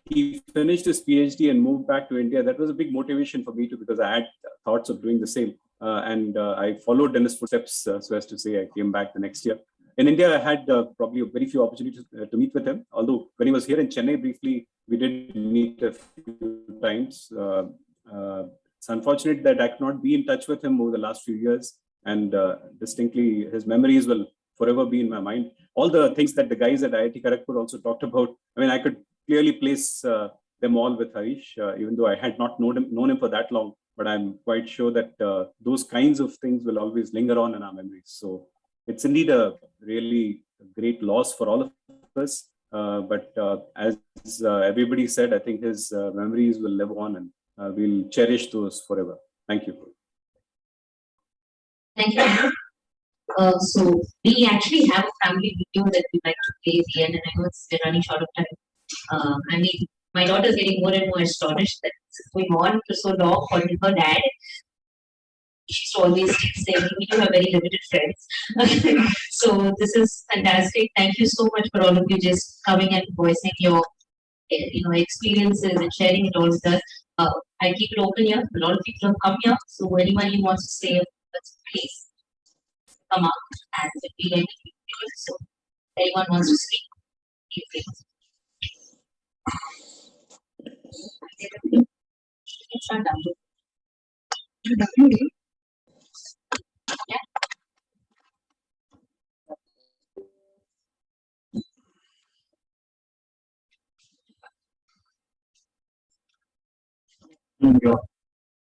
he finished his PhD and moved back to India, that was a big motivation for me too, because I had thoughts of doing the same. And I followed in his footsteps, so as to say, I came back the next year. In India, I had probably very few opportunities to meet with him. Although when he was here in Chennai briefly, we did meet a few times. It's unfortunate that I could not be in touch with him over the last few years. And distinctly, his memories will forever be in my mind. All the things that the guys at IIT Kharagpur also talked about, I mean, I could clearly place them all with Harish, even though I had not known him for that long. But I'm quite sure that those kinds of things will always linger on in our memories. So it's indeed a really great loss for all of us. But as everybody said, I think his memories will live on and we'll cherish those forever. Thank you. Thank you. So we actually have a family video that we like to play at the end, and I know it's running short of time. I mean, my daughter's getting more and more astonished that it's going on for so long, calling her dad. She's always saying we do have very limited friends. So this is fantastic. Thank you so much for all of you just coming and voicing your experiences and sharing it all with us. I keep it open here. A lot of people have come here. So anyone who wants to say, please come up and be like so anyone wants to speak, please. It's not done. Yeah.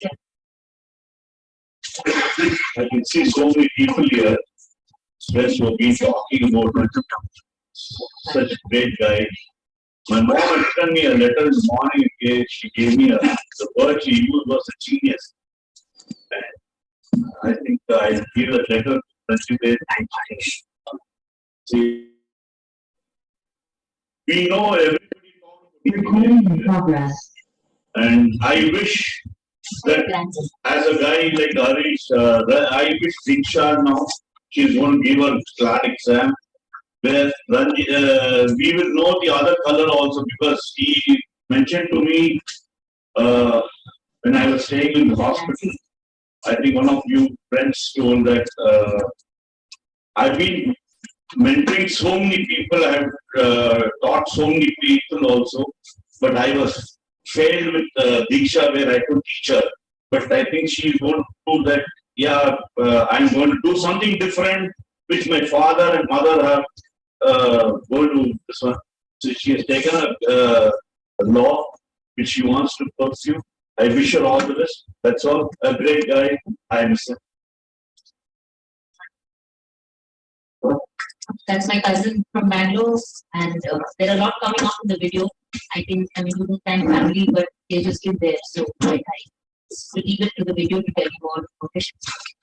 Yeah. I can see so many people here. Stress will be talking about such great guys. My mom had written me a letter in the morning. She gave me the word she used was a genius. And I think I gave that letter when she did. See, we know everybody Recording in progress. and I wish that as a guy like Harish, I wish Diksha now, she's going to give her CLAT exam, where we will know the other color also, because he mentioned to me when I was staying in the hospital, I think one of you friends told that I've been mentoring so many people, I have taught so many people also, but I was failed with Diksha where I could teach her. But I think she's going to do that, yeah, I'm going to do something different, which my father and mother have going to do this one. So she has taken a law which she wants to pursue. I wish her all the best. That's all. A great guy. I miss him. That's my cousin from Bangalore, and there are a lot coming up in the video. I mean, you don't thank family, but they just live there. So I leave it to the video to tell you all. Okay.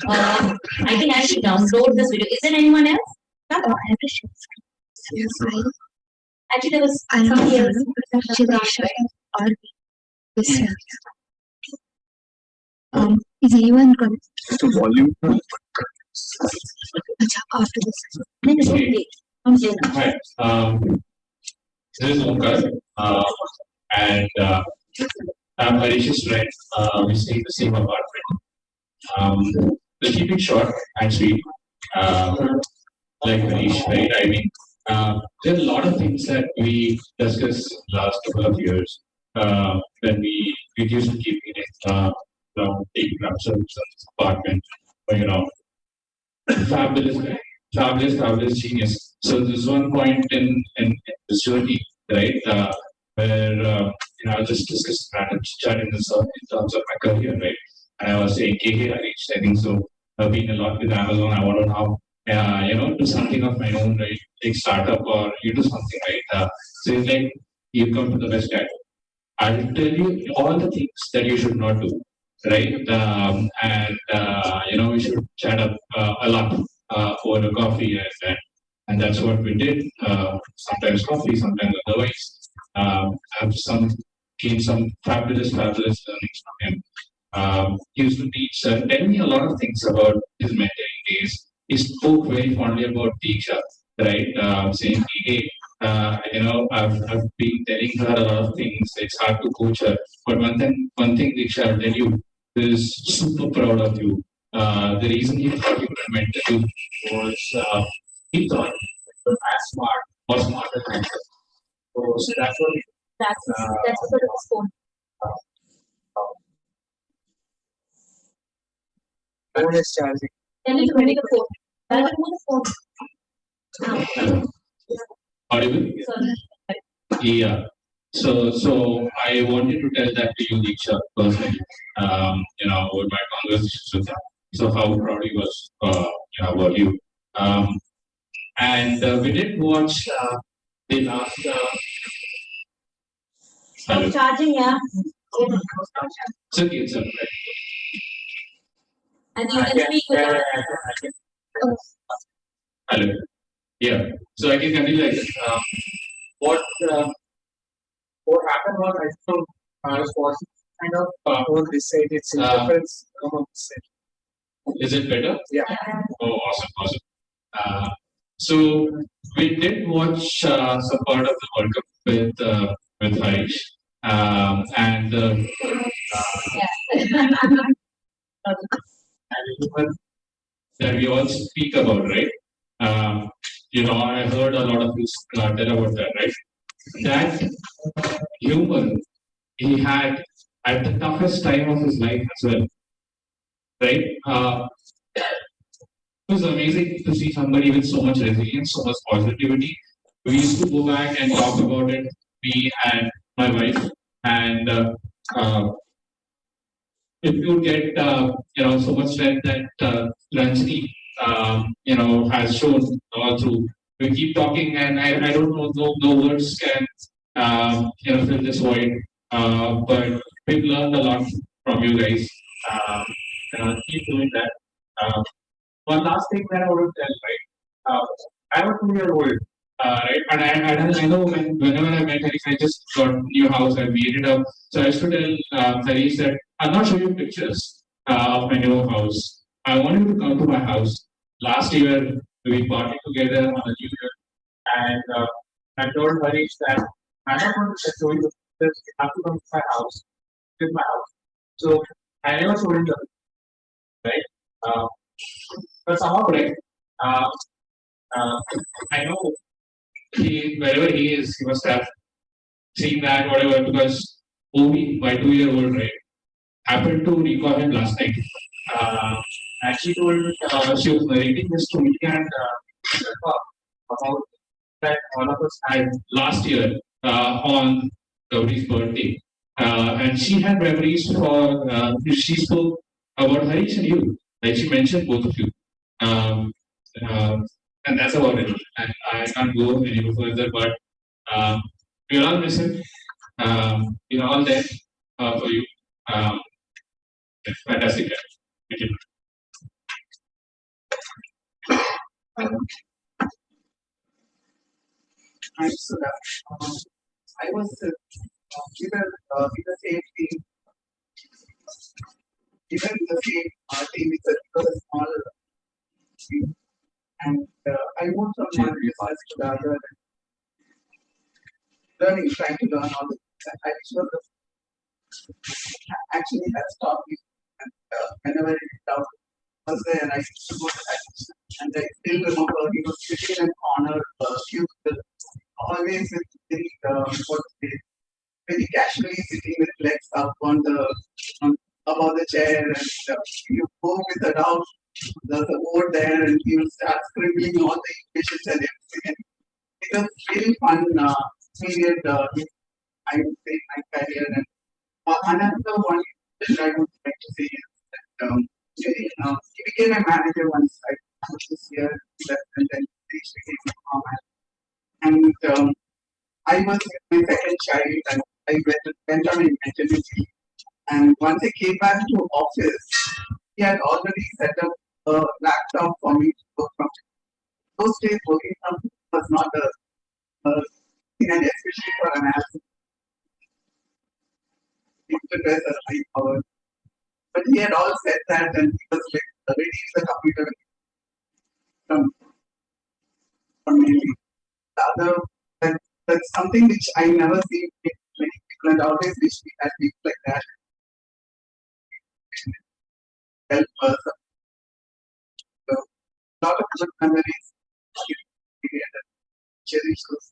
I can actually download this video. Is there anyone else? Yes, right. Actually, there was I don't somebody know. else. Or this year. Is anyone going So volume. after Okay. Hi. This is Omkar. And I'm Harish's friend. We stay in the same apartment. To keep it short and sweet, like Harish, right? I mean, there are a lot of things that we discussed last couple of years when we used to keep meeting taking ourselves in this apartment. But, fabulous guy, fabulous genius. So there's one point in this journey, right, where I was just discussing random chat in this in terms of my career, right? And I was saying, hey, Harish, I think so. I've been a lot with Amazon. I want to now, do something of my own, right? Take startup or you do something, right? So it's like you come to the best guy. I will tell you all the things that you should not do, right? We should chat up a lot over a coffee, and that's what we did. Sometimes coffee, sometimes otherwise. I've gained some fabulous learnings from him. He used to teach, tell me a lot of things about his mentoring days. He spoke very fondly about Diksha, right? Saying, hey, I've been telling her a lot of things. It's hard to coach her. But one thing, Diksha, I'll tell you, is super proud of you. The reason he thought you were meant to do was he thought you were as smart or smarter than her. So that's what that's what it's for. Phone is charging. Tell me to bring the phone. I'll move the phone. Audible? Sorry. Yeah. So I wanted to tell that to you, Diksha, personally. Over my conversations with him. So how proud he was, about you. And we did watch the last. Stop charging, yeah. It's okay, it's okay. And you can speak with us. Hello. Yeah. So I can continue like this. What happened was I was watching kind of all this side, it's in difference from this side. Is it better? Yeah. Oh, awesome. So we did watch some part of the World Cup with Harish, and that we all speak about, right? I heard a lot of you tell about that, right? That humor he had at the toughest time of his life as well, right? It was amazing to see somebody with so much resilience, so much positivity. We used to go back and talk about it, me and my wife, and if you get so much strength that Ranjini has shown all through. We keep talking, and I don't know, no words can fill this void. But we've learned a lot from you guys. Keep doing that. One last thing that I want to tell, right? I was 2 years old, right? And I know whenever I met Harish, I just got new house and we ended up. So I used to tell Harish that I'll not show you pictures of my new house. I want you to come to my house. Last year, we partying together on a new year, and I told Harish that I'm not going to show you pictures. You have to come to my house. This is my house. So I never showed him the right? But somehow, right? I know wherever he is, he must have seen that, whatever, because Obi, my 2-year-old, right, happened to recall him last night. And she told she was narrating this to me and about that all of us had last year on Gauri's birthday. And she had memories for, she spoke about Harish and you. Like she mentioned both of you. And that's about it. And I can't go any further, but we'll all miss him. We're all there for you. It's fantastic. Thank you. Thanks for that. I was with the same team. Even the same team is a small team. And I moved from one business to the other. Learning, trying to learn all the things. And I sure actually has taught me. And whenever it doubt was there, I used to go to that. And I still remember he was sitting in a corner, cubicle, always with very casually sitting with legs up on above the chair, and you go with a doubt. There's a board there, and you start scribbling all the equations and everything. It was really fun period. I would say in my career. And another one that I would like to say is that he became a manager once. I was this year, and then he became a farmer. And I was my second child, and I went on a maternity leave. And once I came back to office, he had already set up a laptop for me to work from. Those days, working from was not a thing, and especially for analysis. It requires a high power. But he had all said that, and he was like ready to the computer from me. The other, that's something which I never see many people, and always wish we had people like that. Help us. So, a lot of good memories. Cherish those.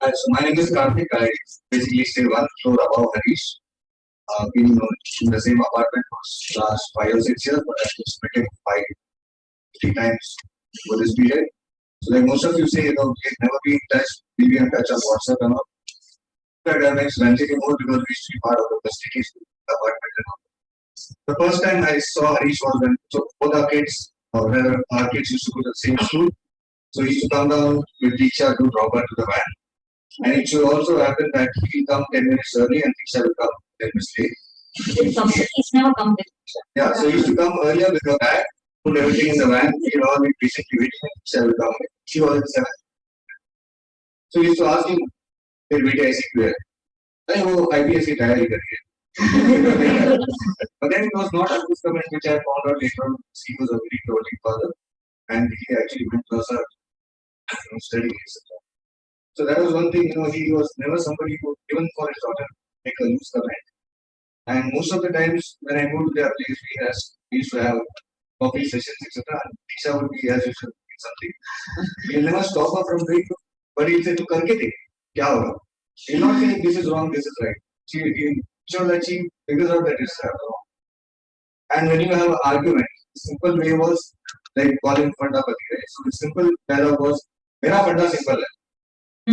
So my name is Karthik. I basically stay one floor above Harish. Been in the same apartment for last 5 or 6 years, but I've just met him 3 times over this period. So like most of you say, we've never been in touch, we'll be in touch on WhatsApp and all. But I mentioned Ranjit more because we used to be part of the custody apartment and all. The first time I saw Harish was when both our kids, our kids used to go to the same school. So he used to come down with Diksha to drop her to the van. And it should also happen that he will come 10 minutes early and Diksha will come 10 minutes late. He's never come with Diksha. Yeah, so he used to come earlier with her bag, put everything in the van, we'll all be patiently waiting and Diksha will come. She was in 7. So he used to ask him, बेटे ऐसे क्यों है? अरे वो IPSC तैयारी कर रही है. But then it was not a good comment which I found out later on. He was a very doting father, and he actually went to us studying. So that was one thing. He was never somebody who, even for his daughter, make a loose comment. And most of the times when I go to their place, we used to have coffee sessions, etc. And Diksha would be as usual something. He'll never stop her from doing, but he'll say to karke dekh, kya hoga? He'll not say this is wrong, this is right. He'll show that she figures out that it's wrong. And when you have an argument, the simple way was like calling funda pati, right? So the simple dialogue was, mera funda simple hai.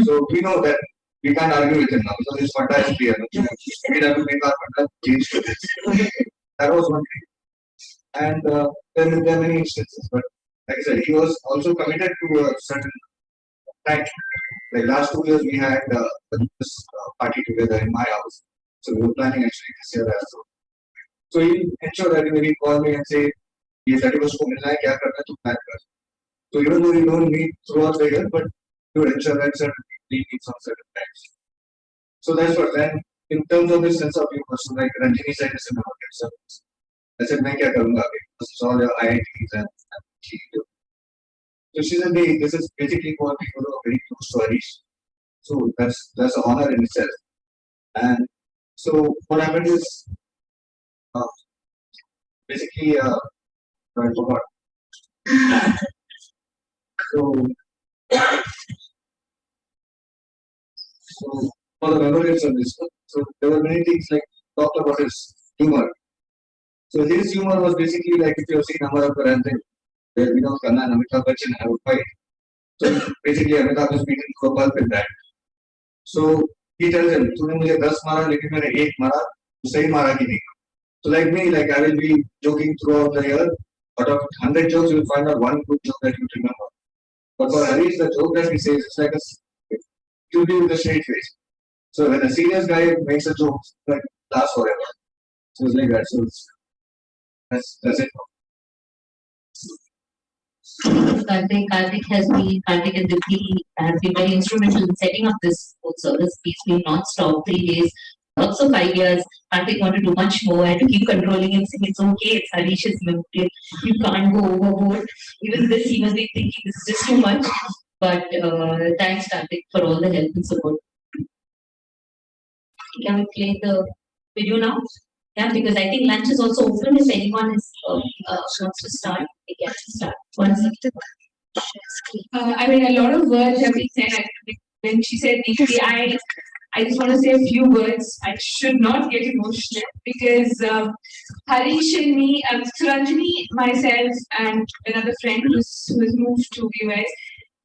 So we know that we can't argue with him now because his funda is clear. We have to make our funda change to this. That was one thing. And there are many instances, but like I said, he was also committed to a certain time. Like last 2 years, we had this party together in my house. So we were planning actually this year as well. So he ensured that when he called me and say, "ये 31st को मिलना है, क्या करना है तू plan कर." So even though we don't meet throughout the year, but he would ensure that certain people meet on certain times. So that's what. Then in terms of his sense of humor, so like Ranjini said, it's about himself. I said, मैं क्या करूँगा अभी? This is all your IITs and GED. So she said, "Hey, this is basically for people who are very close to Harish. So that's an honor in itself." And so what happened is basically I forgot. So for the memorial service, so there were many things like talked about his humor. So his humor was basically like if you have seen Amar Akbar and thing, where Kanna and Amitabh Bachchan have a fight. So basically Amitabh is beaten to a pulp in that. So he tells him, "तूने मुझे 10 मारा लेकिन मैंने 1 मारा, तो सही मारा कि नहीं?" So like me, like I will be joking throughout the year. Out of 100 jokes, you will find out one good joke that you remember. But for Harish, the joke that he says, it's like it will be with a straight face. So when a serious guy makes a joke, like lasts forever. So it's like that. So that's it. Karthik and Dipti have been very instrumental in setting up this food service. He's been non-stop 3 days, lots of ideas. Karthik wanted to do much more. I had to keep controlling him, saying it's okay, it's Harish's memorial. You can't go overboard. Even this, he must be thinking this is just too much. But thanks, Karthik, for all the help and support. Can we play the video now? Yeah, because I think lunch is also open. If anyone is wants to start, they can start. I mean, a lot of words have been said. When she said deeply, I just want to say a few words. I should not get emotional because Harish and me, Ranjini, myself, and another friend who's moved to US,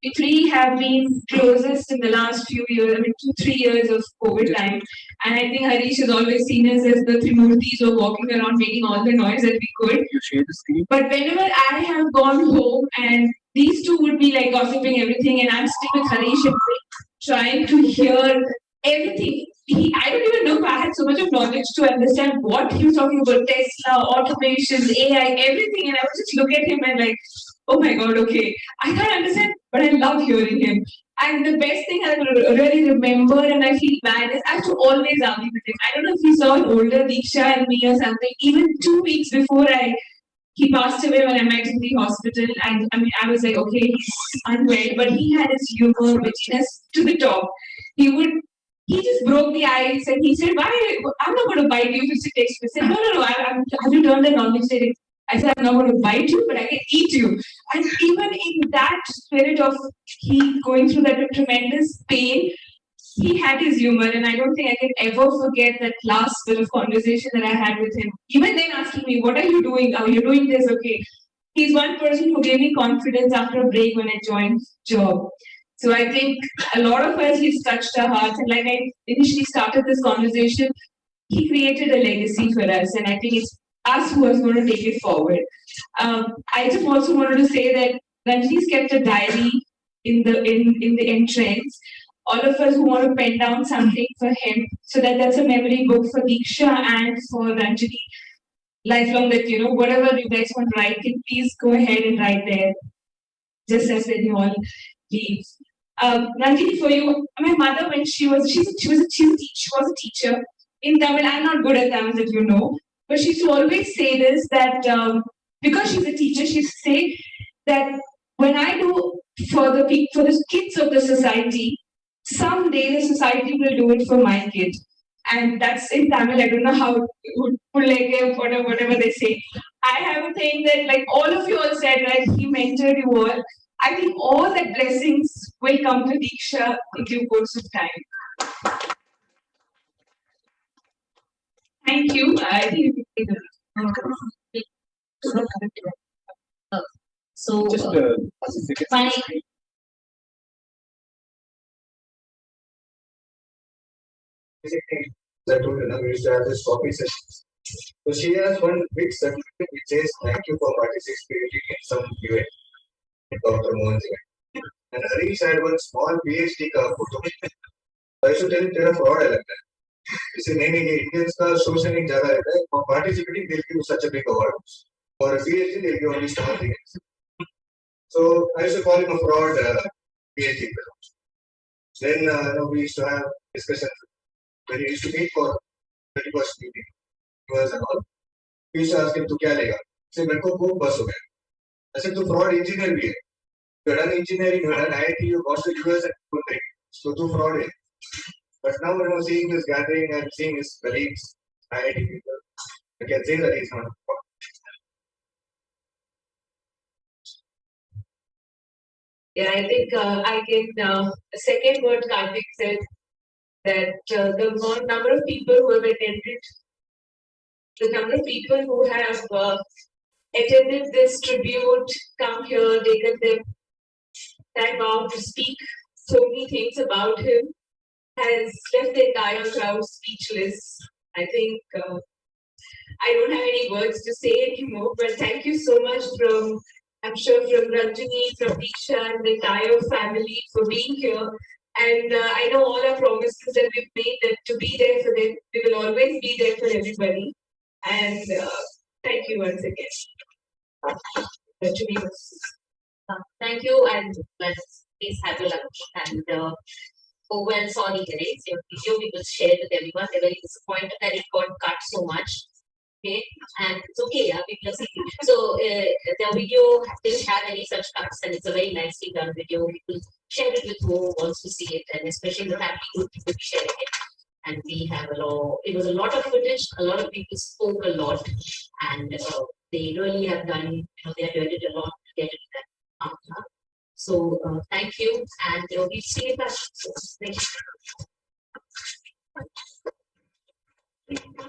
we three have been closest in the last few years, I mean 2-3 years of COVID time. And I think Harish has always seen us as the Trimurtis who are walking around making all the noise that we could. You share the screen? But whenever I have gone home and these two would be like gossiping everything and I'm sitting with Harish and trying to hear everything. I don't even know if I had so much of knowledge to understand what he was talking about, Tesla, automation, AI, everything. And I would just look at him and like, oh my God, okay. I can't understand, but I love hearing him. And the best thing I really remember and I feel bad is I have to always argue with him. I don't know if he saw an older Diksha and me or something. Even 2 weeks before he passed away when I met in the hospital. And I mean, I was like, okay, he's unwell, but he had his humor, witchiness to the top. He just broke the ice and he said, "Why? I'm not going to bite you if it takes me." I said, "No. Have you done the non-vegetarian?" I said, "I'm not going to bite you, but I can eat you." And even in that spirit of he going through that tremendous pain, he had his humor. And I don't think I can ever forget that last bit of conversation that I had with him. Even then asking me, "What are you doing? Are you doing this?" Okay. He's one person who gave me confidence after a break when I joined job. So I think a lot of us, he's touched our hearts. And like I initially started this conversation, he created a legacy for us. And I think it's us who is going to take it forward. I just also wanted to say that Ranjini's kept a diary in the entrance. All of us who want to pen down something for him, so that's a memory book for Diksha and for Ranjini. Lifelong that, whatever you guys want to write, can please go ahead and write there. Just as when you all leave. Ranjini, for you, my mother, when she was a teacher in Tamil. I'm not good at Tamil, as you know, but she used to always say this, that because she's a teacher, she used to say that when I do for the kids of the society, someday the society will do it for my kid. And that's in Tamil. I don't know how whatever they say. I have a thing that, like all of you all said, right? He mentored you all. I think all the blessings will come to Diksha in due course of time. Thank you. I think you can take the So, Just fine. I told you, we used to have this coffee session. So she has one big certificate which says thank you for participating in some event, Dr. Mohan's event. And Harish had one small PhD का photo. I used to tell him तेरा fraud है लगता है. इसे नहीं Indians का sourcing ज़्यादा रहता है. For participating they'll give such a big award. For a PhD they'll give only small things. So I used to call him a fraud PhD. Then we used to have discussions when he used to meet for 31st meeting. And all. We used to ask him, "Tu kya lega?" He said, "मेरे को खूब बस हो गया." I said, "तू fraud engineer भी है. You have done engineering, you have done IIT, you got to US and everything. So तू fraud है." But now when I was seeing this gathering and seeing his colleagues, IIT people, I can say that he's not a fraud. Yeah, I think I can second what Karthik said, that the number of people who have attended, the number of people who have attended this tribute, come here, taken them time out to speak so many things about him, has left the entire crowd speechless. I think I don't have any words to say anymore, but thank you so much from, I'm sure from Ranjini, from Disha and the entire family for being here. And I know all our promises that we've made that to be there for them, we will always be there for everybody. And thank you once again. Ranjini. Thank you, and please have your lunch. And oh well, sorry, guys, your video we will share with everyone. They're very disappointed that it got cut so much. Okay, and it's okay, yeah, we will see. So the video didn't have any such cuts, and it's a very nicely done video. We will share it with who wants to see it, and especially the happy group will be sharing it. And we have it was a lot of footage, a lot of people spoke a lot, and they really have done, they have done it a lot to get it done. So thank you, and we'll see you back. So, thank you.